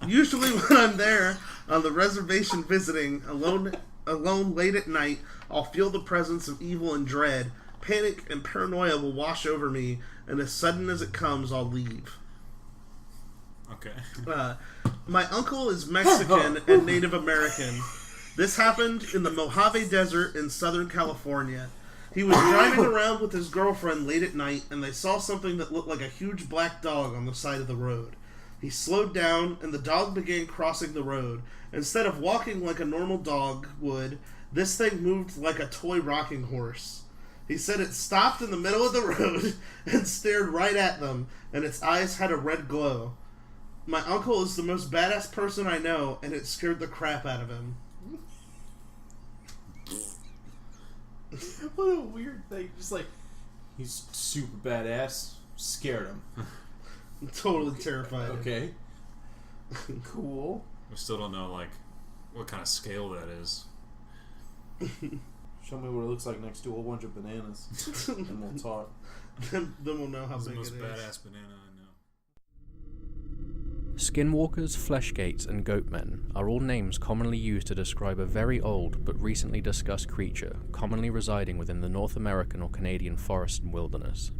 Usually when I'm there on the reservation visiting, alone late at night, I'll feel the presence of evil and dread. Panic and paranoia will wash over me, and as sudden as it comes, I'll leave. Okay. My uncle is Mexican and Native American. This happened in the Mojave Desert in Southern California. He was driving around with his girlfriend late at night, and they saw something that looked like a huge black dog on the side of the road. He slowed down, and the dog began crossing the road. Instead of walking like a normal dog would, this thing moved like a toy rocking horse. He said it stopped in the middle of the road and stared right at them, and its eyes had a red glow. My uncle is the most badass person I know, and it scared the crap out of him. What a weird thing. Just like, he's super badass. Scared him. I'm totally terrified. Okay. Cool. We still don't know, like, what kind of scale that is. Show me what it looks like next to a whole bunch of bananas. And we'll talk. Then we'll know how big it is. It's the most badass banana I know. Skinwalkers, Fleshgates, and Goatmen are all names commonly used to describe a very old but recently discussed creature commonly residing within the North American or Canadian forest and wilderness.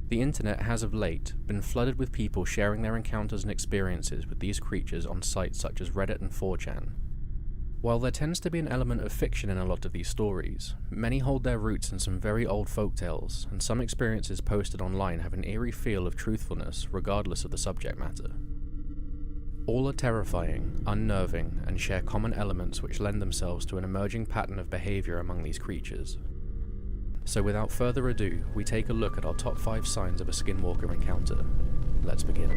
The internet has of late been flooded with people sharing their encounters and experiences with these creatures on sites such as Reddit and 4chan. While there tends to be an element of fiction in a lot of these stories, many hold their roots in some very old folktales, and some experiences posted online have an eerie feel of truthfulness regardless of the subject matter. All are terrifying, unnerving, and share common elements which lend themselves to an emerging pattern of behaviour among these creatures. So without further ado, we take a look at our top 5 signs of a Skinwalker encounter. Let's begin.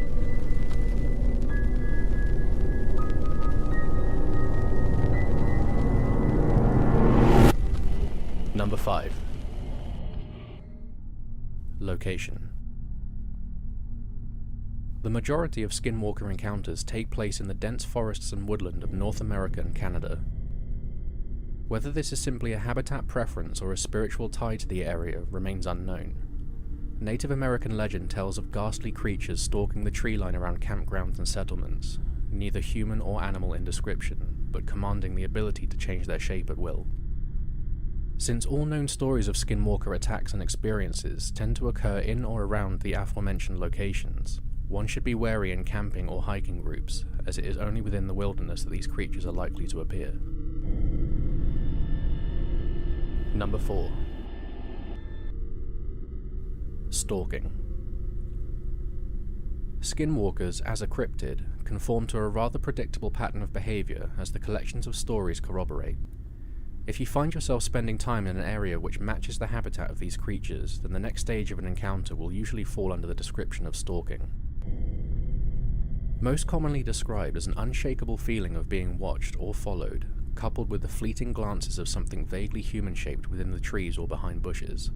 Number 5. Location. The majority of Skinwalker encounters take place in the dense forests and woodland of North America and Canada. Whether this is simply a habitat preference or a spiritual tie to the area remains unknown. Native American legend tells of ghastly creatures stalking the tree line around campgrounds and settlements, neither human or animal in description, but commanding the ability to change their shape at will. Since all known stories of Skinwalker attacks and experiences tend to occur in or around the aforementioned locations, one should be wary in camping or hiking groups, as it is only within the wilderness that these creatures are likely to appear. Number 4. Stalking. Skinwalkers, as a cryptid, conform to a rather predictable pattern of behaviour as the collections of stories corroborate. If you find yourself spending time in an area which matches the habitat of these creatures, then the next stage of an encounter will usually fall under the description of stalking. Most commonly described as an unshakable feeling of being watched or followed, coupled with the fleeting glances of something vaguely human-shaped within the trees or behind bushes.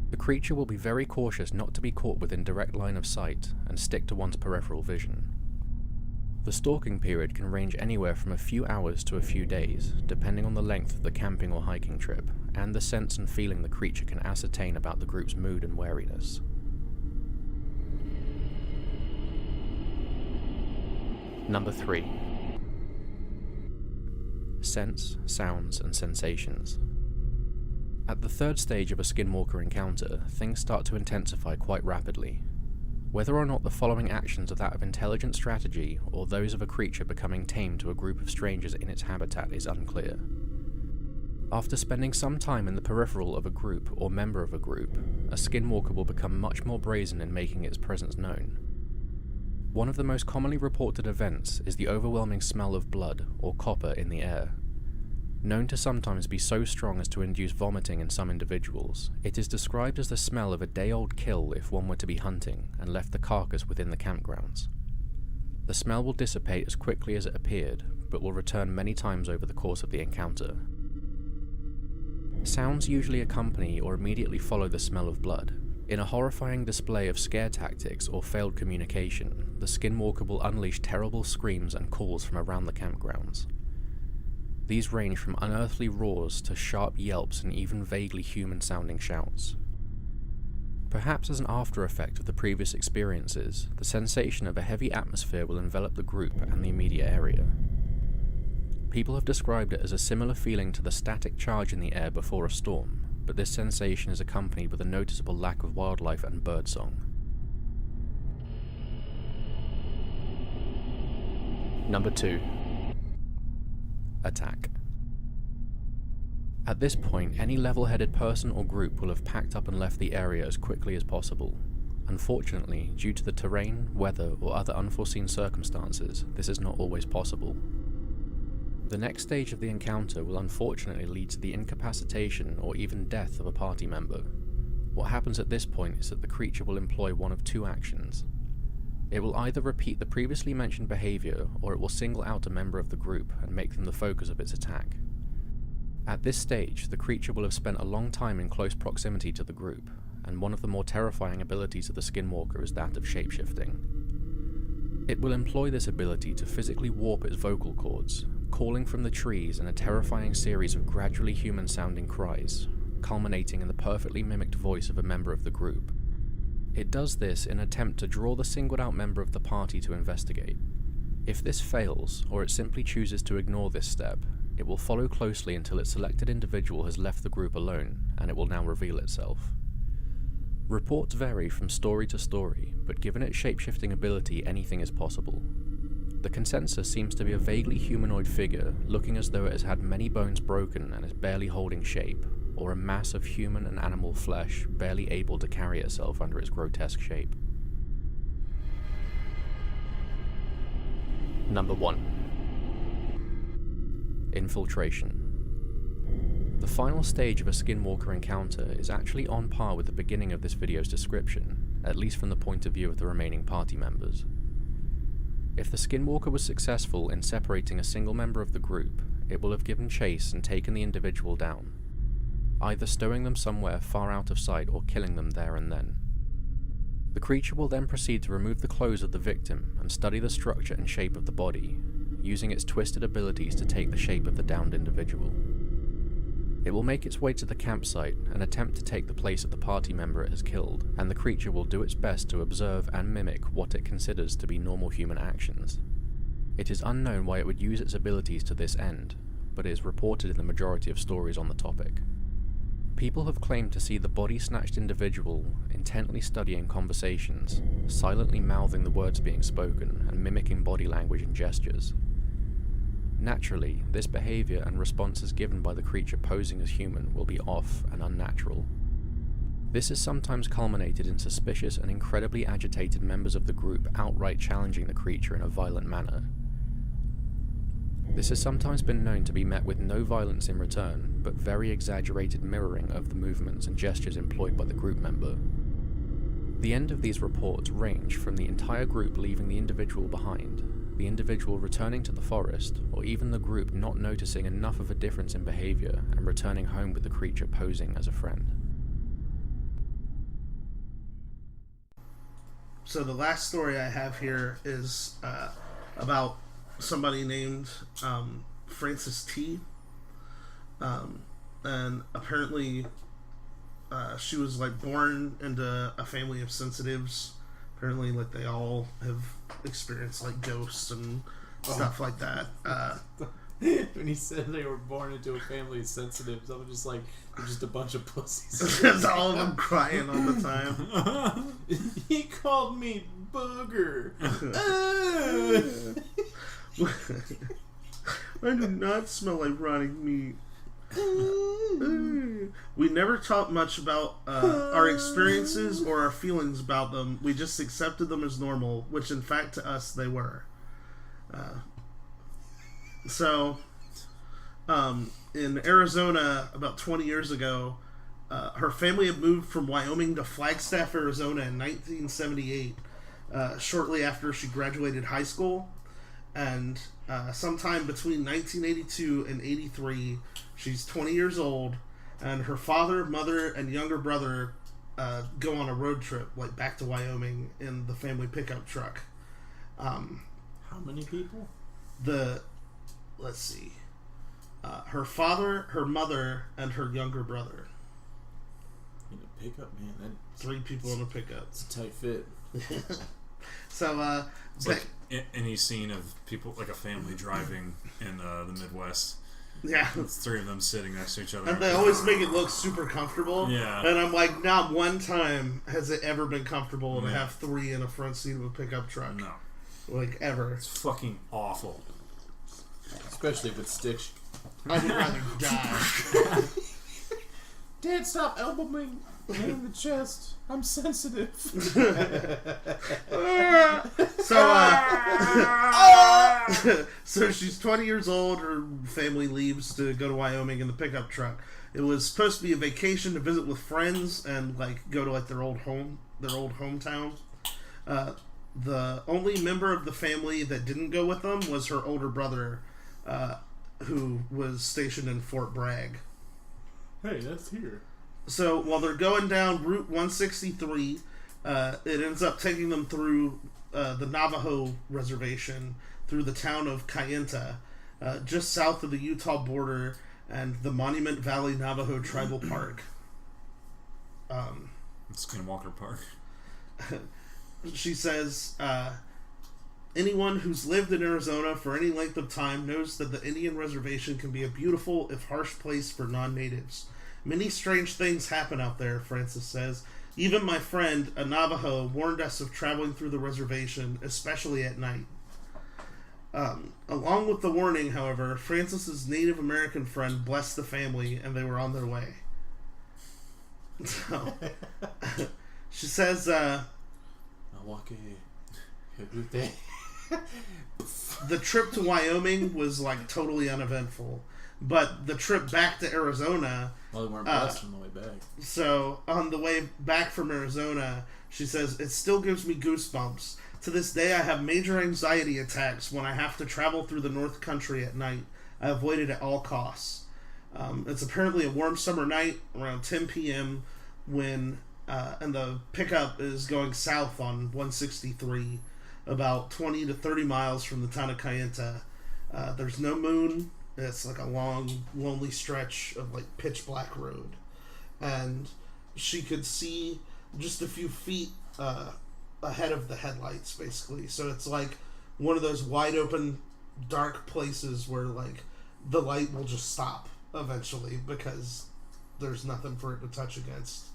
The creature will be very cautious not to be caught within direct line of sight and stick to one's peripheral vision. The stalking period can range anywhere from a few hours to a few days, depending on the length of the camping or hiking trip, and the sense and feeling the creature can ascertain about the group's mood and wariness. Number 3. Sense, sounds, and sensations. At the third stage of a Skinwalker encounter, things start to intensify quite rapidly. Whether or not the following actions are that of intelligent strategy or those of a creature becoming tame to a group of strangers in its habitat is unclear. After spending some time in the peripheral of a group or member of a group, a Skinwalker will become much more brazen in making its presence known. One of the most commonly reported events is the overwhelming smell of blood or copper in the air. Known to sometimes be so strong as to induce vomiting in some individuals, it is described as the smell of a day-old kill if one were to be hunting and left the carcass within the campgrounds. The smell will dissipate as quickly as it appeared, but will return many times over the course of the encounter. Sounds usually accompany or immediately follow the smell of blood. In a horrifying display of scare tactics or failed communication, the Skinwalker will unleash terrible screams and calls from around the campgrounds. These range from unearthly roars to sharp yelps and even vaguely human-sounding shouts. Perhaps as an after-effect of the previous experiences, the sensation of a heavy atmosphere will envelop the group and the immediate area. People have described it as a similar feeling to the static charge in the air before a storm, but this sensation is accompanied with a noticeable lack of wildlife and birdsong. Number 2. Attack. At this point, any level-headed person or group will have packed up and left the area as quickly as possible. Unfortunately, due to the terrain, weather, or other unforeseen circumstances, this is not always possible. The next stage of the encounter will unfortunately lead to the incapacitation or even death of a party member. What happens at this point is that the creature will employ one of two actions. It will either repeat the previously mentioned behavior, or it will single out a member of the group and make them the focus of its attack. At this stage, the creature will have spent a long time in close proximity to the group, and one of the more terrifying abilities of the Skinwalker is that of shapeshifting. It will employ this ability to physically warp its vocal cords, calling from the trees in a terrifying series of gradually human-sounding cries, culminating in the perfectly mimicked voice of a member of the group. It does this in an attempt to draw the singled-out member of the party to investigate. If this fails, or it simply chooses to ignore this step, it will follow closely until its selected individual has left the group alone, and it will now reveal itself. Reports vary from story to story, but given its shape-shifting ability, anything is possible. The consensus seems to be a vaguely humanoid figure, looking as though it has had many bones broken and is barely holding shape, or a mass of human and animal flesh barely able to carry itself under its grotesque shape. Number 1. Infiltration. The final stage of a Skinwalker encounter is actually on par with the beginning of this video's description, at least from the point of view of the remaining party members. If the Skinwalker was successful in separating a single member of the group, it will have given chase and taken the individual down, either stowing them somewhere far out of sight or killing them there and then. The creature will then proceed to remove the clothes of the victim and study the structure and shape of the body, using its twisted abilities to take the shape of the downed individual. It will make its way to the campsite and attempt to take the place of the party member it has killed, and the creature will do its best to observe and mimic what it considers to be normal human actions. It is unknown why it would use its abilities to this end, but it is reported in the majority of stories on the topic. People have claimed to see the body-snatched individual intently studying conversations, silently mouthing the words being spoken and mimicking body language and gestures. Naturally, this behavior and responses given by the creature posing as human will be off and unnatural. This is sometimes culminated in suspicious and incredibly agitated members of the group outright challenging the creature in a violent manner. This has sometimes been known to be met with no violence in return, but very exaggerated mirroring of the movements and gestures employed by the group member. The end of these reports range from the entire group leaving the individual behind, the individual returning to the forest, or even the group not noticing enough of a difference in behavior and returning home with the creature posing as a friend. So the last story I have here is about somebody named Frances T. And apparently she was like born into a family of sensitives. Apparently, like, they all have experienced like ghosts and stuff like that. When he said they were born into a family of sensitives, I was just like, they're just a bunch of pussies. There's all of them crying all the time. He called me Booger. I do not smell like rotting meat. We never talked much about our experiences or our feelings about them. We just accepted them as normal, which in fact to us they were. In Arizona about 20 years ago, her family had moved from Wyoming to Flagstaff, Arizona in 1978, shortly after she graduated high school. And sometime between 1982 and 83, she's 20 years old, and her father, mother, and younger brother go on a road trip, like, back to Wyoming in the family pickup truck. How many people? Let's see. Her father, her mother, and her younger brother. In a pickup, man. 3 people in a pickup. It's a tight fit. So, it's like any scene of people, like a family driving in the Midwest. Yeah. With 3 of them sitting next to each other. And they always make it look super comfortable. Yeah. And I'm like, not one time has it ever been comfortable to have 3 in a front seat of a pickup truck. No. Like, ever. It's fucking awful. Especially if it sticks. I would rather die. Dad, stop elbowing me in the chest. I'm sensitive. So she's 20 years old. Her family leaves to go to Wyoming in the pickup truck. It was supposed to be a vacation to visit with friends and like go to like their old hometown. The only member of the family that didn't go with them was her older brother, who was stationed in Fort Bragg. Hey, that's here. So while they're going down Route 163, it ends up taking them through the Navajo reservation, through the town of Kayenta, just south of the Utah border, and the Monument Valley Navajo Tribal Park. Skinwalker Park. She says, anyone who's lived in Arizona for any length of time knows that the Indian reservation can be a beautiful, if harsh, place for non-natives. Many strange things happen out there, Frances says. Even my friend, a Navajo, warned us of traveling through the reservation, especially at night. Along with the warning, however, Frances's Native American friend blessed the family, and they were on their way. So, she says, the trip to Wyoming was like totally uneventful, but the trip back to Arizona, well, they weren't blessed on the way back. So on the way back from Arizona, she says, it still gives me goosebumps. To this day, I have major anxiety attacks when I have to travel through the North Country at night. I avoid it at all costs. It's apparently a warm summer night around 10 p.m. when and the pickup is going south on 163, about 20 to 30 miles from the town of Kayenta. There's no moon. It's like a long, lonely stretch of like pitch black road. And she could see just a few feet ahead of the headlights, basically. So it's like one of those wide open, dark places where like the light will just stop eventually because there's nothing for it to touch against.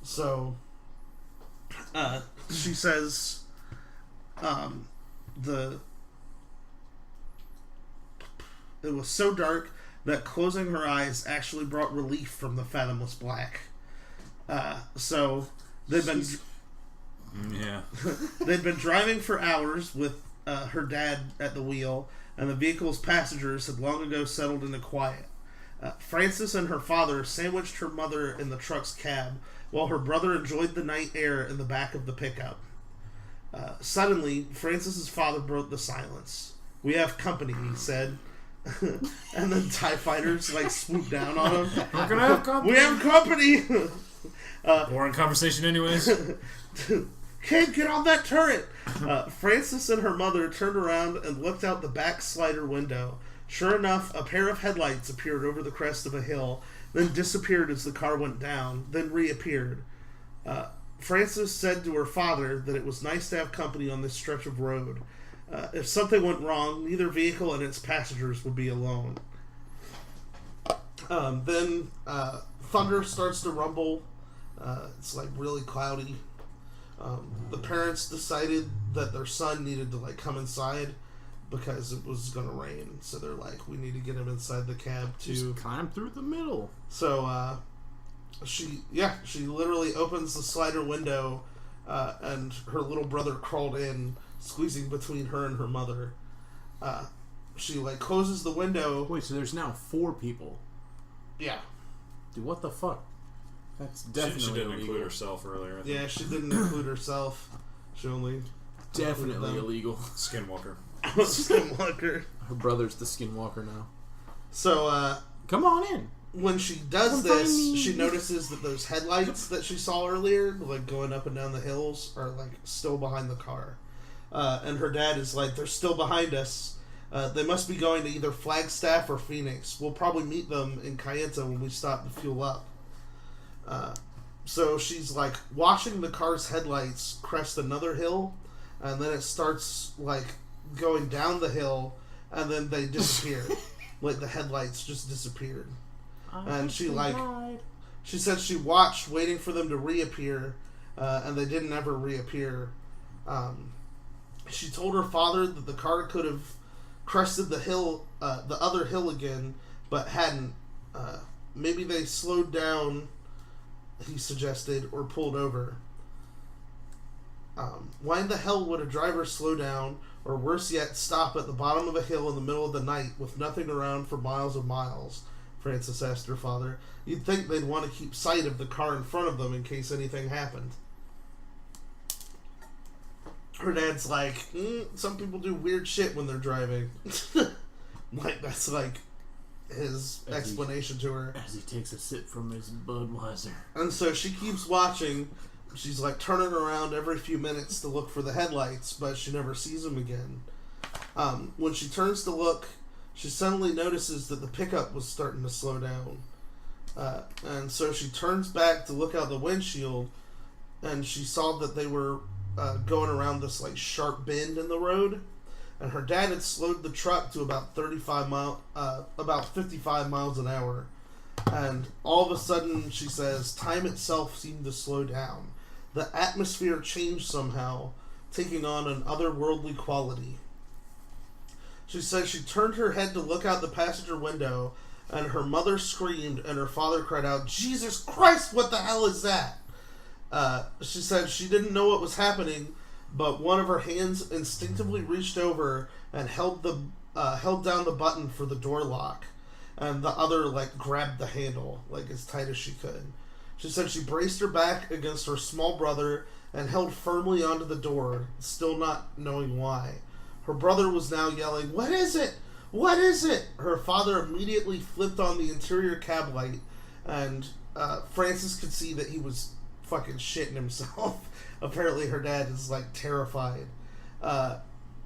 So she says it was so dark that closing her eyes actually brought relief from the fathomless black. So they've been they'd been driving for hours with her dad at the wheel, and the vehicle's passengers had long ago settled into quiet. Frances and her father sandwiched her mother in the truck's cab, while her brother enjoyed the night air in the back of the pickup. Suddenly, Frances's father broke the silence. "We have company," he said. And then TIE fighters swooped down on him. We're gonna have company. We have company. Boring conversation, anyways. Kid, get on that turret. Frances and her mother turned around and looked out the back slider window. Sure enough, a pair of headlights appeared over the crest of a hill, then disappeared as the car went down, then reappeared. Frances said to her father that it was nice to have company on this stretch of road. If something went wrong, neither vehicle and its passengers would be alone. Then thunder starts to rumble. It's really cloudy. The parents decided that their son needed to come inside because it was going to rain. So they're like, we need to get him inside the cab to just climb through the middle. So she literally opens the slider window, and her little brother crawled in, squeezing between her and her mother. She closes the window. Wait, so there's now 4 people? Yeah. Dude, what the fuck? That's definitely she didn't illegal. include herself earlier. Yeah, she didn't include herself. She only definitely illegal. Skinwalker. Skinwalker. Her brother's the Skinwalker now. So come on in. When she does this, she notices that those headlights that she saw earlier, going up and down the hills, are still behind the car. And her dad is they're still behind us. They must be going to either Flagstaff or Phoenix. We'll probably meet them in Kayenta when we stop to fuel up. So she's watching the car's headlights crest another hill, and then it starts going down the hill, and then they disappear. The headlights just disappeared. And she said she watched, waiting for them to reappear, and they didn't ever reappear. She told her father that the car could have crested the hill, the other hill again, but hadn't. Maybe they slowed down, he suggested, or pulled over. Why in the hell would a driver slow down, or worse yet, stop at the bottom of a hill in the middle of the night with nothing around for miles and miles? Frances asked her father. You'd think they'd want to keep sight of the car in front of them in case anything happened. Her dad's some people do weird shit when they're driving. That's his explanation to her. As he takes a sip from his Budweiser. And so she keeps watching. She's turning around every few minutes to look for the headlights, but she never sees them again. When she turns to look, she suddenly notices that the pickup was starting to slow down. And so she turns back to look out the windshield, and she saw that they were going around this sharp bend in the road, and her dad had slowed the truck to about 55 miles an hour. And all of a sudden, she says, time itself seemed to slow down. The atmosphere changed somehow, taking on an otherworldly quality. She says she turned her head to look out the passenger window, and her mother screamed, and her father cried out, Jesus Christ, what the hell is that? She said she didn't know what was happening, but one of her hands instinctively reached over and held down the button for the door lock, and the other grabbed the handle as tight as she could. She said she braced her back against her small brother and held firmly onto the door, still not knowing why. Her brother was now yelling, "What is it? What is it?" Her father immediately flipped on the interior cab light, and Frances could see that he was fucking shitting himself. Apparently her dad is terrified.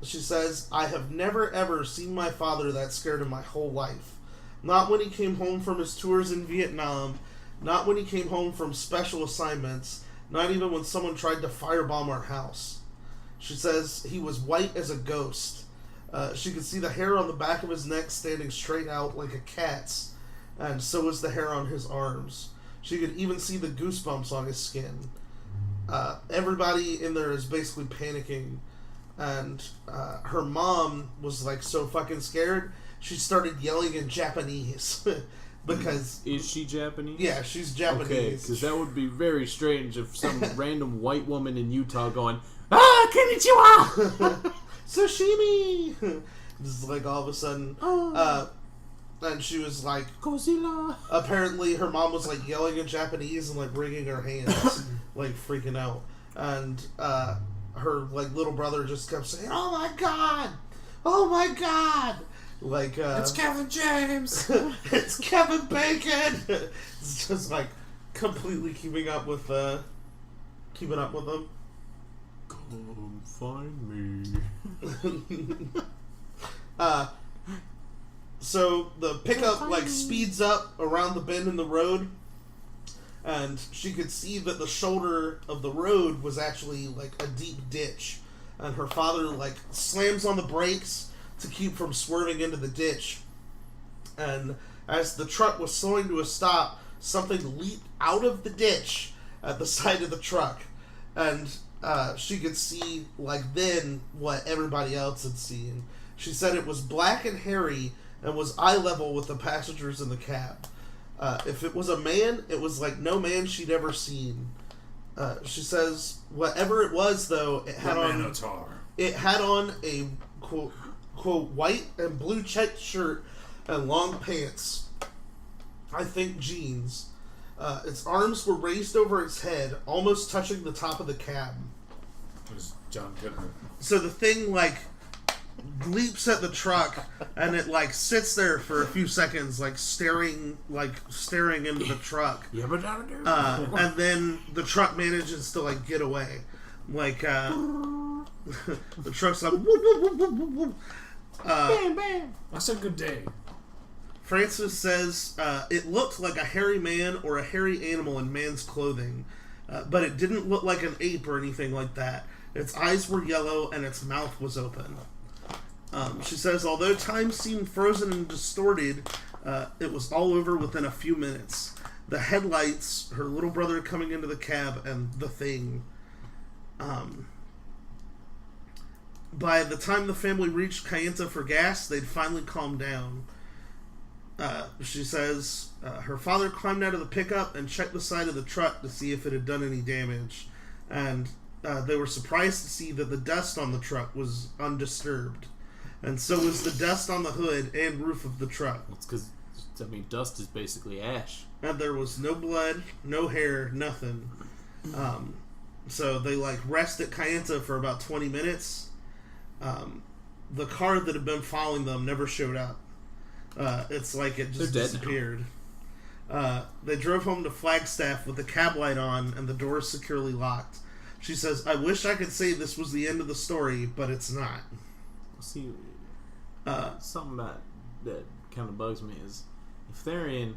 She says, I have never ever seen my father that scared in my whole life. Not when he came home from his tours in Vietnam, not when he came home from special assignments, not even when someone tried to firebomb our house. She says he was white as a ghost. She could see the hair on the back of his neck standing straight out like a cat's, and so was the hair on his arms. She could even see the goosebumps on his skin. Everybody in there is basically panicking, and her mom was so fucking scared, she started yelling in Japanese. Because is she Japanese? Yeah, she's Japanese. Okay, because that would be very strange if some random white woman in Utah going, "Ah, konnichiwa!" sashimi. This is like all of a sudden, and she was like, Godzilla. Apparently, her mom was like yelling in Japanese and like wringing her hands, like freaking out, and her like little brother just kept saying, "Oh my god, oh my god." Like it's Kevin James. It's Kevin Bacon. It's just like completely keeping up with them. Come find me. So the pickup like speeds up around the bend in the road, and she could see that the shoulder of the road was actually like a deep ditch, and her father like slams on the brakes to keep from swerving into the ditch. And as the truck was slowing to a stop, something leaped out of the ditch at the side of the truck, and she could see like then what everybody else had seen. She said it was black and hairy and was eye level with the passengers in the cab. If it was a man, it was like no man she'd ever seen. She says whatever it was, though, it had on a quote white and blue checked shirt and long pants. I think jeans. Its arms were raised over its head, almost touching the top of the cab. It was John Goodman. So the thing like leaps at the truck, and it like sits there for a few seconds, like staring into the truck. And then the truck manages to like get away. Like the truck's like whoop, whoop, whoop, whoop, whoop, whoop. Bam, bam. That's a good day. Francis says it looked like a hairy man or a hairy animal in man's clothing, but it didn't look like an ape or anything like that. Its eyes were yellow and its mouth was open. She says, although time seemed frozen and distorted, it was all over within a few minutes. The headlights, her little brother coming into the cab, and the thing. By the time the family reached Kayenta for gas, they'd finally calmed down. She says her father climbed out of the pickup and checked the side of the truck to see if it had done any damage. And they were surprised to see that the dust on the truck was undisturbed. And so was the dust on the hood and roof of the truck. It's because, dust is basically ash. And there was no blood, no hair, nothing. So they like rested Kayenta for about 20 minutes. The car that had been following them never showed up. It's like it just disappeared. They drove home to Flagstaff with the cab light on and the doors securely locked. She says, I wish I could say this was the end of the story, but it's not. See, something that kind of bugs me is if they're in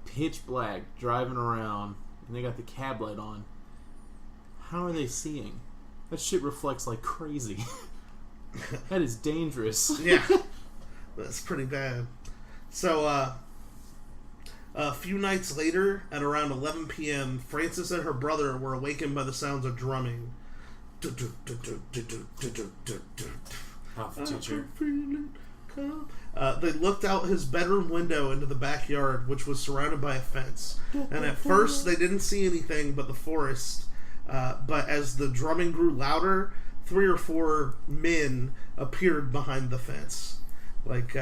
pitch black driving around and they got the cab light on, how are they seeing? That shit reflects like crazy. That is dangerous. Yeah, that's pretty bad. So, a few nights later, at around 11 p.m., Frances and her brother were awakened by the sounds of drumming. Teacher. They looked out his bedroom window into the backyard, which was surrounded by a fence. And at first, they didn't see anything but the forest. But as the drumming grew louder, 3 or 4 men appeared behind the fence. Like,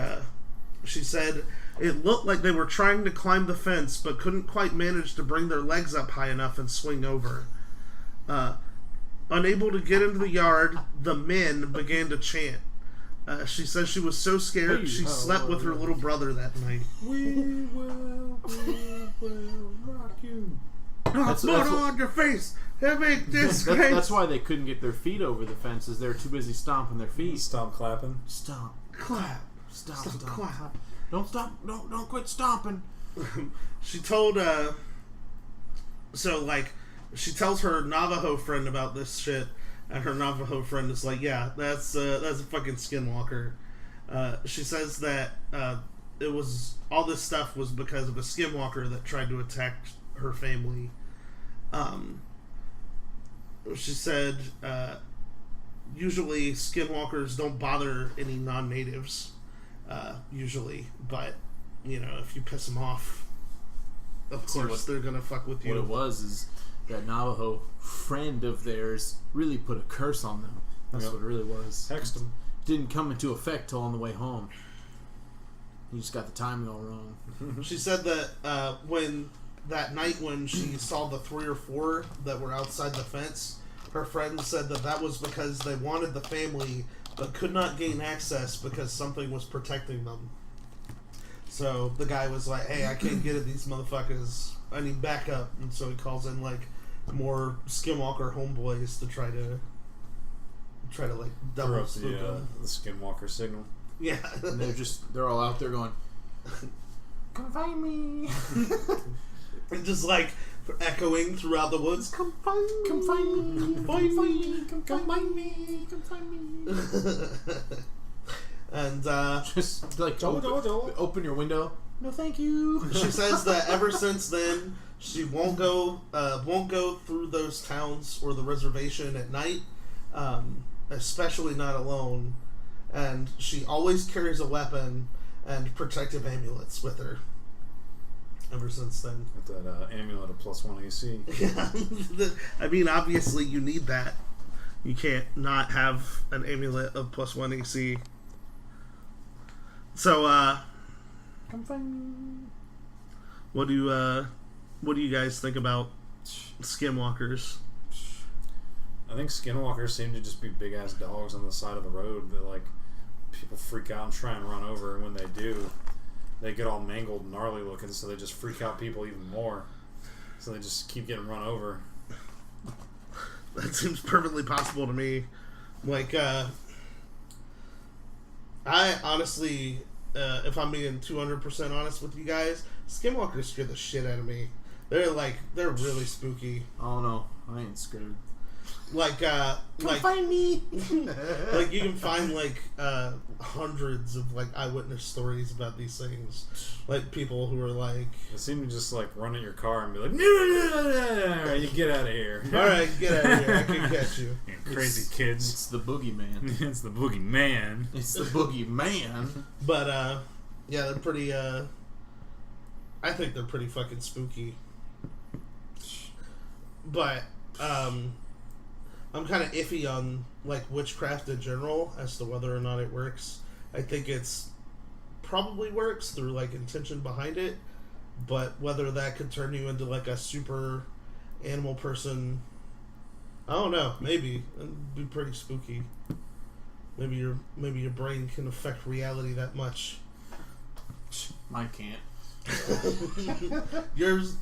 she said, it looked like they were trying to climb the fence, but couldn't quite manage to bring their legs up high enough and swing over. Unable to get into the yard, the men began to chant. She says she was so scared she slept with her little brother that night. We will rock you. That's on your face. That's why they couldn't get their feet over the fences. They were too busy stomping their feet. Stomp clapping. Stomp. Clap. Stop, clap. Don't stop. Don't quit stomping. She told, so, like, she tells her Navajo friend about this shit, and her Navajo friend is like, yeah, that's a fucking Skinwalker. She says that, it was, all this stuff was because of a Skinwalker that tried to attack her family. She said, usually Skinwalkers don't bother any non-natives, usually, but, you know, if you piss them off, of course they're gonna fuck with you. What it was is that Navajo friend of theirs really put a curse on them. That's what it really was. Text him. Didn't come into effect till on the way home. You just got the timing all wrong. She said that when that night when she saw the 3 or 4 that were outside the fence, her friend said that was because they wanted the family but could not gain access because something was protecting them. So the guy was like, "Hey, I can't get at these motherfuckers. I need backup." And so he calls in like more Skinwalker homeboys to try to like double spook them. The Skinwalker signal. Yeah, and they're all out there going, "Come find me!" And just like echoing throughout the woods. Come find me! Come find me! Come find me! Come find me! Come find me! And just like open your window. No, thank you. She says that ever since then she won't go through those towns or the reservation at night, especially not alone. And she always carries a weapon and protective amulets with her. Ever since then. With that amulet of +1 AC. Yeah. I mean, obviously you need that. You can't not have an amulet of +1 AC. So, come find me. What do you guys think about Skinwalkers? I think Skinwalkers seem to just be big ass dogs on the side of the road that like people freak out and try and run over, and when they do, they get all mangled and gnarly looking, so they just freak out people even more. So they just keep getting run over. That seems perfectly possible to me. Like, I honestly, if I'm being 200% honest with you guys, Skinwalkers scare the shit out of me. They're really spooky. Oh no, I ain't scared. Come find me. Like you can find hundreds of eyewitness stories about these things. Like people who are like, they seem to just run at your car and be like, no, you get out of here. All right, get out of here. I can catch you. Crazy kids. It's the boogeyman. It's the boogeyman. It's the boogeyman. But yeah, they're pretty. I think they're pretty fucking spooky. But I'm kind of iffy on witchcraft in general as to whether or not it works. I think it's probably works through intention behind it, but whether that could turn you into a super animal person, I don't know. Maybe it'd be pretty spooky. Maybe your brain can affect reality that much. Mine can't. Yours,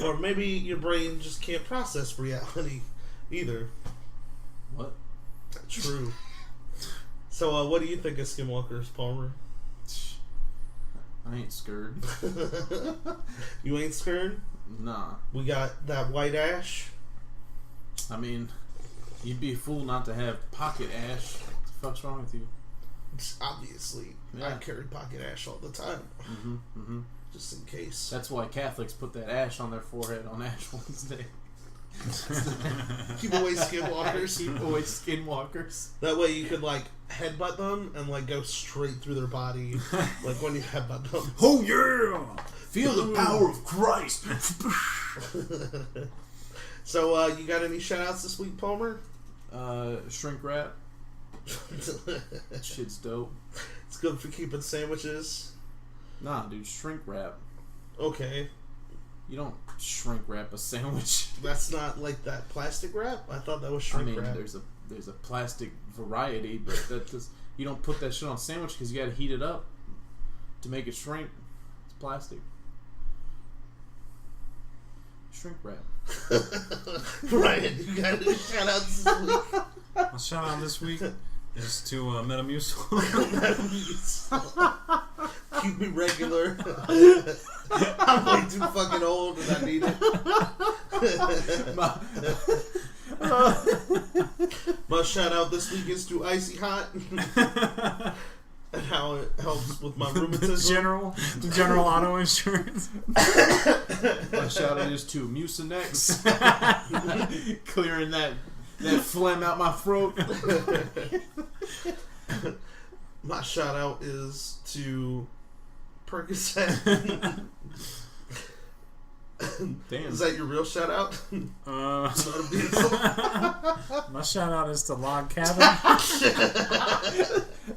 or maybe your brain just can't process reality either. What? True. So, what do you think of Skinwalkers, Palmer? I ain't scared. You ain't scared? Nah. We got that white ash. I mean, you'd be a fool not to have pocket ash. What the fuck's wrong with you? Obviously, yeah. I carry pocket ash all the time. Just in case. That's why Catholics put that ash on their forehead on Ash Wednesday. Keep away Skinwalkers. Keep away Skinwalkers. That way you could headbutt them and go straight through their body, when you headbutt them. Oh yeah! Feel the power of Christ. So you got any shout outs this week, Palmer? Shrink wrap. That shit's dope. It's good for keeping sandwiches. Nah, dude, shrink wrap. Okay. You don't shrink wrap a sandwich. That's not that plastic wrap? I thought that was shrink wrap. There's a plastic variety, but you don't put that shit on a sandwich because you got to heat it up to make it shrink. It's plastic. Shrink wrap. Ryan, you got any shout outs this week? My shout out this week is to Metamucil. Keep me regular. I'm way too fucking old and I need it. My shout out this week is to Icy Hot and how it helps with my rheumatism. The general auto insurance. My shout out is to Mucinex, clearing that phlegm out my throat. My shout out is to Percocet. Damn. Is that your real shout out? My shout out is to Log Cabin.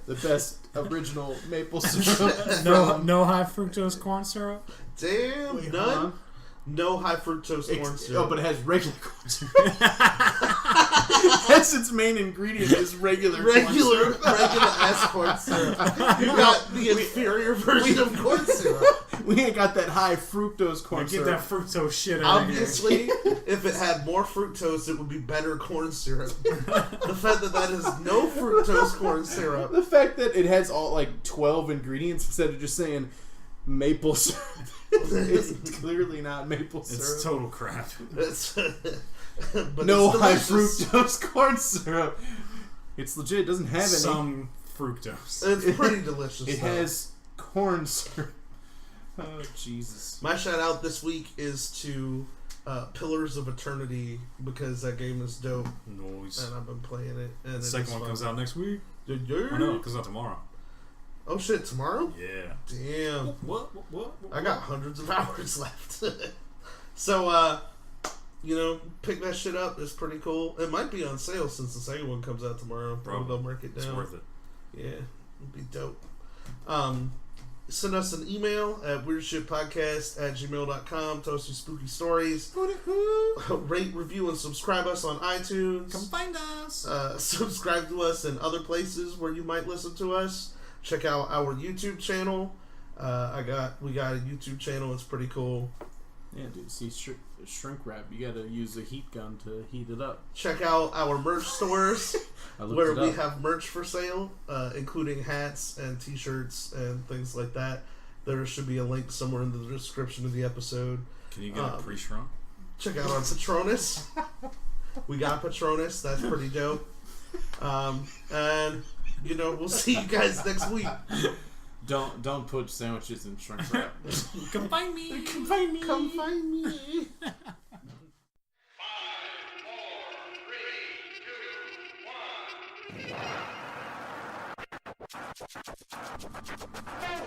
The best original maple syrup. No high fructose corn syrup. Damn, Wait, none. No high fructose corn syrup. Oh, but it has regular corn syrup. That's its main ingredient is regular ass corn syrup. You got the inferior version of corn syrup. We ain't got that high fructose corn syrup. Get that fructose shit out Obviously, if it had more fructose, it would be better corn syrup. The fact that is no fructose corn syrup. The fact that it has all like 12 ingredients instead of just saying maple syrup. It's clearly not maple syrup. It's total crap. But no it's high delicious. fructose corn syrup. It's legit. It doesn't have any. Some fructose. It's pretty delicious. It though. has corn syrup. Oh, Jesus. My shout out this week is to Pillars of Eternity because that game is dope. Nice. And I've been playing it. And The second one comes out next week. Yeah. Oh, no, it comes out tomorrow. Oh shit, tomorrow? Yeah. Damn. What? I got hundreds of hours left. So, pick that shit up. It's pretty cool. It might be on sale since the second one comes out tomorrow. Probably go mark it down. It's worth it. Yeah, it'd be dope. Send us an email at weirdshitpodcast@gmail.com. Tell us your spooky stories. Rate, review, and subscribe us on iTunes. Come find us. Subscribe to us in other places where you might listen to us. Check out our YouTube channel. We got a YouTube channel. It's pretty cool. Yeah, dude. See, shrink wrap. You gotta use a heat gun to heat it up. Check out our merch stores where it we up. have merch for sale, including hats and t-shirts and things like that. There should be a link somewhere in the description of the episode. Can you get a pre-shrunk? Check out our Patronus. We got Patronus. That's pretty dope. And we'll see you guys next week. Don't put sandwiches in shrink wrap. Come find me. Come find me. Come find me.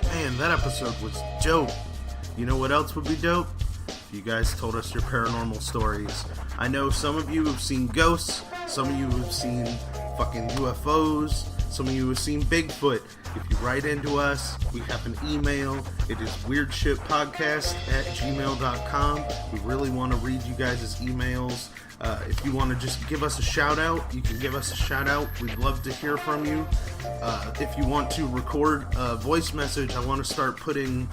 Man, that episode was dope. You know what else would be dope? If you guys told us your paranormal stories. I know some of you have seen ghosts, some of you have seen fucking UFOs, some of you have seen Bigfoot. If you write into us, we have an email. It is weirdshitpodcast@gmail.com. We really want to read you guys' emails. If you want to just give us a shout out, you can give us a shout out. We'd love to hear from you. If you want to record a voice message, I want to start putting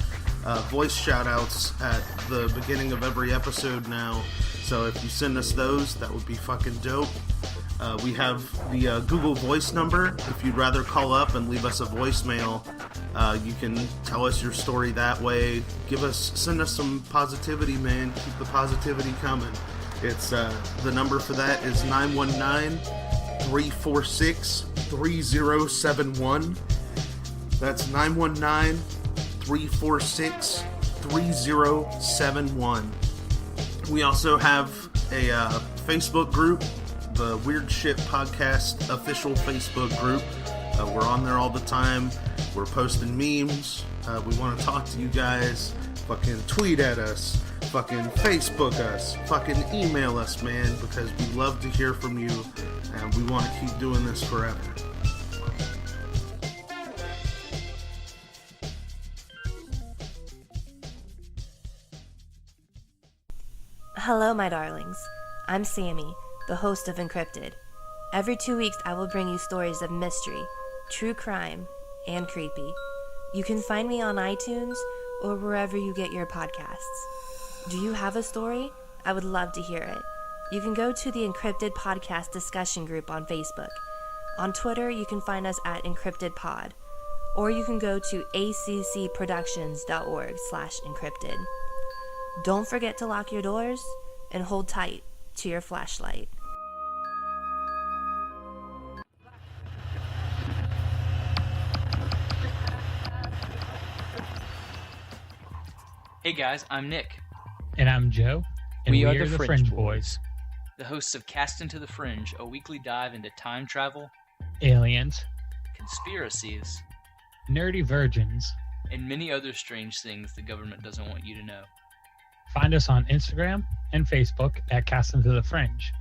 voice shout outs at the beginning of every episode now. So if you send us those, that would be fucking dope. We have the Google Voice number. If you'd rather call up and leave us a voicemail, you can tell us your story that way. Send us some positivity, man. Keep the positivity coming. It's the number for that is 919-346-3071. That's 919-346-3071. We also have a Facebook group, the Weird Shit Podcast official Facebook group. We're on there all the time. We're posting memes. We want to talk to you guys. Fucking tweet at us. Fucking Facebook us. Fucking email us, man, because we love to hear from you and we want to keep doing this forever. Hello, my darlings. I'm Sammy, the host of Encrypted. Every 2 weeks, I will bring you stories of mystery, true crime, and creepy. You can find me on iTunes or wherever you get your podcasts. Do you have a story? I would love to hear it. You can go to the Encrypted Podcast discussion group on Facebook. On Twitter, you can find us at EncryptedPod. Or you can go to accproductions.org/encrypted. Don't forget to lock your doors and hold tight to your flashlight. Hey guys, I'm Nick. And I'm Joe. And we are the Fringe Boys. The hosts of Cast into the Fringe, a weekly dive into time travel, aliens, conspiracies, nerdy virgins, and many other strange things the government doesn't want you to know. Find us on Instagram and Facebook at Cast Into the Fringe.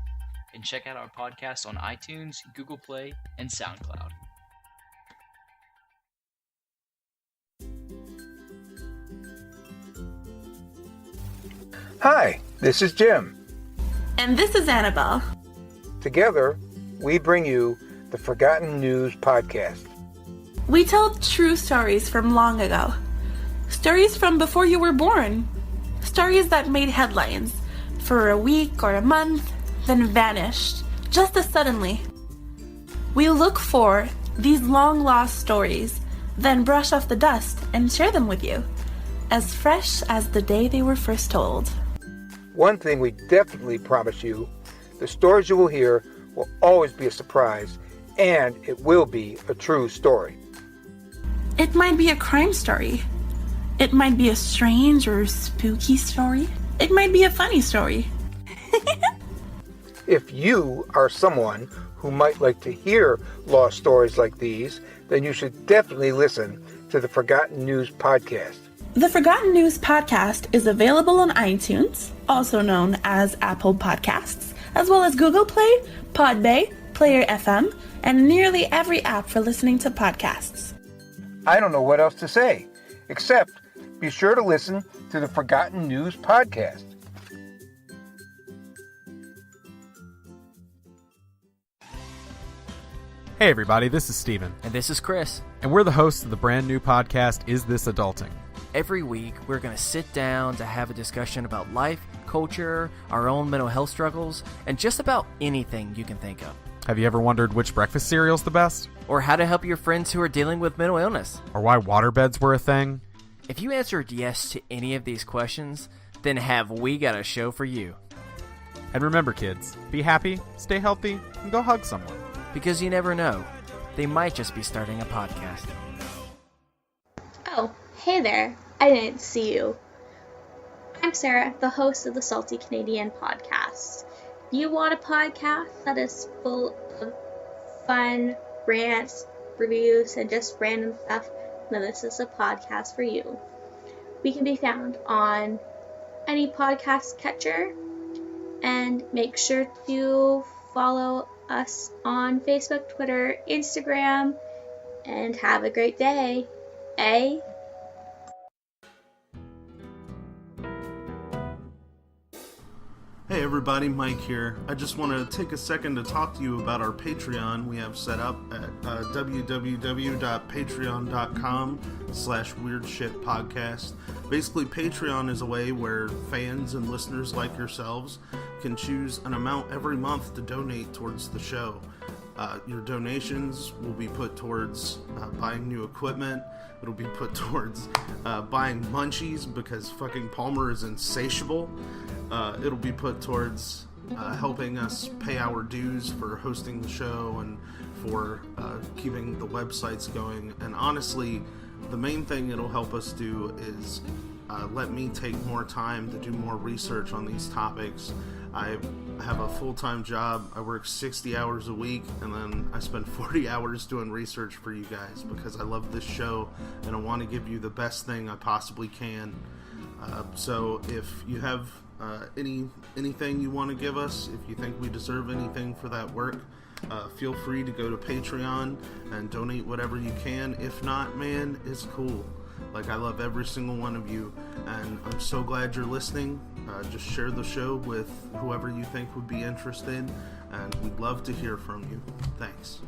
And check out our podcast on iTunes, Google Play, and SoundCloud. Hi, this is Jim. And this is Annabelle. Together, we bring you the Forgotten News Podcast. We tell true stories from long ago. Stories from before you were born. Stories that made headlines for a week or a month, then vanished, just as suddenly. We look for these long-lost stories, then brush off the dust and share them with you, as fresh as the day they were first told. One thing we definitely promise you, the stories you will hear will always be a surprise, and it will be a true story. It might be a crime story. It might be a strange or spooky story. It might be a funny story. If you are someone who might like to hear lost stories like these, then you should definitely listen to the Forgotten News Podcast. The Forgotten News Podcast is available on iTunes, also known as Apple Podcasts, as well as Google Play, Podbay, Player FM, and nearly every app for listening to podcasts. I don't know what else to say, except be sure to listen to the Forgotten News Podcast. Hey everybody, this is Steven. And this is Chris. And we're the hosts of the brand new podcast, Is This Adulting? Every week, we're going to sit down to have a discussion about life, culture, our own mental health struggles, and just about anything you can think of. Have you ever wondered which breakfast cereal's the best? Or how to help your friends who are dealing with mental illness? Or why waterbeds were a thing? If you answered yes to any of these questions, then have we got a show for you. And remember kids, be happy, stay healthy, and go hug someone. Because you never know, they might just be starting a podcast. Oh, hey there. I didn't see you. I'm Sarah, the host of the Salty Canadian podcast. You want a podcast that is full of fun, rants, reviews, and just random stuff? Then this is a podcast for you. We can be found on any podcast catcher, and make sure to follow us on Facebook, Twitter, Instagram, and have a great day. Eh? Hey everybody, Mike here. I just want to take a second to talk to you about our Patreon we have set up at www.patreon.com/weirdshitpodcast. Basically, Patreon is a way where fans and listeners like yourselves can choose an amount every month to donate towards the show. Your donations will be put towards buying new equipment. It'll be put towards buying munchies because fucking Palmer is insatiable. It'll be put towards helping us pay our dues for hosting the show and for keeping the websites going. And honestly, the main thing it'll help us do is let me take more time to do more research on these topics. I have a full-time job. I work 60 hours a week, and then I spend 40 hours doing research for you guys because I love this show and I want to give you the best thing I possibly can. So if you have anything you want to give us, if you think we deserve anything for that work, feel free to go to Patreon and donate whatever you can. If not, man, it's cool. Like, I love every single one of you, and I'm so glad you're listening. Just share the show with whoever you think would be interested, and we'd love to hear from you. Thanks.